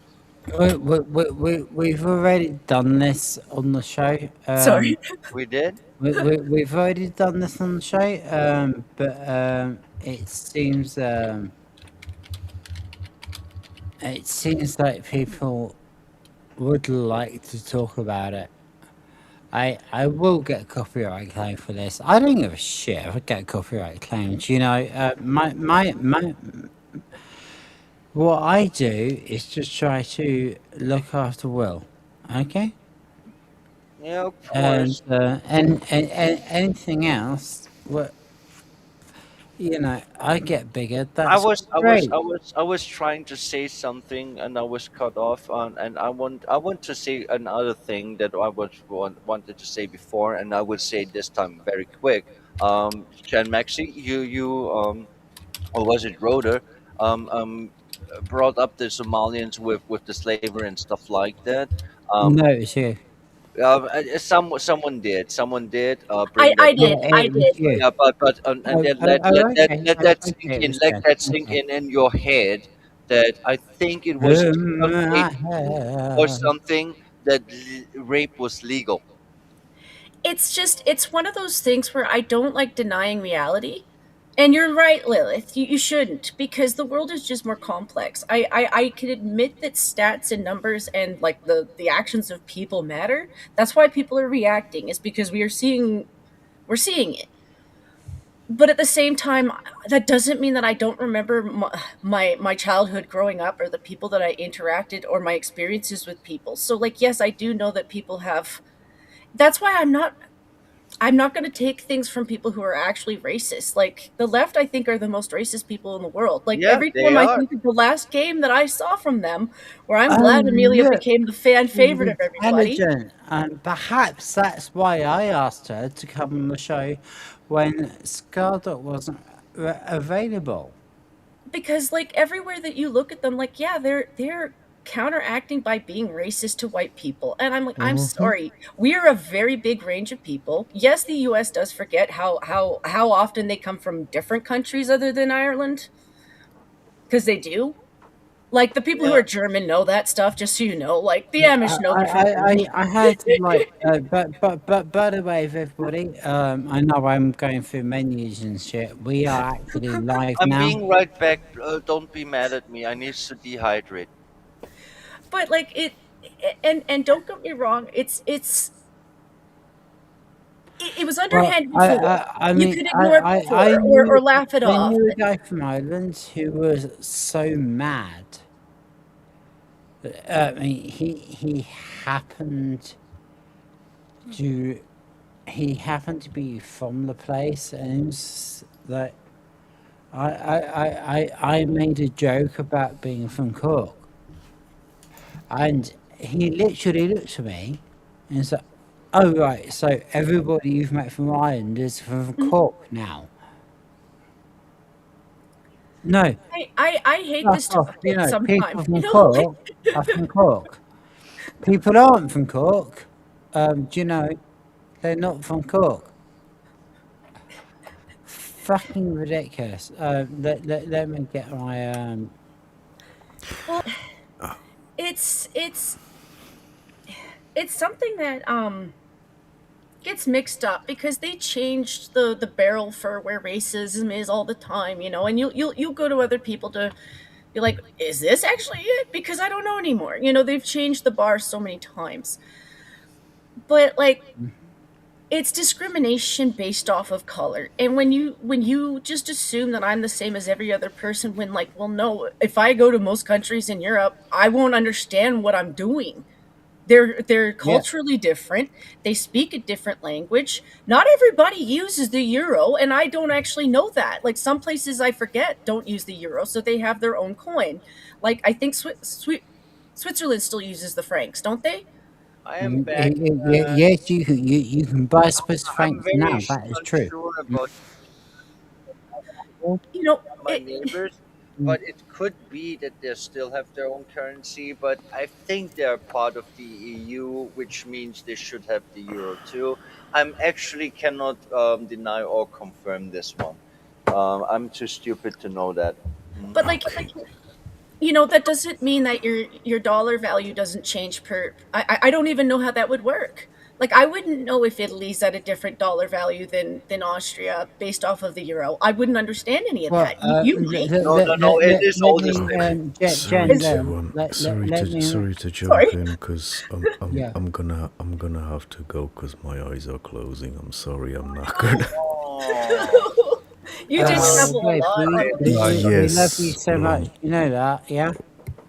[SPEAKER 2] we've already done this on the show.
[SPEAKER 4] Sorry.
[SPEAKER 3] We did.
[SPEAKER 2] We've already done this on the show. But it seems like people would like to talk about it. I will get a copyright claim for this. I don't give a shit if I get copyright claims. What I do is just try to look after Will, okay?
[SPEAKER 3] Yeah, of
[SPEAKER 2] And
[SPEAKER 3] course.
[SPEAKER 2] and anything else, what I get bigger. That's great.
[SPEAKER 3] I was trying to say something and I was cut off. And I want to say another thing that wanted to say before, and I will say this time very quick. Jan Maxi, or was it Roder? Um, um, Brought up the Somalians with the slavery and stuff like that. Um,
[SPEAKER 2] No, it's you.
[SPEAKER 3] Someone did. Someone did
[SPEAKER 4] I
[SPEAKER 3] bring that
[SPEAKER 4] I
[SPEAKER 3] up.
[SPEAKER 4] did. I
[SPEAKER 2] It was
[SPEAKER 4] did.
[SPEAKER 2] you.
[SPEAKER 3] Yeah, but and then
[SPEAKER 2] Okay.
[SPEAKER 3] let that sink
[SPEAKER 2] Okay, it
[SPEAKER 3] in.
[SPEAKER 2] was
[SPEAKER 3] Let
[SPEAKER 2] Jen.
[SPEAKER 3] that sink
[SPEAKER 2] Okay.
[SPEAKER 3] in your head. That I think it was 2018 or
[SPEAKER 2] My
[SPEAKER 3] something that rape was legal.
[SPEAKER 4] It's one of those things where I don't like denying reality. And you're right, Lilith. You shouldn't, because the world is just more complex. I can admit that stats and numbers and like the actions of people matter. That's why people are reacting, is because we're seeing it. But at the same time, that doesn't mean that I don't remember my childhood growing up, or the people that I interacted, or my experiences with people. So like, yes, I do know that people have. That's why I'm not going to take things from people who are actually racist. Like the left, I think, are the most racist people in the world. Like
[SPEAKER 3] Yeah,
[SPEAKER 4] every
[SPEAKER 3] they
[SPEAKER 4] time I
[SPEAKER 3] are.
[SPEAKER 4] think of the last game that I saw from them, where I'm
[SPEAKER 2] Oh,
[SPEAKER 4] glad Amelia
[SPEAKER 2] look,
[SPEAKER 4] became the fan
[SPEAKER 2] she's
[SPEAKER 4] favorite of everybody.
[SPEAKER 2] intelligent, and perhaps that's why I asked her to come on the show when Scarlet wasn't available.
[SPEAKER 4] Because like everywhere that you look at them, like, yeah, they're counteracting by being racist to white people. And I'm like, I'm
[SPEAKER 2] Mhm.
[SPEAKER 4] sorry. We are a very big range of people. Yes, the US does forget how often they come from different countries other than Ireland. Because they do. Like the people who
[SPEAKER 3] Yeah.
[SPEAKER 4] are German know that stuff, just so you know. Like the
[SPEAKER 2] Yeah,
[SPEAKER 4] Amish know the French.
[SPEAKER 2] I had like, but by the way, everybody, I know I'm going through menus and shit. We are actually live
[SPEAKER 3] I'm
[SPEAKER 2] now.
[SPEAKER 3] being right back. Don't be mad at me. I need to dehydrate.
[SPEAKER 4] But like and don't get me wrong, it was
[SPEAKER 2] Well,
[SPEAKER 4] underhand before.
[SPEAKER 2] I
[SPEAKER 4] You
[SPEAKER 2] mean,
[SPEAKER 4] could ignore it before or laugh it
[SPEAKER 2] I
[SPEAKER 4] off.
[SPEAKER 2] knew a guy from Ireland who was so mad. I mean, he happened to be from the place, and it was like I made a joke about being from Cork, and he literally looked at me and said, "Oh right, so everybody you've met from Ireland is from Cork now." No,
[SPEAKER 4] I hate
[SPEAKER 2] fuck
[SPEAKER 4] this
[SPEAKER 2] off. You
[SPEAKER 4] topic
[SPEAKER 2] know,
[SPEAKER 4] sometimes.
[SPEAKER 2] people
[SPEAKER 4] You
[SPEAKER 2] from
[SPEAKER 4] know, like
[SPEAKER 2] Cork are from Cork. People aren't from Cork. Do you know? They're not from Cork. Fucking ridiculous. Let me get my
[SPEAKER 4] well, it's it's something that gets mixed up because they changed the barrel for where racism is all the time, you know, and you'll go to other people to be like, is this actually it? Because I don't know anymore. You know, they've changed the bar so many times. But like, it's discrimination based off of color. And when you just assume that I'm the same as every other person, when like, well, no, if I go to most countries in Europe, I won't understand what I'm doing. They're
[SPEAKER 2] yeah.
[SPEAKER 4] culturally different. They speak a different language. Not everybody uses the euro, and I don't actually know that. Like some places I forget don't use the euro, so they have their own coin. Like I think Switzerland still uses the francs, don't they?
[SPEAKER 3] I am back.
[SPEAKER 2] Yes, you can buy Swiss
[SPEAKER 3] I'm
[SPEAKER 2] francs
[SPEAKER 3] very
[SPEAKER 2] now. That is true.
[SPEAKER 3] unsure about
[SPEAKER 4] You know,
[SPEAKER 3] my neighbors, but it could be that they still have their own currency. But I think they're part of the EU, which means they should have the euro too. I'm actually cannot deny or confirm this one. I'm too stupid to know that.
[SPEAKER 4] but like, you know, that doesn't mean that your dollar value doesn't change per. I don't even know how that would work. Like I wouldn't know if Italy's at a different dollar value than Austria based off of the euro. I wouldn't understand any of
[SPEAKER 2] Well,
[SPEAKER 4] that. You might.
[SPEAKER 3] No, no, no. It is
[SPEAKER 2] let
[SPEAKER 3] all the
[SPEAKER 2] me,
[SPEAKER 3] same.
[SPEAKER 2] let me.
[SPEAKER 5] Sorry to jump
[SPEAKER 4] Sorry.
[SPEAKER 5] in because
[SPEAKER 2] Yeah.
[SPEAKER 5] I'm gonna have to go because my eyes are closing. I'm sorry, I'm not gonna.
[SPEAKER 4] You did travel a
[SPEAKER 2] Babe,
[SPEAKER 4] lot.
[SPEAKER 2] we love you
[SPEAKER 5] Yes,
[SPEAKER 2] so much. You know that, yeah?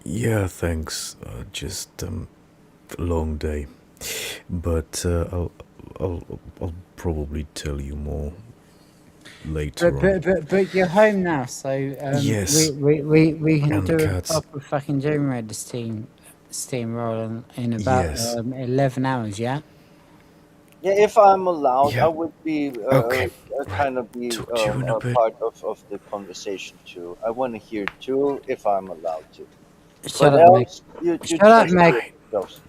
[SPEAKER 5] Yeah, thanks. Just long day, but I'll probably tell you more later on.
[SPEAKER 2] But you're home now, so
[SPEAKER 5] Yes.
[SPEAKER 2] we can
[SPEAKER 5] And
[SPEAKER 2] do a
[SPEAKER 5] cats.
[SPEAKER 2] proper fucking Doom steamroll in about
[SPEAKER 5] Yes.
[SPEAKER 2] 11 hours, yeah?
[SPEAKER 3] Yeah, if I'm allowed, I
[SPEAKER 5] Yeah.
[SPEAKER 3] would be
[SPEAKER 5] Okay.
[SPEAKER 3] kind of be
[SPEAKER 5] Talk to you in a
[SPEAKER 3] a
[SPEAKER 5] bit.
[SPEAKER 3] part of the conversation too. I want to hear too, if I'm allowed to.
[SPEAKER 2] Shut
[SPEAKER 3] But
[SPEAKER 2] up, Meg.
[SPEAKER 3] else, you
[SPEAKER 2] Shut up,
[SPEAKER 3] just
[SPEAKER 2] Meg.
[SPEAKER 3] do it yourselves.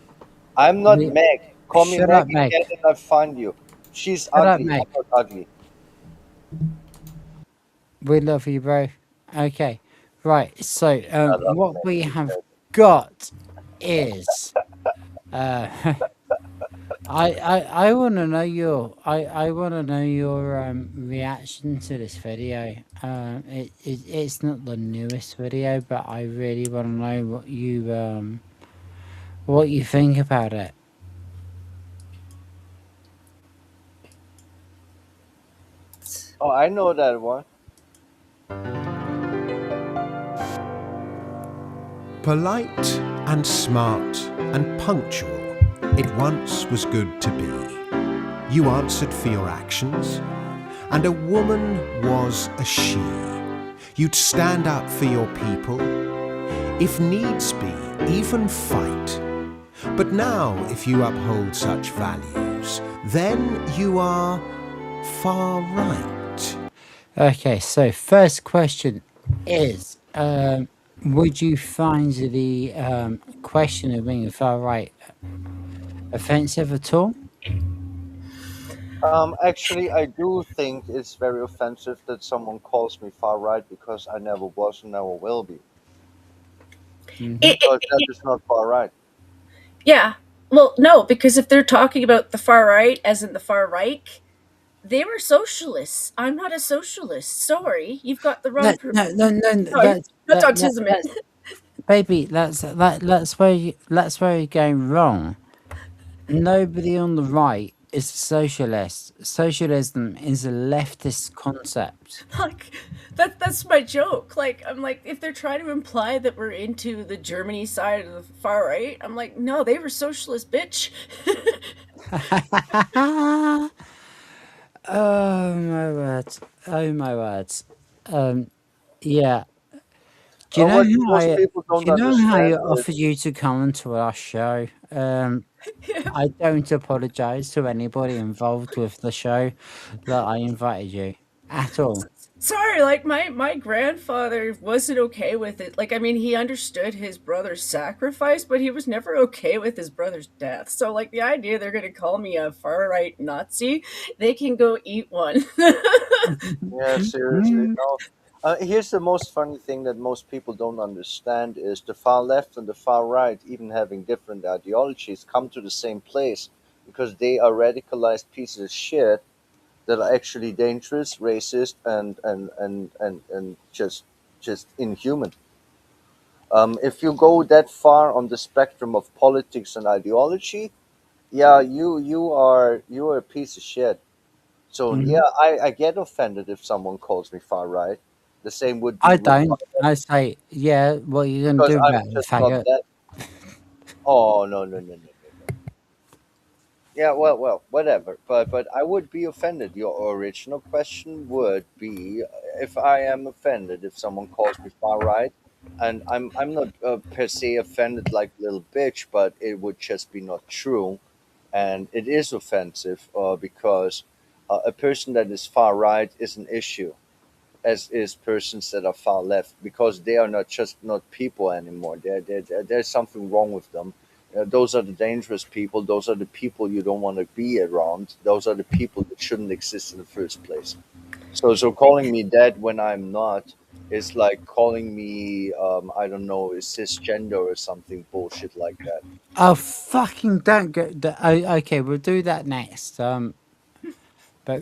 [SPEAKER 3] I'm not
[SPEAKER 2] Me-
[SPEAKER 3] Meg. Call me
[SPEAKER 2] Shut
[SPEAKER 3] Meg
[SPEAKER 2] up, Meg.
[SPEAKER 3] again, and I find you. She's
[SPEAKER 2] Shut up,
[SPEAKER 3] ugly.
[SPEAKER 2] Meg.
[SPEAKER 3] I'm not ugly.
[SPEAKER 2] We love you, bro. Okay, right. So
[SPEAKER 3] I love
[SPEAKER 2] what
[SPEAKER 3] Meg.
[SPEAKER 2] we have got is I want to know I want to know your reaction to this video. It's not the newest video, but I really want to know what you think about it.
[SPEAKER 3] Oh, I know that one.
[SPEAKER 7] Polite and smart and punctual, it once was good to be. You answered for your actions, and a woman was a she. You'd stand up for your people, if needs be, even fight. But now, if you uphold such values, then you are far right.
[SPEAKER 2] Okay, so first question is, would you find the question of being far right offensive at all?
[SPEAKER 3] Actually, I do think it's very offensive that someone calls me far right because I never was and never will be. Because that is not far right.
[SPEAKER 4] Yeah. Well, no, because if they're talking about the far right, as in the far Reich, they were socialists. I'm not a socialist. Sorry, you've got the wrong.
[SPEAKER 2] No,
[SPEAKER 4] Sorry, that's autism.
[SPEAKER 2] that's baby. That's where you're going wrong. Nobody on the right is a socialist. Socialism is a leftist concept.
[SPEAKER 4] Like that's my joke. Like I'm like, if they're trying to imply that we're into the Germany side of the far right, I'm like, no, they were socialist, bitch.
[SPEAKER 2] Oh my words! Oh my words! Yeah. Do you know
[SPEAKER 3] What
[SPEAKER 2] how
[SPEAKER 3] most people don't
[SPEAKER 2] I
[SPEAKER 3] understand is
[SPEAKER 2] offered you to come onto our show? I don't apologize to anybody involved with the show that I invited you at all.
[SPEAKER 4] Sorry, like my grandfather wasn't okay with it. Like I mean, he understood his brother's sacrifice, but he was never okay with his brother's death. So like the idea they're gonna call me a far right Nazi, they can go eat one.
[SPEAKER 3] yeah, seriously. No. Here's the most funny thing that most people don't understand is the far left and the far right, even having different ideologies, come to the same place because they are radicalized pieces of shit that are actually dangerous, racist, and just inhuman. If you go that far on the spectrum of politics and ideology, yeah, you are a piece of shit. So yeah, I get offended if someone calls me far right. The same would be
[SPEAKER 2] I
[SPEAKER 3] with
[SPEAKER 2] don't. I say, yeah, what are you gonna
[SPEAKER 3] because
[SPEAKER 2] do
[SPEAKER 3] I'm
[SPEAKER 2] about it,
[SPEAKER 3] just not
[SPEAKER 2] faggot?
[SPEAKER 3] that. Oh no no no no. Yeah, well, whatever. But I would be offended. Your original question would be if I am offended if someone calls me far right, and I'm not per se offended like little bitch, but it would just be not true, and it is offensive because a person that is far right is an issue, as is persons that are far left because they are not just not people anymore. There's something wrong with them. Those are the dangerous people. Those are the people you don't want to be around. Those are the people that shouldn't exist in the first place. So calling me that when I'm not is like calling me I don't know, a cisgender or something bullshit like that.
[SPEAKER 2] Oh, fucking don't go. Okay, we'll do that next. But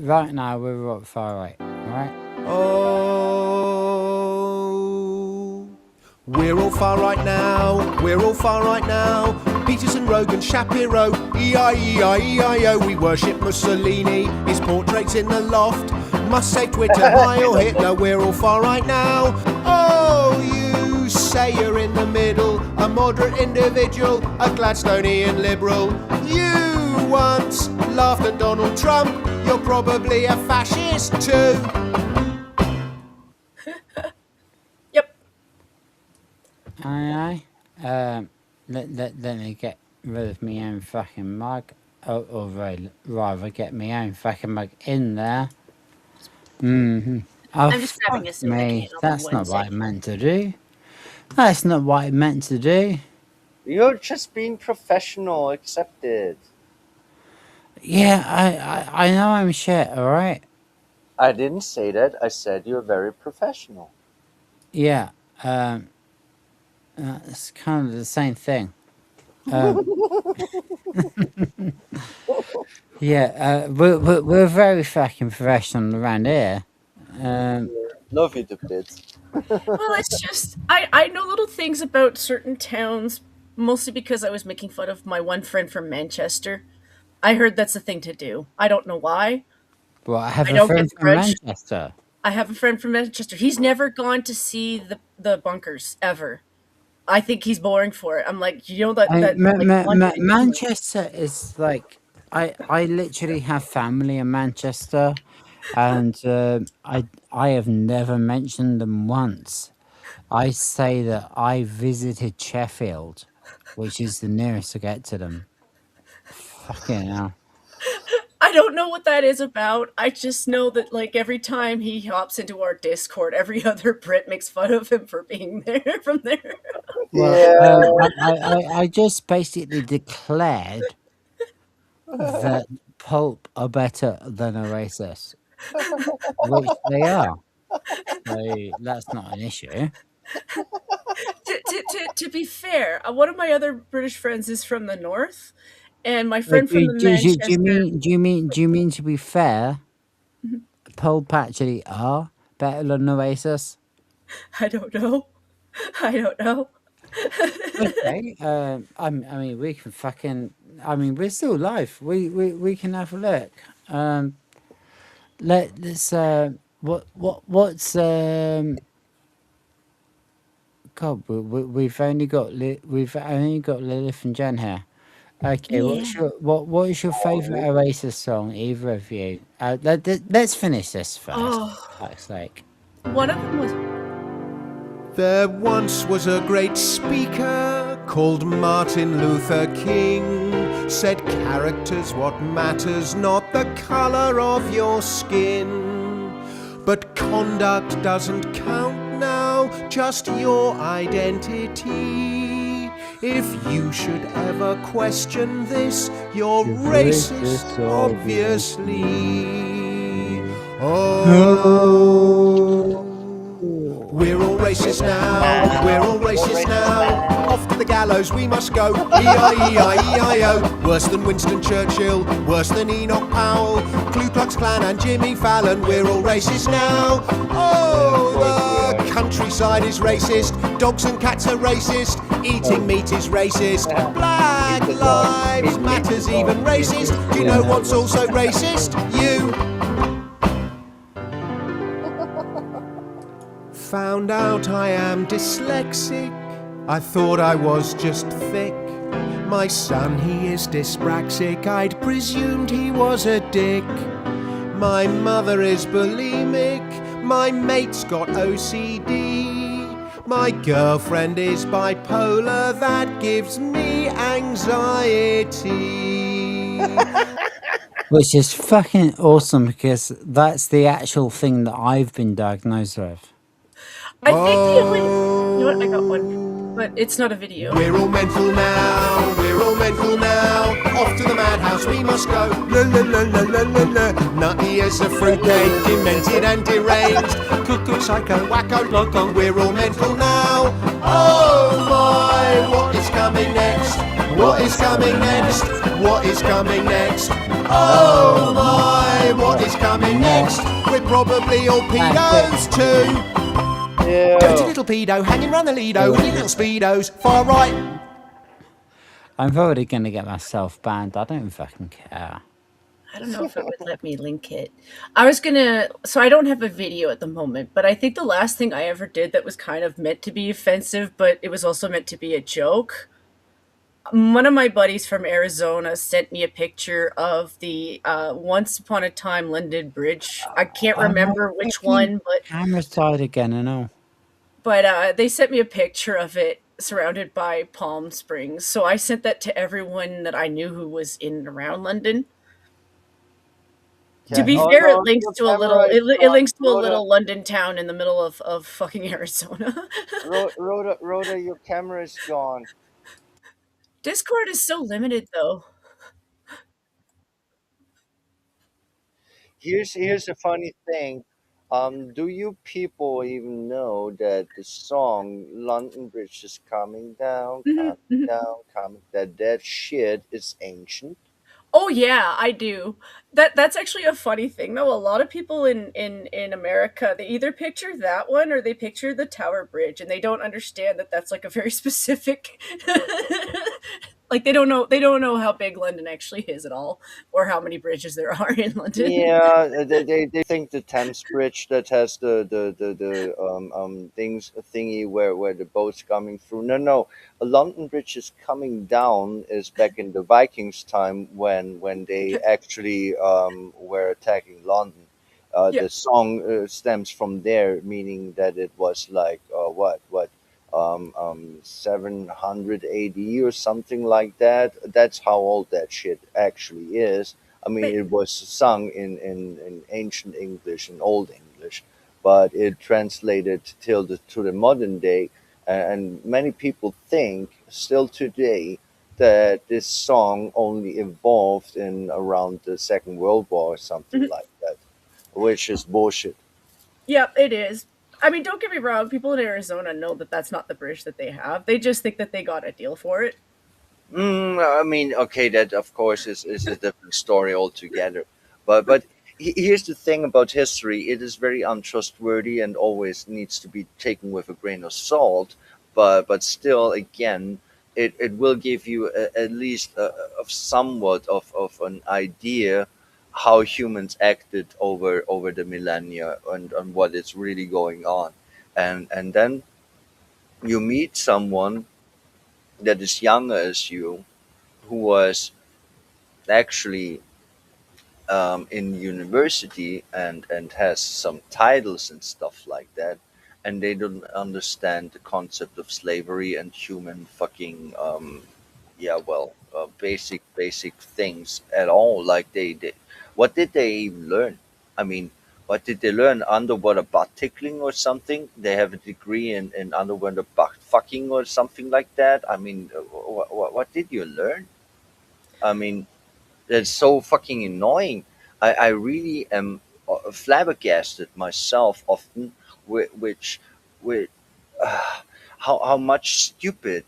[SPEAKER 2] right now we're at far right. All right.
[SPEAKER 7] Oh, we're all far right now. We're all far right now. Peterson, Rogan, Shapiro, E-I-E-I-E-I-O. We worship Mussolini, his portrait's in the loft. Must save Twitter, Heil Hitler. We're all far right now. Oh, you say you're in the middle, a moderate individual, a Gladstonian liberal. You once laughed at Donald Trump. You're probably a fascist too.
[SPEAKER 2] Aye. Let me get rid of my own fucking mug. Or rather get my own fucking mug in there. Oh,
[SPEAKER 4] I'm just grabbing a
[SPEAKER 2] fuck
[SPEAKER 4] soda
[SPEAKER 2] me.
[SPEAKER 4] can. I'll be
[SPEAKER 2] That's
[SPEAKER 4] one
[SPEAKER 2] not what I
[SPEAKER 4] second.
[SPEAKER 2] meant to do. That's not what I meant to do.
[SPEAKER 3] You're just being professional. Accept it.
[SPEAKER 2] Yeah, I know I'm shit, alright?
[SPEAKER 3] I didn't say that. I said you're very professional.
[SPEAKER 2] Yeah, it's kind of the same thing. Yeah, we're very fucking professional around here.
[SPEAKER 3] Love you to bits.
[SPEAKER 4] Well, it's just I know little things about certain towns, mostly because I was making fun of my one friend from Manchester. I heard that's a thing to do. I don't know why.
[SPEAKER 2] Well, I have
[SPEAKER 4] I
[SPEAKER 2] a
[SPEAKER 4] don't get
[SPEAKER 2] friend
[SPEAKER 4] the
[SPEAKER 2] from
[SPEAKER 4] grudge.
[SPEAKER 2] Manchester.
[SPEAKER 4] I have a friend from Manchester. He's never gone to see the bunkers ever. I think he's boring for it. I'm like, you know that like London.
[SPEAKER 2] Manchester is like I literally have family in Manchester, and I have never mentioned them once. I say that I visited Sheffield, which is the nearest to get to them. Fucking hell.
[SPEAKER 4] I don't know what that is about. I just know that like every time he hops into our Discord, every other Brit makes fun of him for being there from there.
[SPEAKER 2] Well,
[SPEAKER 3] Yeah.
[SPEAKER 2] I just basically declared that pulp are better than Oasis, which they are. So that's not an issue.
[SPEAKER 4] To be fair, one of my other British friends is from the north, and my
[SPEAKER 2] But
[SPEAKER 4] friend from the Manchester.
[SPEAKER 2] do you mean to be fair? Pulp actually are better than Oasis.
[SPEAKER 4] I don't know. I don't know.
[SPEAKER 2] Okay. I mean, we can fucking. I mean, we're still live. We can have a look. Let's. What's God, we've only got we've only got Lilith and Jen here. Okay,
[SPEAKER 4] Yeah.
[SPEAKER 2] what is your favorite Oasis song? Either of you. Let's finish this first.
[SPEAKER 4] Oh,
[SPEAKER 2] For fuck's sake.
[SPEAKER 4] one of them was.
[SPEAKER 7] There once was a great speaker called Martin Luther King. Said character's what matters, not the colour of your skin. But conduct doesn't count now, just your identity. If you should ever question this, you're racist, obviously. Oh. We're all racist now, we're all racist now. Off to the gallows we must go, E-I-E-I-E-I-O. Worse than Winston Churchill, worse than Enoch Powell, Ku Klux Klan and Jimmy Fallon. We're all racist now. Oh, the countryside is racist, dogs and cats are racist, eating meat is racist, Black Lives Matter's even racist. Do you know what's also racist? You. Found out I am dyslexic. I thought I was just thick. My son, he is dyspraxic. I'd presumed he was a dick. My mother is bulimic. My mate's got OCD. My girlfriend is bipolar. That gives me anxiety.
[SPEAKER 2] Which is fucking awesome because that's the actual thing that I've been diagnosed with.
[SPEAKER 4] I think the only. You know what? I got one, but it's not a video.
[SPEAKER 7] We're all mental now, we're all mental now. Off to the madhouse we must go. La la la la la la la. Nutty as a fruitcake, demented and deranged. Cuckoo, psycho, wacko, loco. We're all mental now. Oh my, what is coming next? What is coming next? What is coming next? Oh my, what is coming next? We're probably all pedos too. Dirty little pedo hanging round the Lido with your little speedos. Far right.
[SPEAKER 2] I'm probably gonna get myself banned. I don't fucking care.
[SPEAKER 4] I don't know if it would let me link it. I was gonna. So I don't have a video at the moment, but I think the last thing I ever did that was kind of meant to be offensive, but it was also meant to be a joke. One of my buddies from Arizona sent me a picture of the Once Upon a Time London Bridge. I can't remember which one, but
[SPEAKER 2] Camera's tied again, I know.
[SPEAKER 4] But they sent me a picture of it surrounded by Palm Springs. So I sent that to everyone that I knew who was in and around London. To be fair, it links to a little. It links to a little London town in the middle of fucking Arizona.
[SPEAKER 3] Rhoda, your camera is gone.
[SPEAKER 4] Discord is so limited, though.
[SPEAKER 3] Here's a funny thing. Do you people even know that the song "London Bridge is
[SPEAKER 4] Mhm, mhm.
[SPEAKER 3] coming," that shit is ancient?
[SPEAKER 4] Oh yeah, I do. That's actually a funny thing though. A lot of people in America, they either picture that one or they picture the Tower Bridge, and they don't understand that that's like a very specific. Like they don't know how big London actually is at all, or how many bridges there are in London.
[SPEAKER 3] Yeah, they think the Thames Bridge that has the things thingy where the boats coming through. No, no, a London Bridge is coming down is back in the Vikings time when they actually were attacking London.
[SPEAKER 4] Yeah.
[SPEAKER 3] The song stems from there, meaning that it was like 700 AD or something like that. That's how old that shit actually is. I mean,
[SPEAKER 4] But
[SPEAKER 3] it was sung in ancient English and Old English, but it translated till to the modern day, and many people think still today that this song only evolved in around the Second World War or something
[SPEAKER 4] mhm.
[SPEAKER 3] like that, which is bullshit.
[SPEAKER 4] Yeah, it is. I mean, don't get me wrong. People in Arizona know that that's not the bridge that they have. They just think that they got a deal for it.
[SPEAKER 3] I mean, okay, that of course is a different story altogether. But here's the thing about history: it is very untrustworthy and always needs to be taken with a grain of salt. But still, again, it will give you at least of somewhat of an idea how humans acted over the millennia and what is really going on, and then you meet someone that is younger as you who was actually in university and has some titles and stuff like that, and they don't understand the concept of slavery and human fucking yeah, well, basic things at all. Like they what did they even learn? I mean, what did they learn? Underwater butt tickling or something? They have a degree in underwater butt fucking or something like that. I mean, what did you learn? I mean, that's so fucking annoying. I really am flabbergasted myself often with uh, how much stupid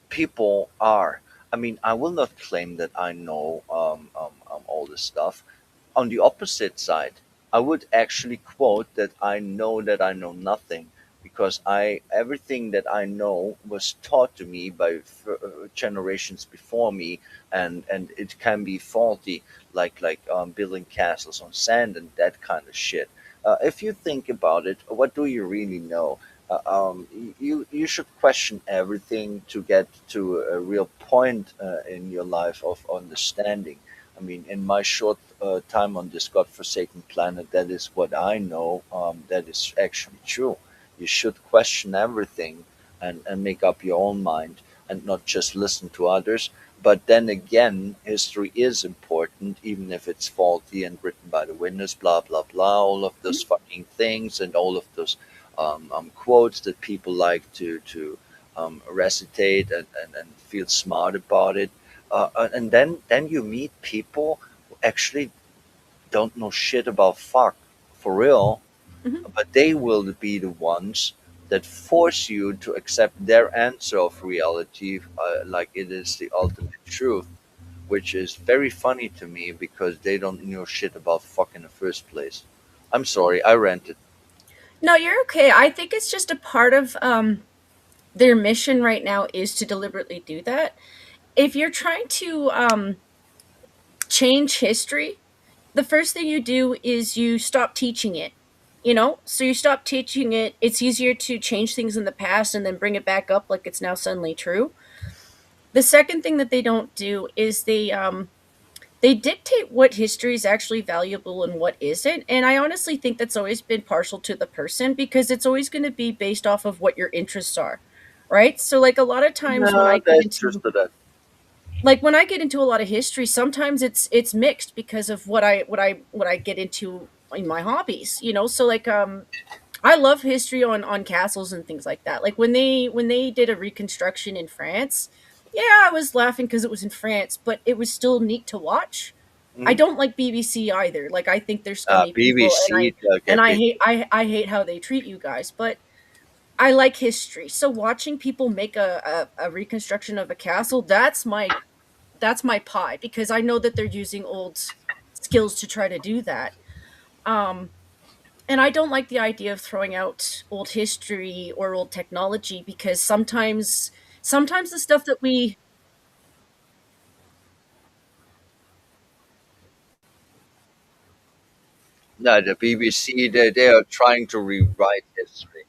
[SPEAKER 3] people are. I mean, I will not claim that I know all this stuff. On the opposite side, I would actually quote that I know nothing because I everything that I know was taught to me by generations before me, and it can be faulty, like building castles on sand and that kind of shit. If you think about it, what do you really know? You should question everything to get to a real point in your life of understanding. I mean, in my short time on this godforsaken planet, that is what I know. That is actually true. You should question everything and make up your own mind and not just listen to others. But then again, history is important, even if it's faulty and written by the winners, blah, blah, blah, all of those fucking things and all of those quotes that people like to recitate and feel smart about it. And then you meet people who actually don't know shit about fuck for real,
[SPEAKER 4] Mhm.
[SPEAKER 3] but they will be the ones that force you to accept their answer of reality like it is the ultimate truth, which is very funny to me because they don't know shit about fuck in the first place. I'm sorry, I ranted.
[SPEAKER 4] No, you're okay. I think it's just a part of their mission right now is to deliberately do that. If you're trying to change history, the first thing you do is you stop teaching it. So you stop teaching it. It's easier to change things in the past and then bring it back up like it's now suddenly true. The second thing that they don't do is they dictate what history is actually valuable and what isn't. And I honestly think that's always been partial to the person because it's always going to be based off of what your interests are, right? So like a lot of times when I
[SPEAKER 3] No,
[SPEAKER 4] get
[SPEAKER 3] that's just
[SPEAKER 4] into
[SPEAKER 3] that.
[SPEAKER 4] a lot of history, sometimes it's mixed because of what I get into in my hobbies, so like I love history on castles and things like that. Like when they did a reconstruction in France, yeah, I was laughing because it was in France, but it was still neat to watch, I don't like BBC either. Like, I think they're
[SPEAKER 3] Uh,
[SPEAKER 4] scummy people, and
[SPEAKER 3] BBC,
[SPEAKER 4] I
[SPEAKER 3] GABE.
[SPEAKER 4] hate I hate how they treat you guys. But I like history, so watching people make a reconstruction of a castle, that's my pie, because I know that they're using old skills to try to do that. Um, and I don't like the idea of throwing out old history or old technology, because sometimes the stuff that we
[SPEAKER 3] No, the BBC, they are trying to rewrite history.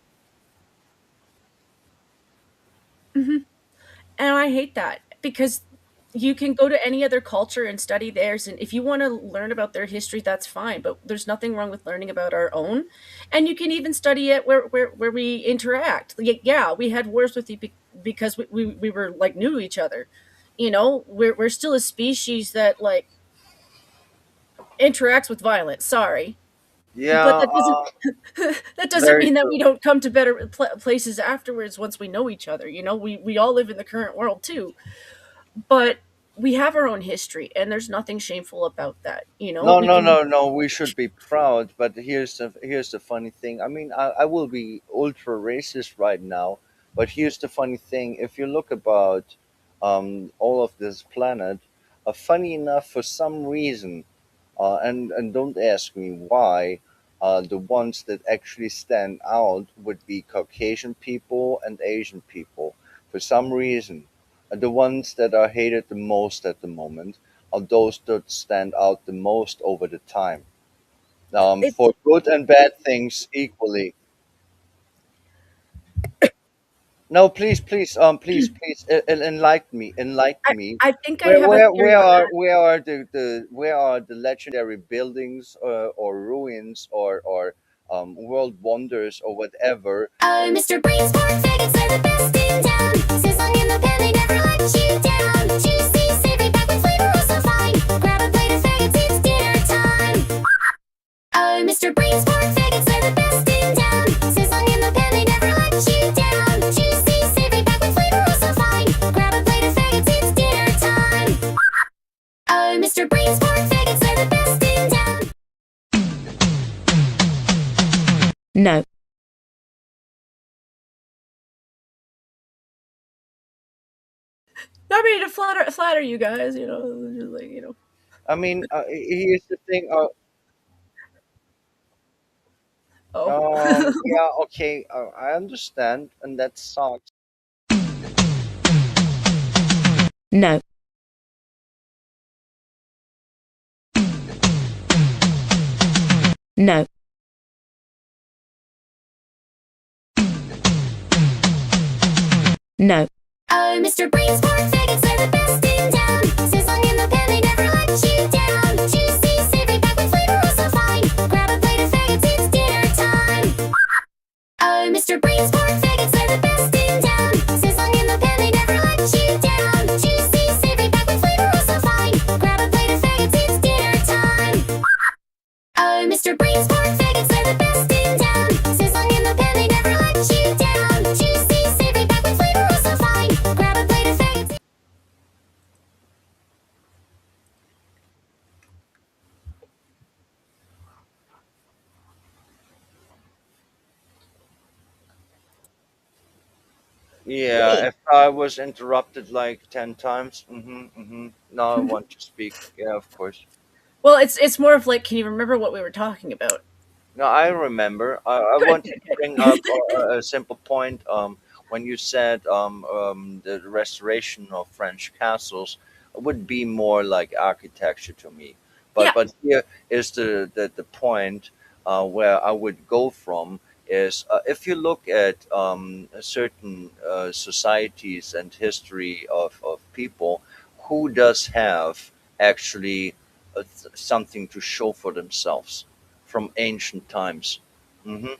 [SPEAKER 4] Mhm. And I hate that, because you can go to any other culture and study theirs, and if you want to learn about their history, that's fine, but there's nothing wrong with learning about our own. And you can even study it where we interact. Yeah, we had wars with you because we were like new to each other. We're still a species that like interacts with violence. Sorry, but
[SPEAKER 3] Yeah,
[SPEAKER 4] that doesn't
[SPEAKER 3] very
[SPEAKER 4] mean that
[SPEAKER 3] true.
[SPEAKER 4] we don't come to better places afterwards once we know each other. We all live in the current world too, but we have our own history, and there's nothing shameful about that.
[SPEAKER 3] No,
[SPEAKER 4] We
[SPEAKER 3] no,
[SPEAKER 4] can.
[SPEAKER 3] no, no. We should be proud. But here's the funny thing. I mean, I will be ultra racist right now. But here's the funny thing. If you look about all of this planet, funny enough, for some reason, and don't ask me why, the ones that actually stand out would be Caucasian people and Asian people. For some reason, the ones that are hated the most at the moment are those that stand out the most over the time,
[SPEAKER 4] It's.
[SPEAKER 3] for good and bad things equally. No, please, please, please, enlighten
[SPEAKER 4] I,
[SPEAKER 3] me.
[SPEAKER 4] I think I
[SPEAKER 3] Where,
[SPEAKER 4] have a
[SPEAKER 3] where,
[SPEAKER 4] theory
[SPEAKER 3] where
[SPEAKER 4] on
[SPEAKER 3] are,
[SPEAKER 4] that.
[SPEAKER 3] where are the legendary buildings, or ruins, or world wonders or whatever?
[SPEAKER 1] Oh, Mr. Brainsport, faggots are the best in town. Sizzling in the pan, they never let you down. Juicy, savory, back with flavor, oh so fine. Grab a plate of faggots, it's dinner time. Oh, Mr. Brainsport, faggots are the best in town. Sizzling in the pan, they never let you down. Juicy, savory, back with flavor, oh so fine. Grab a plate of faggots, it's dinner time. Oh, Mr. Brainsport, faggots are the best in town.
[SPEAKER 6] No.
[SPEAKER 4] I mean, to flatter you guys, just like.
[SPEAKER 3] I mean, here's the thing.
[SPEAKER 4] Oh.
[SPEAKER 3] Yeah, okay, I understand, and that sucks.
[SPEAKER 6] No. No. No.
[SPEAKER 1] Oh, Mr. Brainsport, faggots are the best in town. Sizzling in the pan, they never let you down. Juicy, savory, back with flavor, oh so fine. Grab a plate of faggots, it's dinner time. Oh, Mr. Brainsport, faggots are the best in town. Sizzling in the pan, they never let you down. Juicy, savory, back with flavor, oh so fine. Grab a plate of faggots, it's dinner time. Oh, Mr. Brainsport, faggots are the best in town. Sizzling in the pan, they never let you down. Juicy, savory, back with flavor, oh so fine. Grab a plate of faggots.
[SPEAKER 3] Yeah, if I was interrupted like 10 times, now I want to speak. Yeah, of course.
[SPEAKER 4] Well, it's more of like, can you remember what we were talking about?
[SPEAKER 3] No, I remember. I
[SPEAKER 4] Good,
[SPEAKER 3] wanted
[SPEAKER 4] good,
[SPEAKER 3] to bring
[SPEAKER 4] good.
[SPEAKER 3] up a simple point. When you said the restoration of French castles would be more like architecture to me, but
[SPEAKER 4] Yeah.
[SPEAKER 3] here is the point where I would go from is, if you look at certain societies and history of people, who does have actually something to show for themselves from ancient times. hmm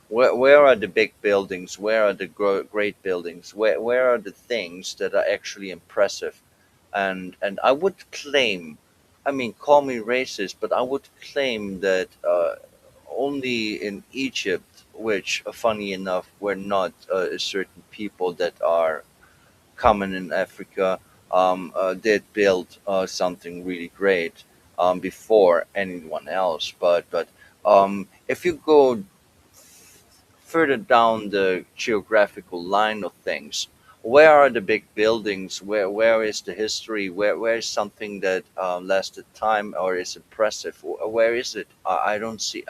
[SPEAKER 3] where are the big buildings? Where are the great buildings? Where are the things that are actually impressive? And I would claim, I mean, call me racist, but I would claim that only in Egypt, which, funny enough, were not certain people that are common in Africa, did build something really great. before anyone else. But if you go further down the geographical line of things, where are the big buildings? Where is the history? Where is something that lasted time or is impressive? Where is it? I don't see.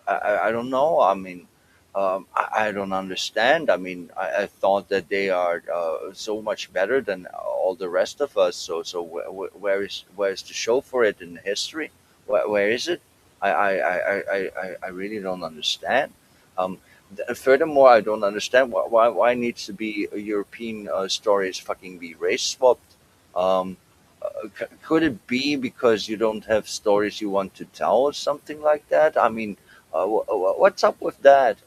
[SPEAKER 3] I don't know. I mean, I don't understand. I mean, I thought that they are so much better than all the rest of us. So where is the show for it in history? Where is it? I really don't understand. Um, Furthermore, I don't understand why needs to be a European stories fucking be race swapped. Um, could it be because you don't have stories you want to tell or something like that? I mean, what's up with that?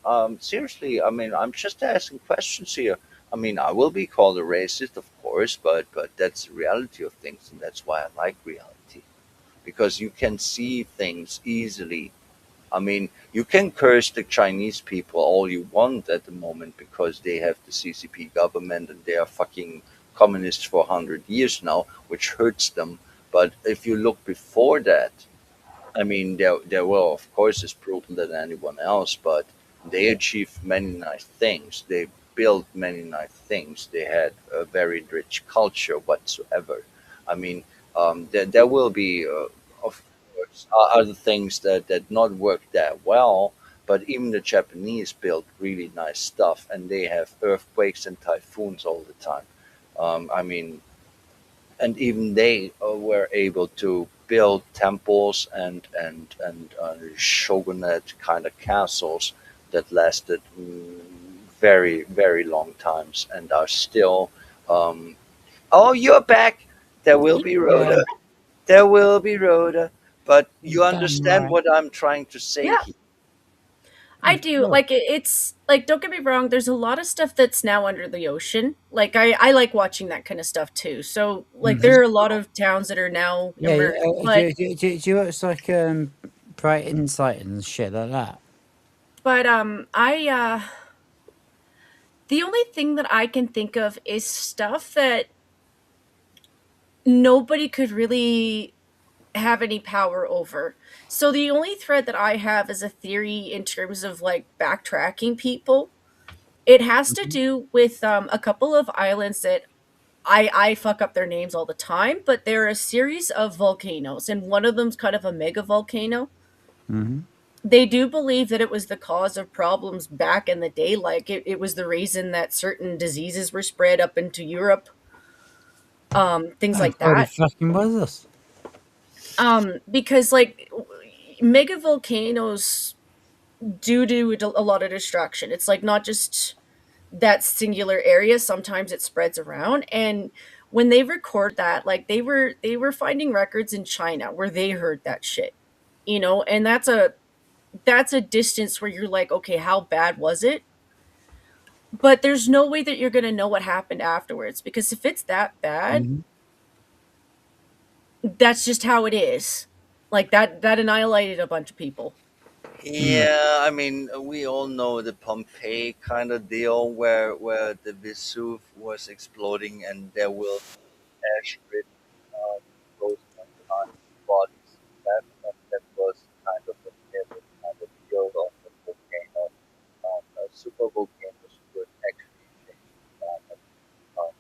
[SPEAKER 3] Seriously, I mean, I'm just asking questions here. I mean, I will be called a racist, of course, but that's the reality of things, and that's why I like reality because you can see things easily. I mean, you can curse the Chinese people all you want at the moment because they have the CCP government and they are fucking communists for 100 years now, which hurts them. But if you look before that, I mean, they were, of course, as brutal than anyone else, but they achieved many nice things. They built many nice things. They had a very rich culture whatsoever. I mean, there will be, of course, other things that not work that well, but even the Japanese built really nice stuff, and they have earthquakes and typhoons all the time. I mean, and even they were able to build temples and shogunate kind of castles that lasted very long times and are still. Um, oh, you're back. There will be
[SPEAKER 2] Yeah,
[SPEAKER 3] Rhoda. There will be Rhoda. But you
[SPEAKER 2] damn
[SPEAKER 3] understand
[SPEAKER 2] right.
[SPEAKER 3] what I'm trying to say
[SPEAKER 4] Yeah,
[SPEAKER 3] here.
[SPEAKER 4] I do.
[SPEAKER 2] Look,
[SPEAKER 4] Like it's like don't get me wrong, there's a lot of stuff that's now under the ocean. Like I like watching that kind of stuff too. So like
[SPEAKER 2] mhm.
[SPEAKER 4] there are a lot of towns that are now
[SPEAKER 2] Yeah,
[SPEAKER 4] immersed. But
[SPEAKER 2] do you watch like Bright Insight and shit like that?
[SPEAKER 4] I the only thing that I can think of is stuff that nobody could really have any power over. So the only thread that I have as a theory in terms of like backtracking people, it has to
[SPEAKER 2] Mhm.
[SPEAKER 4] do with a couple of islands that I fuck up their names all the time, but they're a series of volcanoes, and one of them's kind of a mega volcano.
[SPEAKER 2] Mhm.
[SPEAKER 4] They do believe that it was the cause of problems back in the day, like it was the reason that certain diseases were spread up into Europe, things
[SPEAKER 2] I
[SPEAKER 4] like
[SPEAKER 2] thought it
[SPEAKER 4] that.
[SPEAKER 2] fucking was us.
[SPEAKER 4] Because like mega volcanoes do a lot of destruction. It's like not just that singular area, sometimes it spreads around. And when they record that, like they were finding records in China where they heard that shit, and that's a distance where you're like, okay, how bad was it? But there's no way that you're going to know what happened afterwards, because if it's that bad,
[SPEAKER 2] Mhm.
[SPEAKER 4] that's just how it is. Like that annihilated a bunch of people.
[SPEAKER 2] Mm.
[SPEAKER 3] Yeah, I mean, we all know the Pompeii kind of deal where the Vesuve was exploding and there will ash rid those bodies left, and that was kind of a never kind of deal on the volcano. Super volcanoes would actually change the climate.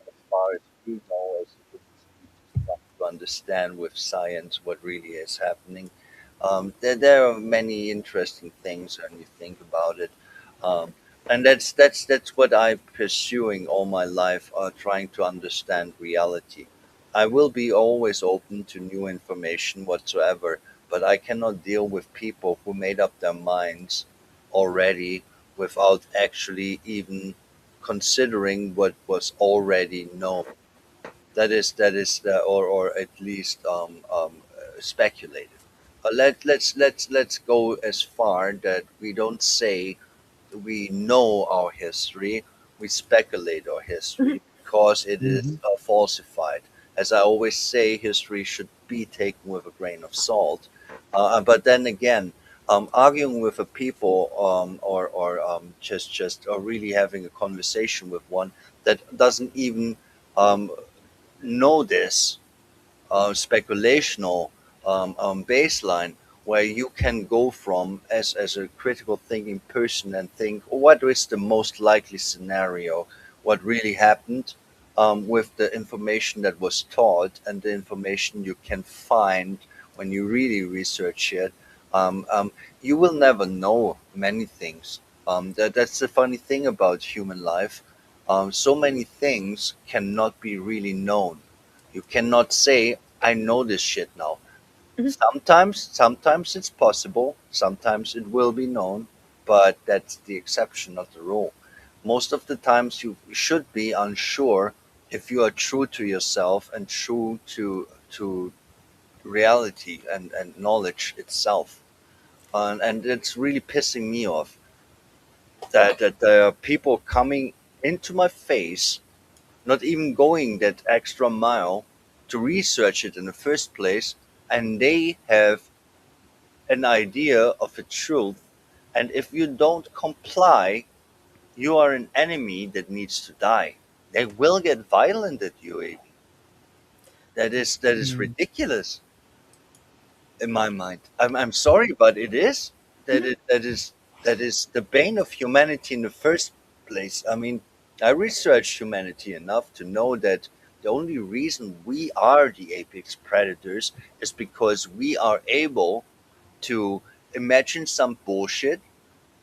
[SPEAKER 3] As far as we know, as we just trying to understand with science what really is happening. There are many interesting things when you think about it, um, and that's what I'm pursuing all my life, trying to understand reality. I will be always open to new information whatsoever, but I cannot deal with people who made up their minds already without actually even considering what was already known. That is or at least speculated. Let's go as far that we don't say we know our history, we speculate our history because it is
[SPEAKER 2] Mhm.
[SPEAKER 3] falsified. As I always say, history should be taken with a grain of salt. But then again, arguing with a people or just really having a conversation with one that doesn't even um, know this speculational baseline where you can go from as a critical thinking person and think what is the most likely scenario, what really happened, with the information that was taught and the information you can find when you really research it. um, um, you will never know many things. That's the funny thing about human life. So many things cannot be really known. You cannot say, I know this shit now. Sometimes it's possible, sometimes it will be known, but that's the exception, not the rule. Most of the times you should be unsure if you are true to yourself and true to reality and knowledge itself. And it's really pissing me off that there are people coming into my face, not even going that extra mile to research it in the first place, and they have an idea of the truth. And if you don't comply, you are an enemy that needs to die. They will get violent at you, even. That is ridiculous in my mind. I'm sorry, but it is. That is the bane of humanity in the first place. I mean, I researched humanity enough to know that the only reason we are the apex predators is because we are able to imagine some bullshit,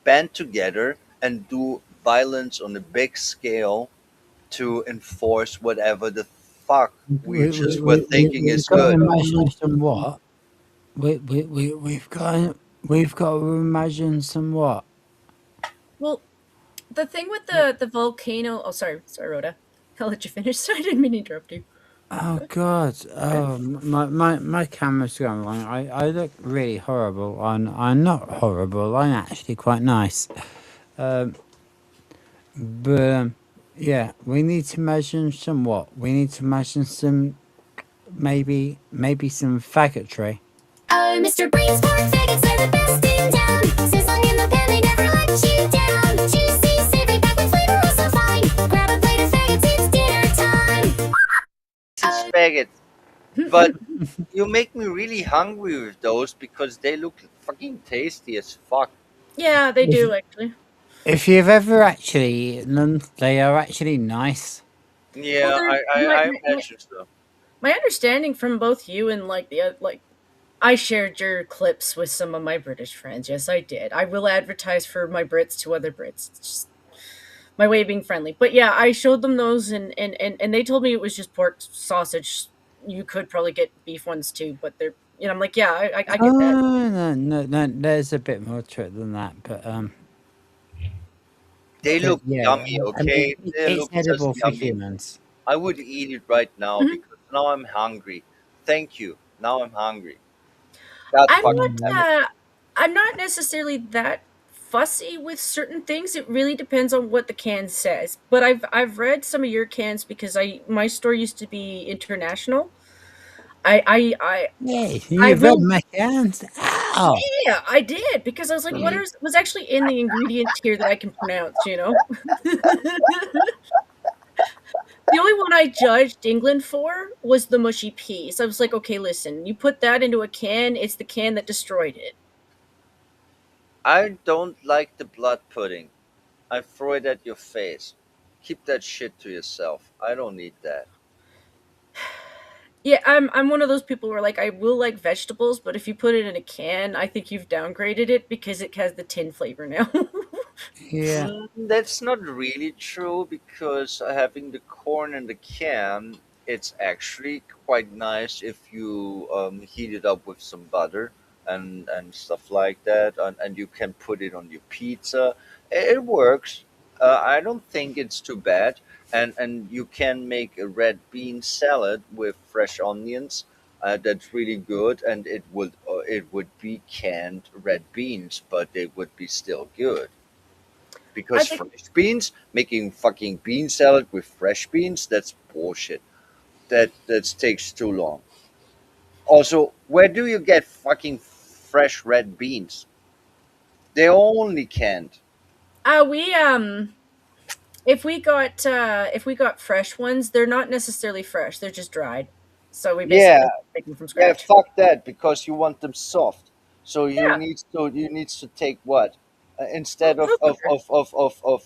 [SPEAKER 3] band together, and do violence on a big scale to enforce whatever the fuck we just were thinking is
[SPEAKER 2] We've got to
[SPEAKER 3] good.
[SPEAKER 2] imagine some what? We've got to imagine some what?
[SPEAKER 4] Well, the thing with the volcano. Oh, sorry, Rhoda. I'll let you finish. Sorry, I didn't mean to interrupt you.
[SPEAKER 2] Oh God! Oh, my camera's going wrong. I look really horrible. I'm not horrible. I'm actually quite nice. But yeah, we need to imagine some what? We need to imagine some maybe some faggotry.
[SPEAKER 1] Oh, Mr. Brains for faggots are the best in town. Sizzling in the pan, they never let you down. Juicy, savory, packed with flavor, oh so fine. Grab a plate of faggots, it's dinner time.
[SPEAKER 3] It's faggots. But you make me really hungry with those because they look fucking tasty as fuck.
[SPEAKER 4] Yeah, they do actually.
[SPEAKER 2] If you've ever actually eaten them, they are actually nice.
[SPEAKER 3] Yeah,
[SPEAKER 4] Well, they're
[SPEAKER 3] I imagine so.
[SPEAKER 4] my understanding from both you and like I shared your clips with some of my British friends. Yes, I did. I will advertise for my Brits to other Brits. It's just my way of being friendly. But yeah, I showed them those and they told me it was just pork sausage. You could probably get beef ones too, but they're I'm like, yeah, I get that.
[SPEAKER 2] No, there's a bit more to it than that, but
[SPEAKER 3] They look
[SPEAKER 2] yeah,
[SPEAKER 3] yummy,
[SPEAKER 2] I mean,
[SPEAKER 3] okay? They
[SPEAKER 2] it's
[SPEAKER 3] look just
[SPEAKER 2] edible for
[SPEAKER 3] yummy.
[SPEAKER 2] humans.
[SPEAKER 3] I would eat it right now
[SPEAKER 4] Mhm.
[SPEAKER 3] because now I'm hungry. Thank you. Now I'm hungry. God
[SPEAKER 4] I'm
[SPEAKER 3] fucking
[SPEAKER 4] not
[SPEAKER 3] damn it.
[SPEAKER 4] I'm not necessarily that fussy with certain things. It really depends on what the can says. But I've read some of your cans because I my store used to be international. I I I
[SPEAKER 2] Yeah,
[SPEAKER 4] I
[SPEAKER 2] you read
[SPEAKER 4] will
[SPEAKER 2] my cans. Ow!
[SPEAKER 4] yeah, I did because I was like, what is was actually in the ingredient here that I can pronounce, you know? The only one I judged England for was the mushy peas. I was like, okay, listen, you put that into a can, it's the can that destroyed it.
[SPEAKER 3] I don't like the blood pudding. I throw it at your face. Keep that shit to yourself. I don't need that.
[SPEAKER 4] Yeah, I'm one of those people where like I will like vegetables, but if you put it in a can, I think you've downgraded it because it has the tin flavor now.
[SPEAKER 2] Yeah.
[SPEAKER 3] That's not really true because having the corn in the can, it's actually quite nice if you heat it up with some butter and stuff like that, and you can put it on your pizza. It works. I don't think it's too bad, and you can make a red bean salad with fresh onions. That's really good, and it would be canned red beans, but they would be still good
[SPEAKER 4] I
[SPEAKER 3] because
[SPEAKER 4] think
[SPEAKER 3] fresh beans making fucking bean salad with fresh beans, that's bullshit. That takes too long. Also, where do you get fucking fresh red beans? They're only canned.
[SPEAKER 4] we if we got fresh ones, they're not necessarily fresh, they're just dried. So we
[SPEAKER 3] Yeah,
[SPEAKER 4] basically make them from
[SPEAKER 3] yeah,
[SPEAKER 4] scratch.
[SPEAKER 3] fuck that because you want them soft. So
[SPEAKER 4] Yeah.
[SPEAKER 3] you need to take what? Instead
[SPEAKER 4] Slow cooker.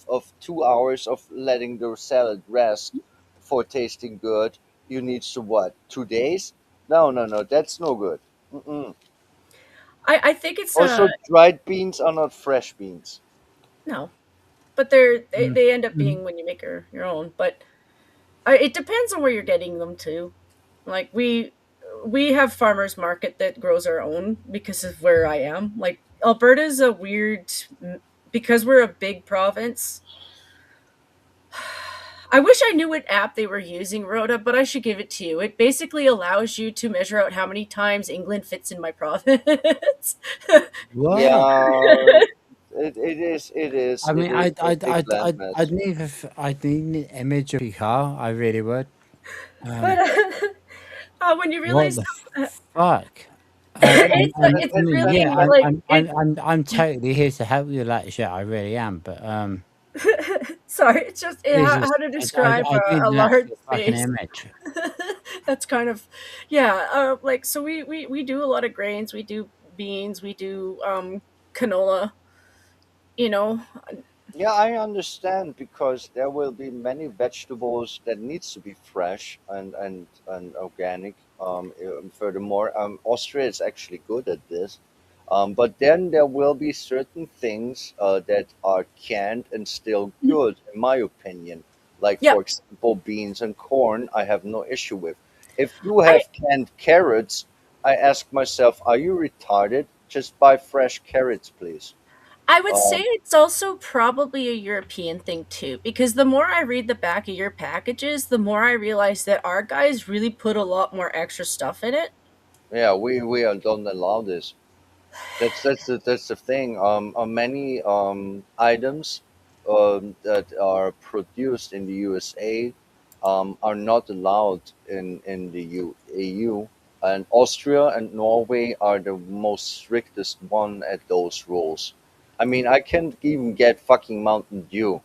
[SPEAKER 3] of 2 hours of letting the salad rest for tasting good, you need to what? 2 days? No, no, no, that's no good. Mm-mm.
[SPEAKER 4] I think it's
[SPEAKER 3] Also, dried beans are not fresh beans.
[SPEAKER 4] no, but they end up
[SPEAKER 2] Mm.
[SPEAKER 4] being when you make your own. But it depends on where you're getting them to. Like we have farmers market that grows our own because of where I am. Like Alberta's a weird because we're a big province. I wish I knew what app they were using, Rhoda, but I should give it to you. It basically allows you to measure out how many times England fits in my province.
[SPEAKER 2] Wow.
[SPEAKER 3] Yeah,
[SPEAKER 2] I
[SPEAKER 3] it
[SPEAKER 2] mean,
[SPEAKER 3] is a big landmass.
[SPEAKER 2] I'd need an image of your car. I really would.
[SPEAKER 4] But
[SPEAKER 2] Um,
[SPEAKER 4] when you
[SPEAKER 2] what
[SPEAKER 4] realize
[SPEAKER 2] the
[SPEAKER 4] how,
[SPEAKER 2] fuck?
[SPEAKER 4] it's
[SPEAKER 2] I mean, yeah,
[SPEAKER 4] really like it.
[SPEAKER 2] I'm totally here to help you with that shit. I really am. But
[SPEAKER 4] Sorry, it's just
[SPEAKER 2] Jesus,
[SPEAKER 4] how to describe
[SPEAKER 2] I need
[SPEAKER 4] a
[SPEAKER 2] an
[SPEAKER 4] large
[SPEAKER 2] actual fucking
[SPEAKER 4] space.
[SPEAKER 2] image.
[SPEAKER 4] That's kind of yeah. Like so, we do a lot of grains. We do beans. We do canola. You know,
[SPEAKER 3] Yeah, I understand because there will be many vegetables that needs to be fresh and organic. Furthermore, Austria is actually good at this. But then there will be certain things that are canned and still good, in my opinion. Like
[SPEAKER 4] yeah.
[SPEAKER 3] for example, beans and corn, I have no issue with. If you
[SPEAKER 4] I
[SPEAKER 3] have canned carrots, I ask myself, are you retarded? Just buy fresh carrots, please.
[SPEAKER 4] I would say
[SPEAKER 3] Um,
[SPEAKER 4] it's also probably a European thing too, because the more I read the back of your packages, the more I realize that our guys really put a lot more extra stuff in it.
[SPEAKER 3] Yeah, don't allow this. That's the thing. Many items that are produced in the USA are not allowed in the EU, and Austria and Norway are the most strictest one at those rules. I mean, I can't even get fucking Mountain Dew.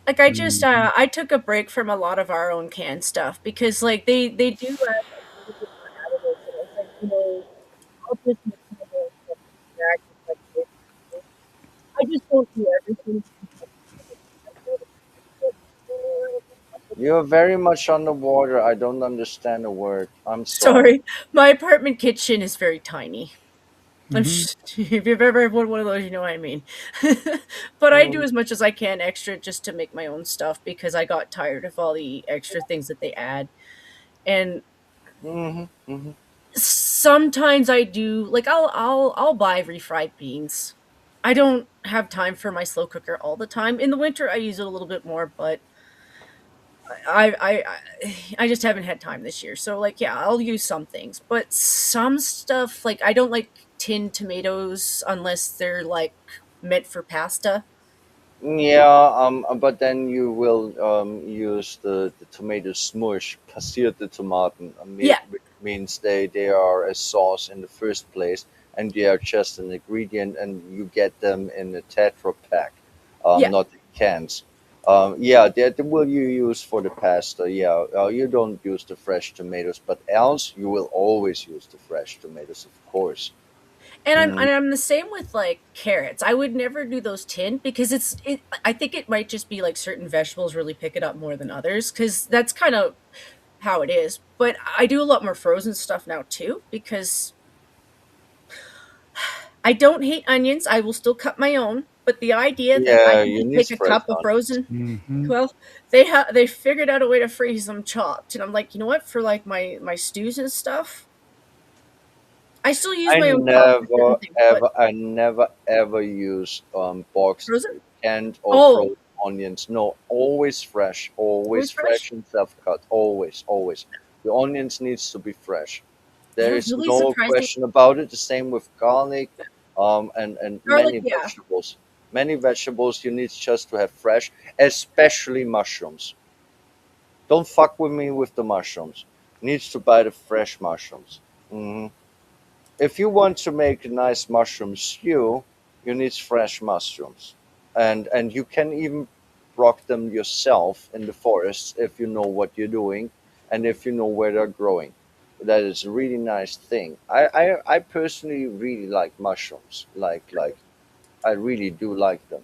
[SPEAKER 4] Like I took a break from a lot of our own canned stuff because like they do add like really good additives, and I was like, I'll just make my own stuff from scratch with, like, this. I just don't do everything.
[SPEAKER 3] You're very much underwater. I don't understand a word. I'm sorry.
[SPEAKER 4] Sorry, my apartment kitchen is very tiny.
[SPEAKER 2] Hmm.
[SPEAKER 4] If you've ever had one of those, you know what I mean. But I do as much as I can extra just to make my own stuff because I got tired of all the extra things that they add. And
[SPEAKER 3] Mm-hmm, mm-hmm.
[SPEAKER 4] sometimes I do like I'll buy refried beans. I don't have time for my slow cooker all the time. In the winter I use it a little bit more, but I just haven't had time this year. So like yeah, I'll use some things, but some stuff like I don't like tinned tomatoes unless they're like meant for pasta.
[SPEAKER 3] Yeah, but then you will use the tomato smush, passierte Tomaten,
[SPEAKER 4] Yeah,
[SPEAKER 3] which means they are a sauce in the first place, and they are just an ingredient, and you get them in a Tetra pack,
[SPEAKER 4] yeah.
[SPEAKER 3] not in cans. Yeah, that will you use for the pasta. Yeah, you don't use the fresh tomatoes, but else you will always use the fresh tomatoes, of course.
[SPEAKER 4] And
[SPEAKER 3] Mm.
[SPEAKER 4] I'm the same with like carrots. I would never do those tinned because I think it might just be like certain vegetables really pick it up more than others cuz that's kind of how it is. But I do a lot more frozen stuff now too because I don't hate onions. I will still cut my own, but the idea that I
[SPEAKER 3] Yeah,
[SPEAKER 4] can
[SPEAKER 3] you
[SPEAKER 4] just
[SPEAKER 3] need
[SPEAKER 4] take a
[SPEAKER 3] fresh
[SPEAKER 4] cup of
[SPEAKER 3] onions.
[SPEAKER 4] frozen,
[SPEAKER 2] Hmm.
[SPEAKER 4] well, they figured out a way to freeze them chopped, and I'm like, you know what? For like my stews and stuff, I still use my own chopped for certain things, but
[SPEAKER 3] I never ever use boxed
[SPEAKER 4] frozen.
[SPEAKER 3] canned or
[SPEAKER 4] Oh,
[SPEAKER 3] frozen onions. No, always
[SPEAKER 4] always fresh.
[SPEAKER 3] fresh and self cut. Always, always. The onions needs to be fresh.
[SPEAKER 4] That
[SPEAKER 3] There
[SPEAKER 4] is
[SPEAKER 3] is
[SPEAKER 4] really
[SPEAKER 3] no
[SPEAKER 4] surprising.
[SPEAKER 3] question about it. The same with garlic, and
[SPEAKER 4] Garlic,
[SPEAKER 3] many
[SPEAKER 4] yeah.
[SPEAKER 3] vegetables. Many vegetables you need just to have fresh, especially mushrooms. Don't fuck with me with the mushrooms. Needs to buy the fresh mushrooms. Hmm. If you want to make a nice mushroom stew, you need fresh mushrooms, and you can even rock them yourself in the forest if you know what you're doing. and if you know where they're growing, that is a really nice thing. I personally really like mushrooms. Like I really do like them.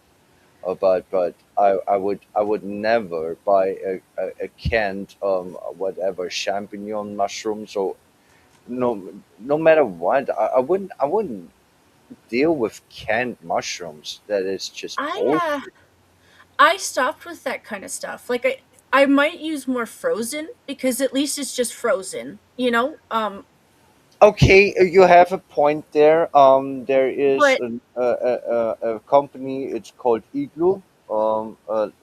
[SPEAKER 3] But I would never buy a canned whatever champignon mushrooms, or no matter what. I wouldn't deal with canned mushrooms. That is just
[SPEAKER 4] I
[SPEAKER 3] bullshit.
[SPEAKER 4] I stopped with that kind of stuff. Like I might use more frozen because at least it's just frozen, you know?
[SPEAKER 3] Okay, you have a point there. There is
[SPEAKER 4] But
[SPEAKER 3] a company. It's called Igloo.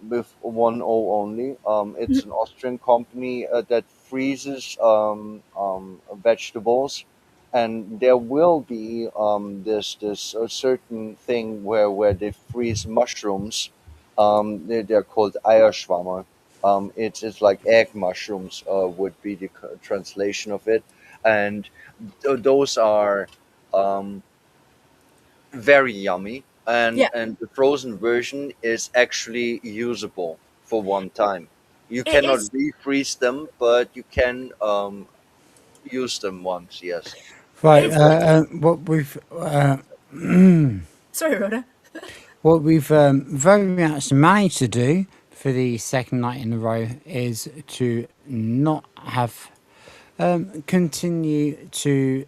[SPEAKER 3] With one O only. It's an Austrian company that freezes vegetables, and there will be this a certain thing where they freeze mushrooms. They're called Eierschwammer. It's like egg mushrooms. Would be the translation of it, and those are um, very yummy, and
[SPEAKER 4] yeah,
[SPEAKER 3] the frozen version is actually usable for one time. You cannot
[SPEAKER 4] it's
[SPEAKER 3] refreeze them, but you can use them once. Yes.
[SPEAKER 2] Right.
[SPEAKER 4] it's like
[SPEAKER 2] What we've
[SPEAKER 4] sorry, Rhoda.
[SPEAKER 2] what we've very much managed to do for the second night in a row is to not have continue to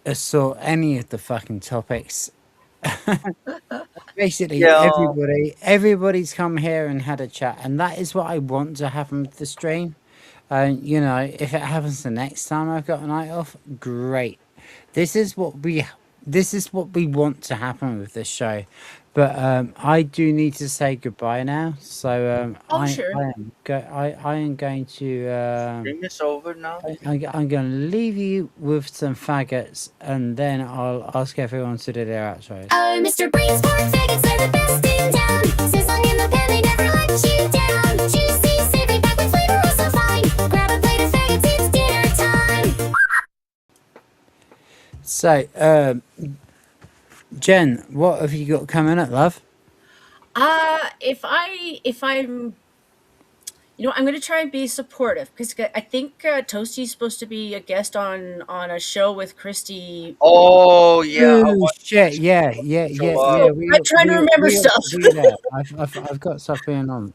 [SPEAKER 2] assort any of the fucking topics. Basically,
[SPEAKER 3] Yeah.
[SPEAKER 2] everybody's come here and had a chat, and that is what I want to happen with the stream. You know, if it happens the next time I've got a night off, great. This is what we this is what we want to happen with this show. But I do need to say goodbye now. So
[SPEAKER 4] Oh sure.
[SPEAKER 2] I am going to
[SPEAKER 3] Stream is over now.
[SPEAKER 2] I'm going to leave you with some faggots, and then I'll ask everyone to do their outros.
[SPEAKER 1] Oh, Mr. Brain's pork faggots, they're the best in town. Sizzling in the pan, they never let you down. Juicy, savory, back with flavor, oh so fine. Grab a plate of faggots, it's dinner time.
[SPEAKER 2] So, Jen, what have you got coming up, love?
[SPEAKER 4] If I'm I'm gonna try and be supportive because I think Toasty's supposed to be a guest on a show with Christy.
[SPEAKER 3] Oh yeah, I
[SPEAKER 2] Oh
[SPEAKER 3] want
[SPEAKER 2] shit!
[SPEAKER 3] Christy
[SPEAKER 2] Yeah,
[SPEAKER 3] to
[SPEAKER 2] yeah,
[SPEAKER 3] show
[SPEAKER 2] yeah,
[SPEAKER 3] up.
[SPEAKER 2] yeah.
[SPEAKER 4] So I'm trying to remember stuff.
[SPEAKER 2] We there. I've got stuff going on.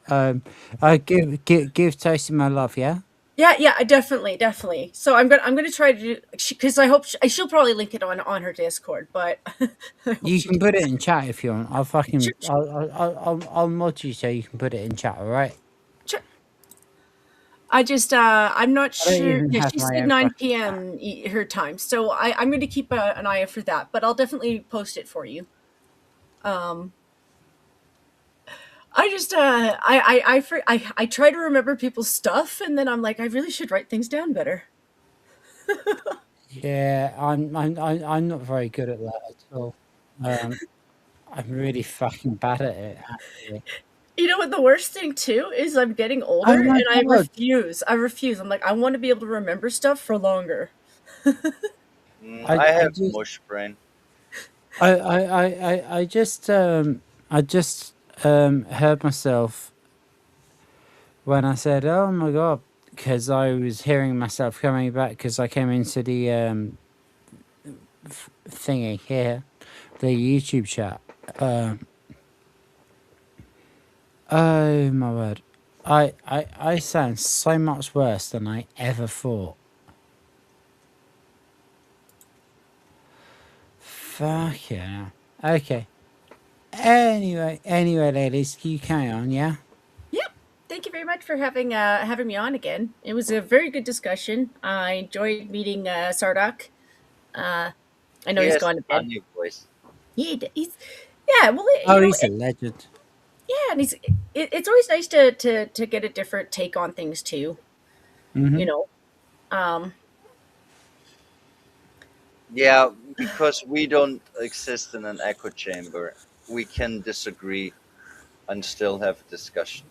[SPEAKER 2] I give Toasty my love. Yeah.
[SPEAKER 4] Yeah, definitely. So I'm gonna try to do because I hope she'll probably link it on her Discord, but I hope
[SPEAKER 2] You
[SPEAKER 4] she
[SPEAKER 2] can put it
[SPEAKER 4] does.
[SPEAKER 2] in chat if you want.
[SPEAKER 4] Sure,
[SPEAKER 2] I'll mod you so you can put it in chat. All right.
[SPEAKER 4] sure. I just I'm not
[SPEAKER 2] I don't
[SPEAKER 4] sure.
[SPEAKER 2] even
[SPEAKER 4] Yeah,
[SPEAKER 2] have
[SPEAKER 4] she
[SPEAKER 2] my
[SPEAKER 4] said
[SPEAKER 2] own
[SPEAKER 4] 9
[SPEAKER 2] fucking chat.
[SPEAKER 4] p.m. Her time, so I'm going to keep an eye out for that. But I'll definitely post it for you. Um, I just I try to remember people's stuff, and then I'm like, I really should write things down better.
[SPEAKER 2] Yeah, I'm not very good at that at all. Um, I'm really fucking bad at it. Actually.
[SPEAKER 4] You know what the worst thing too is? I'm getting
[SPEAKER 2] Oh
[SPEAKER 4] older,
[SPEAKER 2] my
[SPEAKER 4] and I
[SPEAKER 2] god!
[SPEAKER 4] refuse. I refuse. I'm like, I want to be able to remember stuff for longer.
[SPEAKER 3] I
[SPEAKER 2] I
[SPEAKER 3] have
[SPEAKER 2] just
[SPEAKER 3] mush brain.
[SPEAKER 2] I just heard myself when I said, "Oh my god," because I was hearing myself coming back because I came into the thingy here, the YouTube chat. Oh my word, I sound so much worse than I ever thought. Fuck yeah. Okay. Anyway, ladies, you carry on, yeah?
[SPEAKER 4] Yep. Thank you very much for having me on again. It was a very good discussion. I enjoyed meeting Sardak. Uh, I know
[SPEAKER 3] He
[SPEAKER 4] he's
[SPEAKER 3] has
[SPEAKER 4] gone to
[SPEAKER 3] a
[SPEAKER 4] bed.
[SPEAKER 3] funny voice.
[SPEAKER 4] He's yeah. Well,
[SPEAKER 2] Oh, he's a legend.
[SPEAKER 4] yeah, and it's always nice to get a different take on things too. You
[SPEAKER 2] Mm-hmm.
[SPEAKER 4] know. Um,
[SPEAKER 3] Yeah, because we don't exist in an echo chamber. We can disagree and still have a discussion.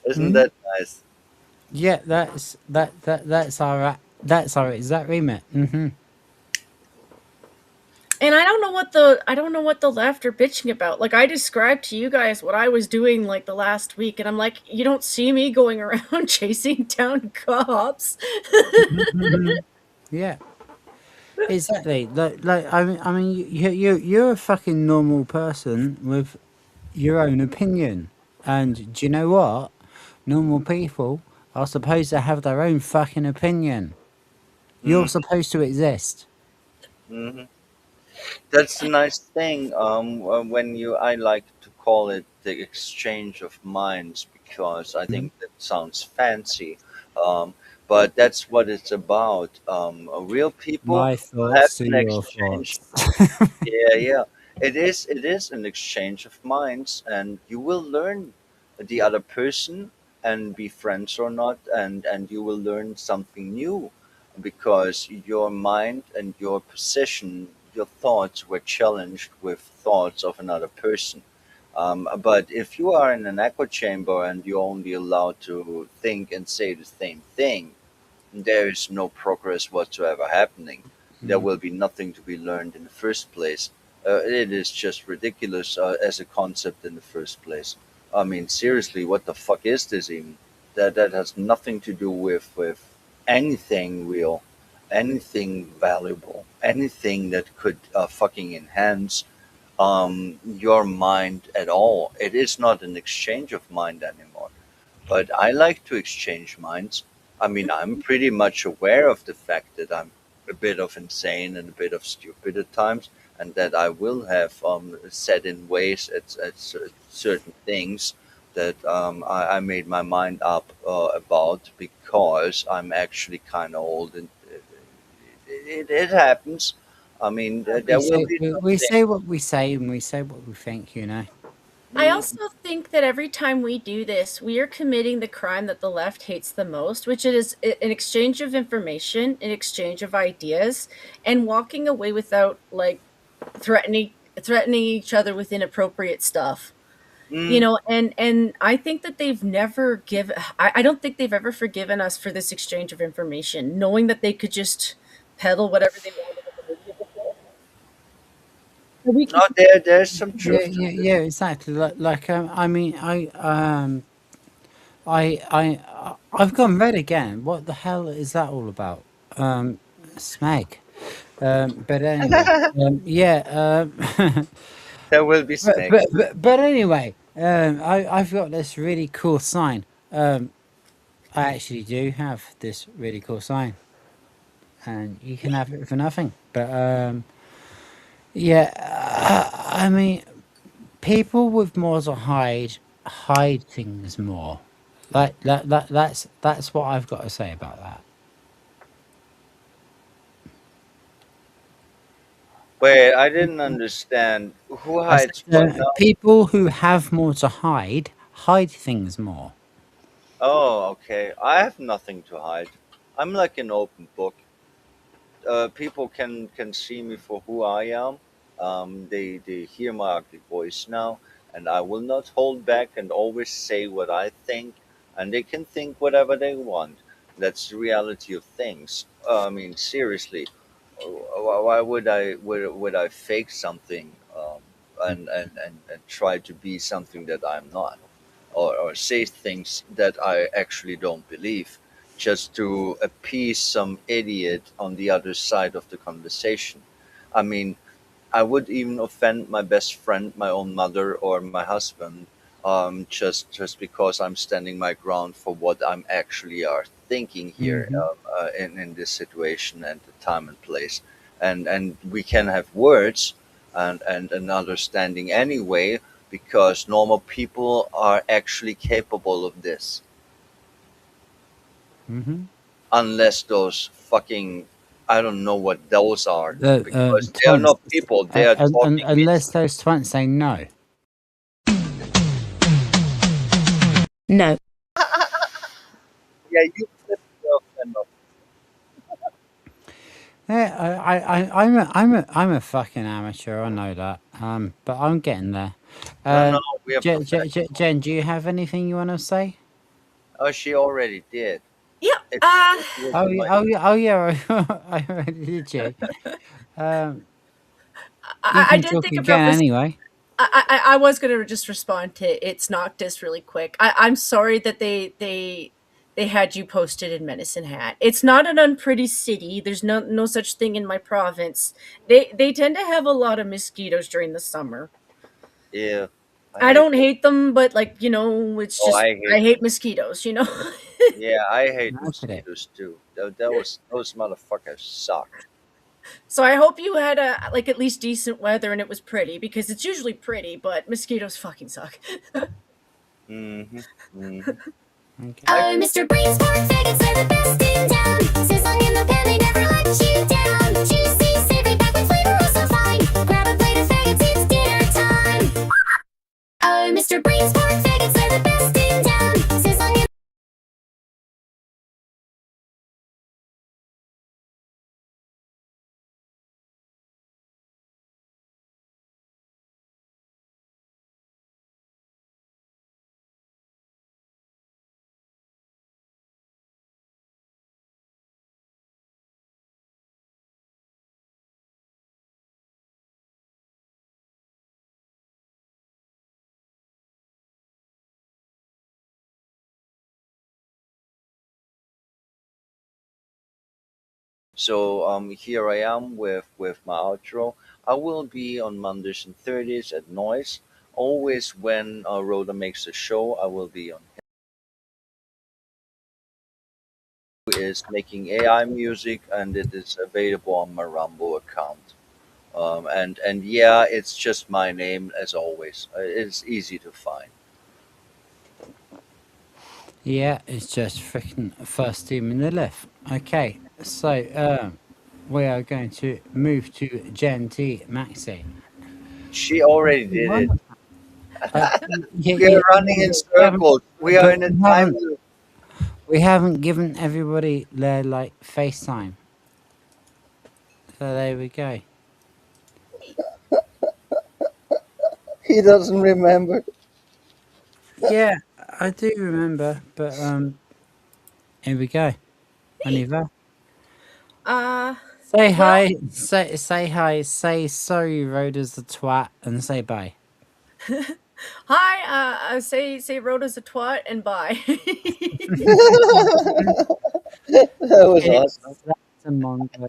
[SPEAKER 3] Isn't
[SPEAKER 2] Mm-hmm.
[SPEAKER 3] that nice?
[SPEAKER 2] Yeah, that's our exact remit. Mm-hmm.
[SPEAKER 4] And I don't know what the left are bitching about. Like I described to you guys what I was doing like the last week, and I'm like, you don't see me going around chasing down cops.
[SPEAKER 2] Yeah. Exactly. I mean, you're a fucking normal person with your own opinion, and do you know what? Normal people are supposed to have their own fucking opinion. You're supposed to exist.
[SPEAKER 3] Hmm. That's the nice thing. When I like to call it the exchange of minds because I think that sounds fancy. Um, but that's what it's about. Real people
[SPEAKER 2] My
[SPEAKER 3] will have
[SPEAKER 2] thoughts are
[SPEAKER 3] an
[SPEAKER 2] your
[SPEAKER 3] exchange.
[SPEAKER 2] thoughts.
[SPEAKER 3] Yeah, yeah. It is an exchange of minds, and you will learn the other person and be friends or not, and you will learn something new because your mind and your position, your thoughts were challenged with thoughts of another person. But if you are in an echo chamber and you're only allowed to think and say the same thing, there is no progress whatsoever happening. There will be nothing to be learned in the first place. It is just ridiculous as a concept in the first place. I mean, seriously, what the fuck is this even? That has nothing to do with anything real, anything valuable, anything that could fucking enhance your mind at all. It is not an exchange of mind anymore. But I like to exchange minds. I mean, I'm pretty much aware of the fact that I'm a bit of insane and a bit of stupid at times, and that I will have set in ways at certain things that I made my mind up about because I'm actually kind of old and it happens. I mean, there
[SPEAKER 2] We
[SPEAKER 3] will
[SPEAKER 2] say
[SPEAKER 3] be
[SPEAKER 2] we,
[SPEAKER 3] some
[SPEAKER 2] we
[SPEAKER 3] things.
[SPEAKER 2] say what we say, and we say what we think. You know.
[SPEAKER 4] I also think that every time we do this, we are committing the crime that the left hates the most, which is an exchange of information, an exchange of ideas, and walking away without like threatening each other with inappropriate stuff. You
[SPEAKER 3] Mm,
[SPEAKER 4] know, and I think that they've never give I don't think they've ever forgiven us for this exchange of information, knowing that they could just peddle whatever they wanted on the radio before. So we
[SPEAKER 3] no,
[SPEAKER 4] can
[SPEAKER 3] there's some
[SPEAKER 2] Yeah,
[SPEAKER 3] truth to
[SPEAKER 2] yeah,
[SPEAKER 3] this.
[SPEAKER 2] yeah, exactly. Like, I mean, I've gone red again. What the hell is that all about? Smeg. But anyway, yeah.
[SPEAKER 3] There will be snakes.
[SPEAKER 2] But anyway, I've got this really cool sign. I actually do have this really cool sign, and you can have it for nothing. But yeah, I mean, people with more to hide things more. Like that's what I've got to say about that.
[SPEAKER 3] Wait, I didn't understand. Who
[SPEAKER 2] I said
[SPEAKER 3] hides what now?
[SPEAKER 2] people who have more to hide things more.
[SPEAKER 3] Oh, okay. I have nothing to hide. I'm like an open book. People can see me for who I am. They hear my ugly voice now, and I will not hold back and always say what I think, and they can think whatever they want. That's the reality of things. I mean, seriously, why would I fake something and try to be something that I'm not? Or say things that I actually don't believe just to appease some idiot on the other side of the conversation. I mean, I would even offend my best friend, my own mother, or my husband, just because I'm standing my ground for what I'm actually are thinking here
[SPEAKER 2] Hmm.
[SPEAKER 3] in this situation and the time and place, and we can have words and an understanding anyway because normal people are actually capable of this,
[SPEAKER 2] Hmm.
[SPEAKER 3] unless those fucking I don't know what those are because they are
[SPEAKER 2] Twants,
[SPEAKER 3] not people; they are talking
[SPEAKER 2] unless those twants say no.
[SPEAKER 6] No.
[SPEAKER 3] Yeah, you flip yourself and
[SPEAKER 2] Yeah, I'm a fucking amateur. I know that. But I'm getting there.
[SPEAKER 3] no, we are professional.
[SPEAKER 2] Jen, do you have anything you want to say?
[SPEAKER 3] Oh, she already did.
[SPEAKER 4] Yeah.
[SPEAKER 3] It was
[SPEAKER 2] Oh
[SPEAKER 3] in
[SPEAKER 2] yeah,
[SPEAKER 3] my
[SPEAKER 2] oh yeah, oh yeah. I already did you. Um, You
[SPEAKER 4] I
[SPEAKER 2] can
[SPEAKER 4] did
[SPEAKER 2] talk
[SPEAKER 4] think
[SPEAKER 2] again
[SPEAKER 4] about this.
[SPEAKER 2] anyway.
[SPEAKER 4] I was gonna just respond to It's Noctis really quick. I'm sorry that they had you posted in Medicine Hat. It's not an unpretty city. There's no such thing in my province. They tend to have a lot of mosquitoes during the summer.
[SPEAKER 3] Yeah.
[SPEAKER 4] I don't hate them, but like, it's
[SPEAKER 3] Oh,
[SPEAKER 4] just
[SPEAKER 3] I hate
[SPEAKER 4] I hate
[SPEAKER 3] them.
[SPEAKER 4] mosquitoes.
[SPEAKER 3] Yeah, I hate
[SPEAKER 2] That's it.
[SPEAKER 3] mosquitoes too. Those motherfuckers suck.
[SPEAKER 4] So I hope you had like at least decent weather and it was pretty, because it's usually pretty, but mosquitoes fucking suck.
[SPEAKER 3] Mm-hmm. Mm-hmm.
[SPEAKER 1] Oh, Mr. Brain's pork faggots are the best in town. Sizzling in the pan, they never let you down. Juicy, savory, packed with flavor, oh so fine. Grab a plate of faggots, it's dinner time. Oh, Mr. Brain's pork faggots are the best in town. Sizzling in
[SPEAKER 3] So here I am with my outro. I will be on Mondays and Thursdays at Noise. Always when Rhoda makes a show, I will be on. Who is making AI music, and it is available on my Rumble account. And yeah, it's just my name as always. It's easy to find.
[SPEAKER 2] Yeah, it's just freaking first team in the left. Okay, so we are going to move to Gen T Maxi.
[SPEAKER 3] She already did it.
[SPEAKER 2] Yeah,
[SPEAKER 3] We are running in circles. We are in a time loop.
[SPEAKER 2] we haven't given everybody their like FaceTime. So there we go.
[SPEAKER 3] He doesn't remember.
[SPEAKER 2] Yeah, I do remember, but here we go. On y va. Say hi, say hi, say sorry, Rhoda's the twat, and say bye.
[SPEAKER 4] Hi, say Rhoda's a twat and bye.
[SPEAKER 3] That was awesome.
[SPEAKER 2] That's a mongo.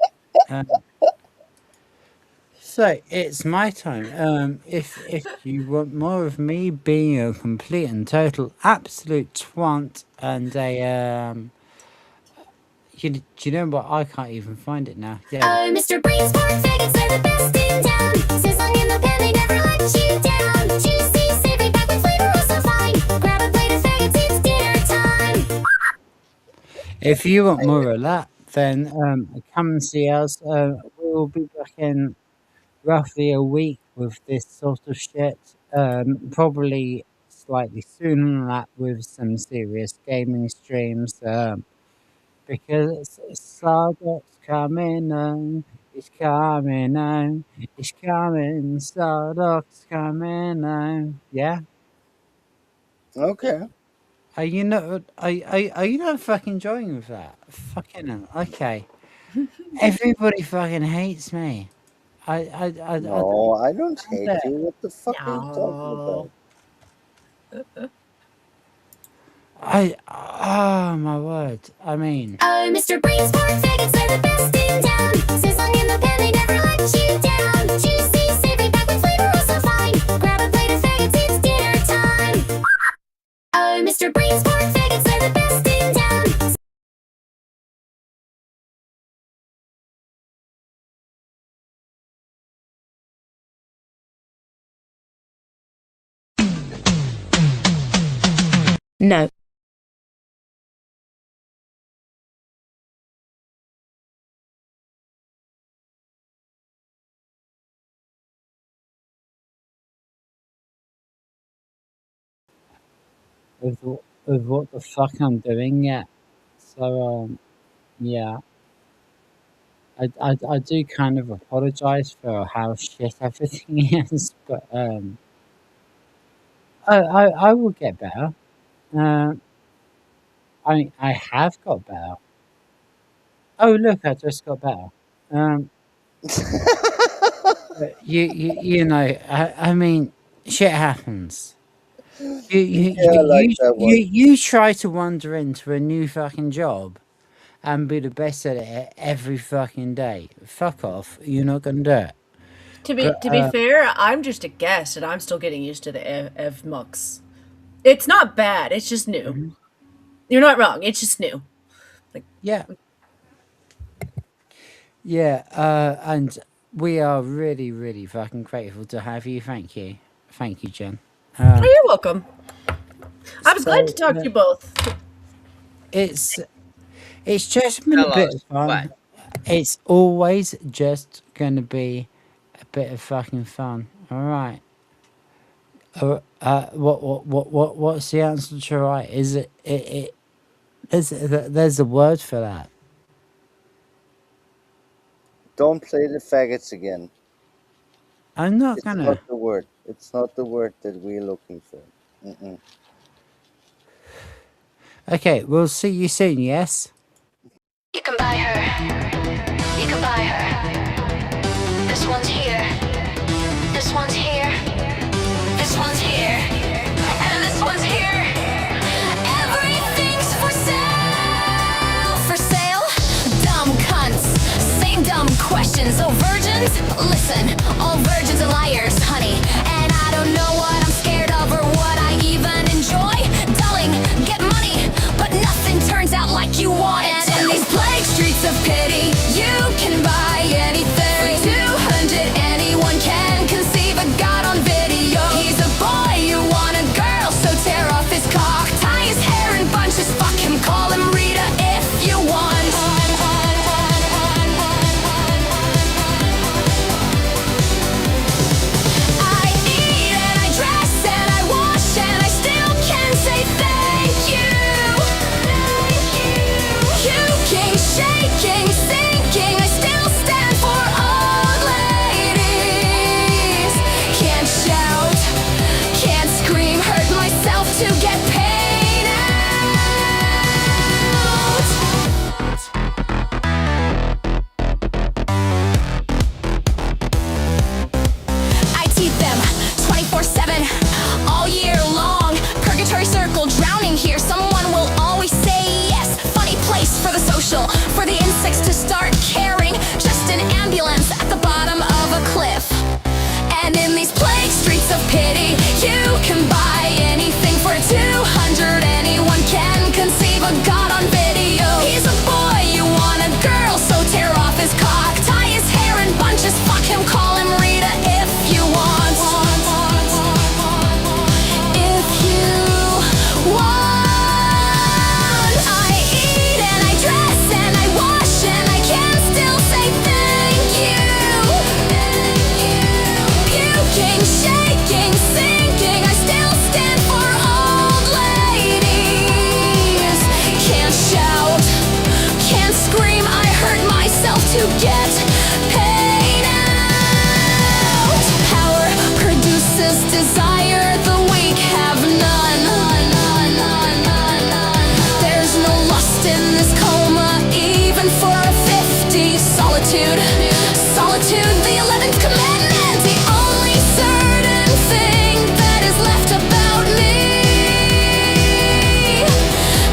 [SPEAKER 2] So it's my time. If you want more of me being a complete and total absolute twant and a do you know what? I can't even find it now. Yeah.
[SPEAKER 1] Oh, Mr. Brain's pork faggots are the best in town. Sizzling in the pan, they never let you down. Juicy, savory, packed with flavor, oh so fine. Grab a plate of faggots, it's dinner time.
[SPEAKER 2] If you want more of that, then come and see us. We'll be back in roughly a week with this sort of shit. Probably slightly sooner than that with some serious gaming streams. Because Stardust's coming on, it's coming on, it's coming, Stardust's coming on. Yeah?
[SPEAKER 3] Okay.
[SPEAKER 2] Are you not are you not fucking enjoying with that? Fucking hell. Okay. Everybody fucking hates me. I
[SPEAKER 3] No, I don't
[SPEAKER 2] understand
[SPEAKER 3] hate
[SPEAKER 2] it.
[SPEAKER 3] you. What the fuck are you talking
[SPEAKER 4] No.
[SPEAKER 3] about?
[SPEAKER 2] Oh my word. I mean,
[SPEAKER 1] Oh, Mr. Brain's pork faggots are the best in town. Sizzling in the pan, they never let you down. Juicy, savory, packed with flavor, oh so fine. Grab a plate of faggots, it's dinner time. Oh, Mr. Brain's pork faggots are the best in town.
[SPEAKER 6] No.
[SPEAKER 2] with what the fuck I'm doing yet. So yeah. I do kind of apologize for how shit everything is, but I will get better. I have got better. Oh look, I just got better. You know, I mean, shit happens.
[SPEAKER 3] Yeah, I like that one.
[SPEAKER 2] You try to wander into a new fucking job and be the best at it every fucking day. Fuck off. You're not gonna do it.
[SPEAKER 4] To be
[SPEAKER 2] But,
[SPEAKER 4] to be fair, I'm just a guest, and I'm still getting used to the Ev Mux. It's not bad. It's just new. You're not wrong. It's just new.
[SPEAKER 2] Yeah. Yeah, and we are really, really fucking grateful to have you. Thank you. Thank you, Jen.
[SPEAKER 4] Oh, you're welcome. I was glad to talk to you both.
[SPEAKER 2] It's just been
[SPEAKER 3] Tell
[SPEAKER 2] a bit
[SPEAKER 3] us
[SPEAKER 2] of fun.
[SPEAKER 3] what.
[SPEAKER 2] It's always just gonna be a bit of fucking fun. All right. What's the answer to right? Is it? There's a word for that.
[SPEAKER 3] Don't play the faggots again.
[SPEAKER 2] I'm not
[SPEAKER 3] It's
[SPEAKER 2] gonna.
[SPEAKER 3] not the word. It's not the word that we're looking for. Mm-mm.
[SPEAKER 2] Okay, we'll see you soon. Yes.
[SPEAKER 1] You can buy her. You can buy her. This one's here. This one's here. This one's here. And this one's here. Everything's for sale. For sale? Dumb cunts. Same dumb questions. Oh, virgins? Listen, all virgins are liars, honey. And I don't know what I'm scared of or what I even enjoy. Darling, get money, but nothing turns out like you want it. And in these plague streets of pity, you can buy anything. For 200, anyone can conceive a god on video. He's a boy, you want a girl, so tear off his cock, tie his hair in bunches, fuck him, call him Rita if you want. I eat and I dress and I wash and I still can say thank you. Puking, shaking, sinking, I still stand for old ladies. Can't shout, can't scream, hurt myself to get paid I teach them 24/7, all year long. Purgatory circle, drowning here. Someone will always say yes. Funny place for the social, for the insects to start caring. Just an ambulance at the bottom of a cliff. And in these plague streets of pity, you can buy anything for 200. Anyone can conceive a god on video. He's a boy, you want a girl, so tear off his cock, tie his hair in bunches, fuck him, call him Rita if you want. If you want. I eat and I dress and I wash and I can still say thank you. Puking, shaking, sinking, I still stand for old ladies. Can't shout, can't scream, I hurt myself to get paid out. Power produces desire, the weak have none. There's no lust in this coma, even for a 50. Solitude, solitude, the 11th commandment. The only certain thing that is left about me.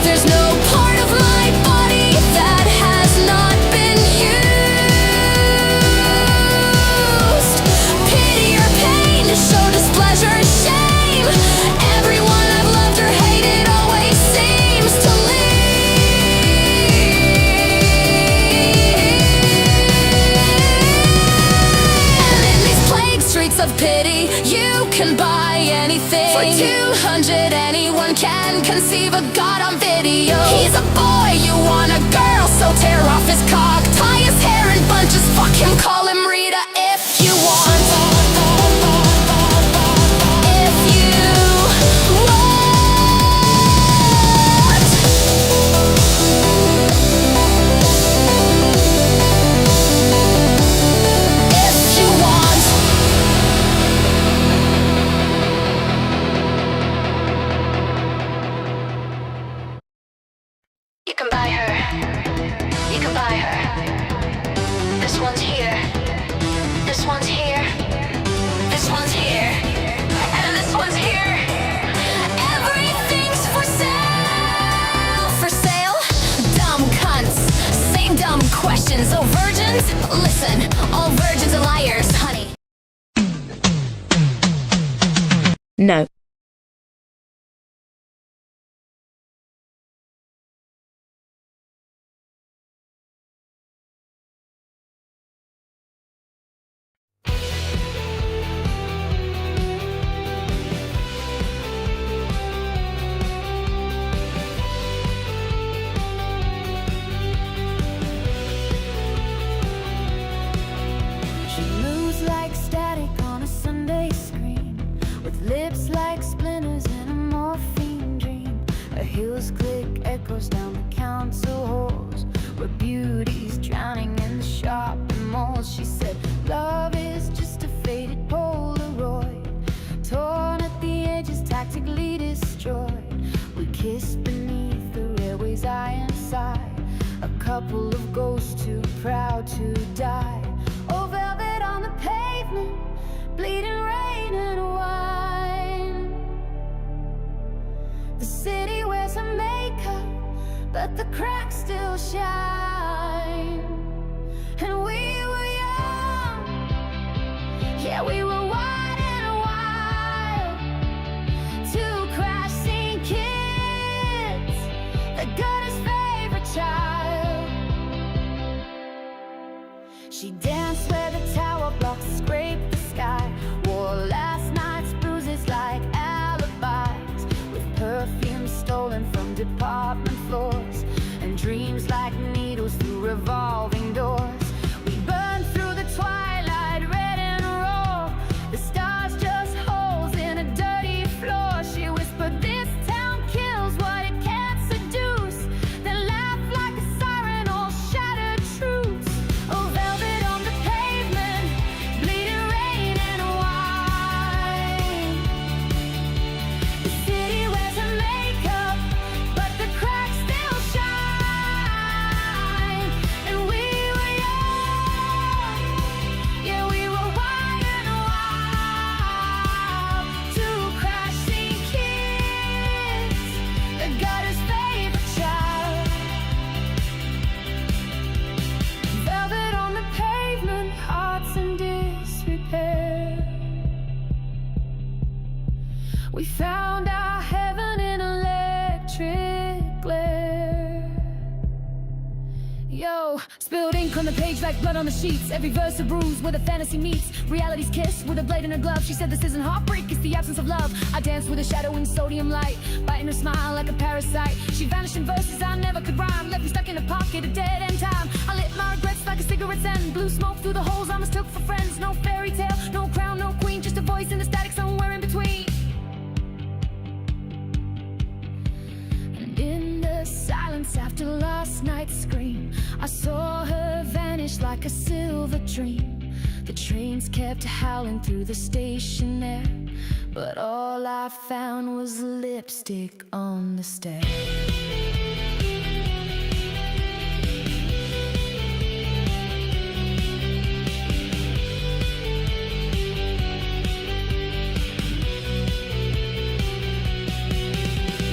[SPEAKER 1] There's no part of my body that has not been used. Pity or pain, show displeasure or shame. Everyone I've loved or hated always seems to And in these plague streets of pity, you can buy anything. For 200, anyone can conceive a god on video. He's a boy, you want a girl, so tear off his cock, tie his hair in bunches, fuck him, call him Rita if you want. If you want. If you want. You can buy her. You can buy her. This one's here. Listen, all virgins are liars, honey.
[SPEAKER 6] No.
[SPEAKER 15] She moves like static on a Sunday screen, with lips like splinters in a morphine dream. Her heels click echoes down the council halls, where beauty's drowning in the shopping malls. She said, love is just a faded Polaroid, torn at the edges, tactically destroyed. We kiss beneath the railway's iron side, a couple of ghosts too proud to die. Oh, velvet on the pavement, bleeding rain and wine. The city wears her makeup, but the cracks still shine. And we were young, yeah, we were wide and wild. Two crash scene kids, the gutter's favorite child. She danced where the tower blocks scraped the sky, wore last night's bruises like alibis, with perfume stolen from department floors, and dreams like needles through revolving doors. We burned through the twilight, red and raw, the stars just holes in a dirty floor. She whispered, this town kills what it can't seduce, then laughed like a siren, all shattered truths. Oh, velvet on the pavement, bleeding rain and wine. The city wears her makeup, but the cracks still shine. And we were young, yeah, we were wide and wild. Two crashing kids, the gutter's favorite child. Velvet on the pavement, hearts in disrepair. We found our heaven in electric glare. Yo, spilled ink on the page like blood on the sheets. Every verse a bruise where the fantasy meets reality's kiss with a blade in her glove. She said this isn't heartbreak, it's the absence of love. I danced with a shadow in sodium light, biting her smile like a parasite. She vanished in verses I never could rhyme, left me stuck in a pocket, a dead end time. I lit my regrets like a cigarette's end, blew smoke through the holes I mistook for friends. No fairy tale, no crown, no queen, just a voice in the static somewhere in between. And in the silence after last night's scream, I saw her vanish like a silver dream. The trains kept howling through the station there, but all I found was lipstick on the stair.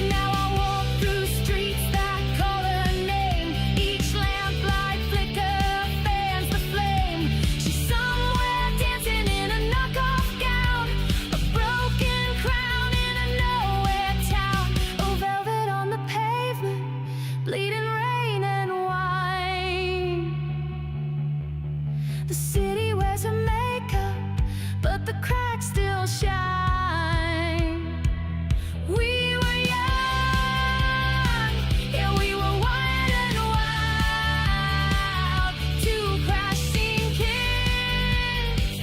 [SPEAKER 15] Now I walk through streets that call her name. Each lamplight flicker fans the flame. She's somewhere dancing in a knockoff gown, a broken crown in a nowhere town. Oh, velvet on the pavement, bleeding rain and wine. The city wears her makeup, but the cracks still shine. We were young, yeah, we were wide and wild. Two crashing kids.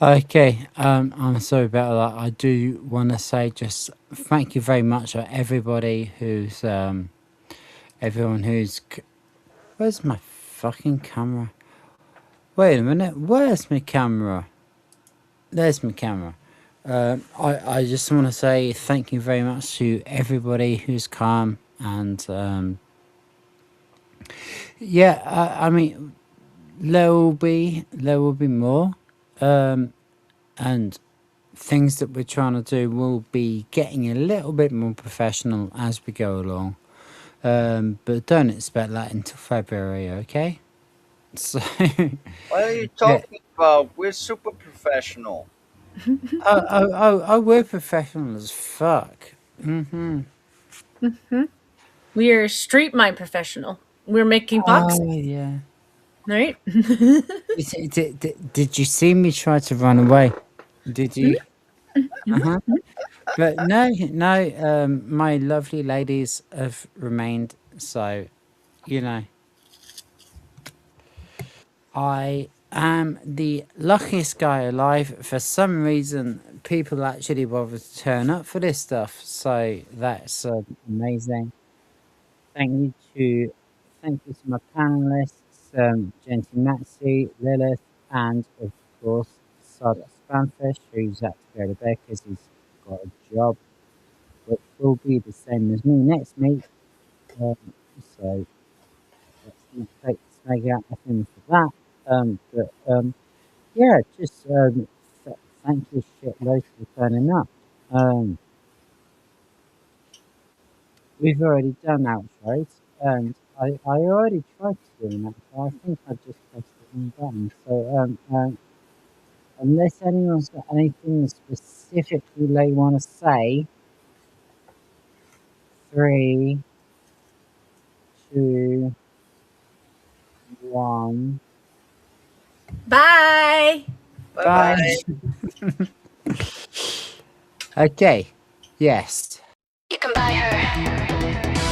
[SPEAKER 2] Okay, I'm sorry about that. I do want to say just thank you very much to everybody who's everyone who's where's my fucking camera? Wait a minute, where's my camera? There's my camera. I just want to say thank you very much to everybody who's come, and yeah, I mean there will be more, and things that we're trying to do will be getting a little bit more professional as we go along, but don't expect that until February, okay? So,
[SPEAKER 3] What are you
[SPEAKER 2] yeah.
[SPEAKER 3] talking about? We're super professional.
[SPEAKER 2] We're professional as fuck. Mm-hmm.
[SPEAKER 4] We are street mine professional. We're making boxes,
[SPEAKER 2] Oh, yeah.
[SPEAKER 4] right?
[SPEAKER 2] Did you see me try to run away? Did you? Uh-huh. But no, my lovely ladies have remained, so, you know. I am the luckiest guy alive. For some reason, people actually bother to turn up for this stuff, so that's amazing. Thank you to my panelists, Genty Maxi, Lilith, and of course, Sada Spamfish, who's had to go to bed because he's got a job, which will be the same as me next week. So let's not take the snake out of him for that. Yeah, just thank you shitloads for turning up. We've already done outros, and I already tried to do an outro. I think I just pressed the wrong button. So unless anyone's got anything specifically they want to say, 3, 2, 1.
[SPEAKER 4] Bye.
[SPEAKER 2] Bye. Okay. Yes.
[SPEAKER 1] You can buy her.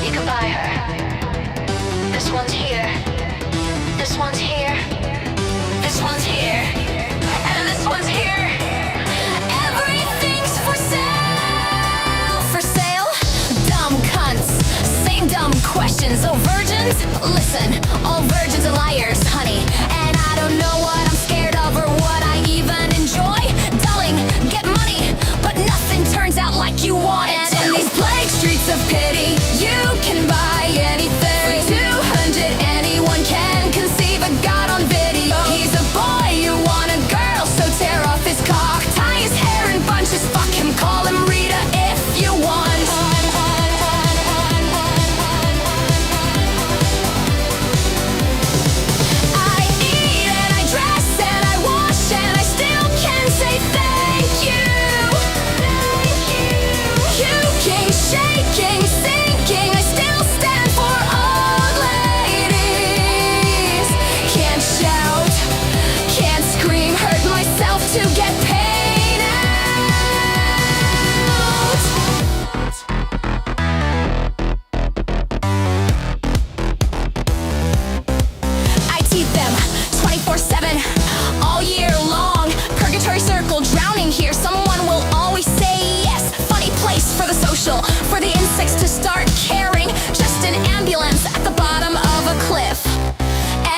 [SPEAKER 1] You can buy her. This one's here. This one's here. This one's here. And this one's here. Everything's for sale. For sale? Dumb cunts. Same dumb questions. Oh, virgins? Listen, all virgins are liars, honey. And I don't know what I'm scared of or what I even enjoy. Darling, get money, but nothing turns out like you want it. And in these plague streets of pity, you can buy anything. For 200, anyone can conceive a god on video. He's a boy, you want a girl, so tear off his cock, tie his hair in bunches, fuck him, call him Rita if you want. I eat and I dress and I wash and I still can say thank you. Puking, shaking, sinking, I still stand for old ladies. Can't shout, can't scream, hurt myself to get paid out. I teach them 24/7, all year long. Purgatory circle, drowning here. Someone will always say yes. Funny place for the social, for the insects to start caring. Just an ambulance at the bottom of a cliff.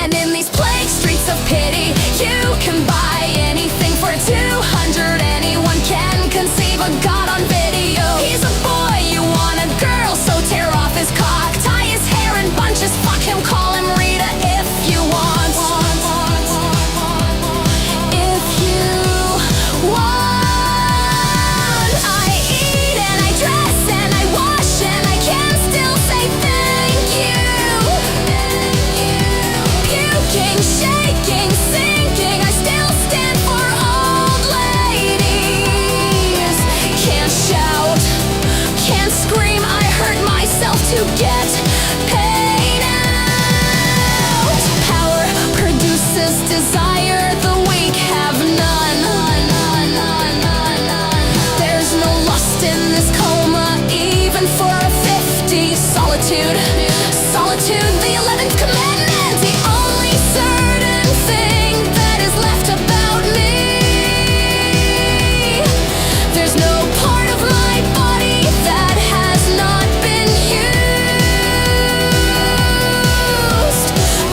[SPEAKER 1] And in these plague streets of pity, you can buy anything for 200. Anyone can conceive a god on video. He's a boy, you want a girl, so tear off his cock, tie his hair in bunches, fuck him, call him Rita if you want. If you want. I eat and I dress and I wash and I can still say thank you. Puking, shaking, sinking, I still stand for old ladies. Can't shout, can't scream, I hurt myself to get paid out. Power produces desire, the weak have none. There's no lust in this coma, even for a 50. Solitude, solitude, the 11th commandment. The only certain thing that is left about me. There's no part of my body that has not been used.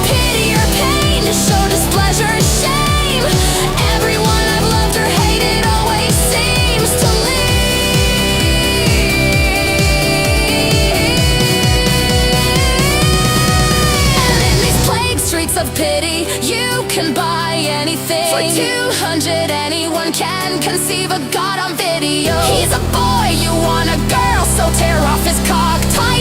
[SPEAKER 1] Pity or pain, show displeasure, shame. Everyone I've loved or hated always seems to and in these plague streets of pity, you can buy anything. For 200, anyone can conceive a god on video. He's a boy, you want a girl, so tear off his cock, tie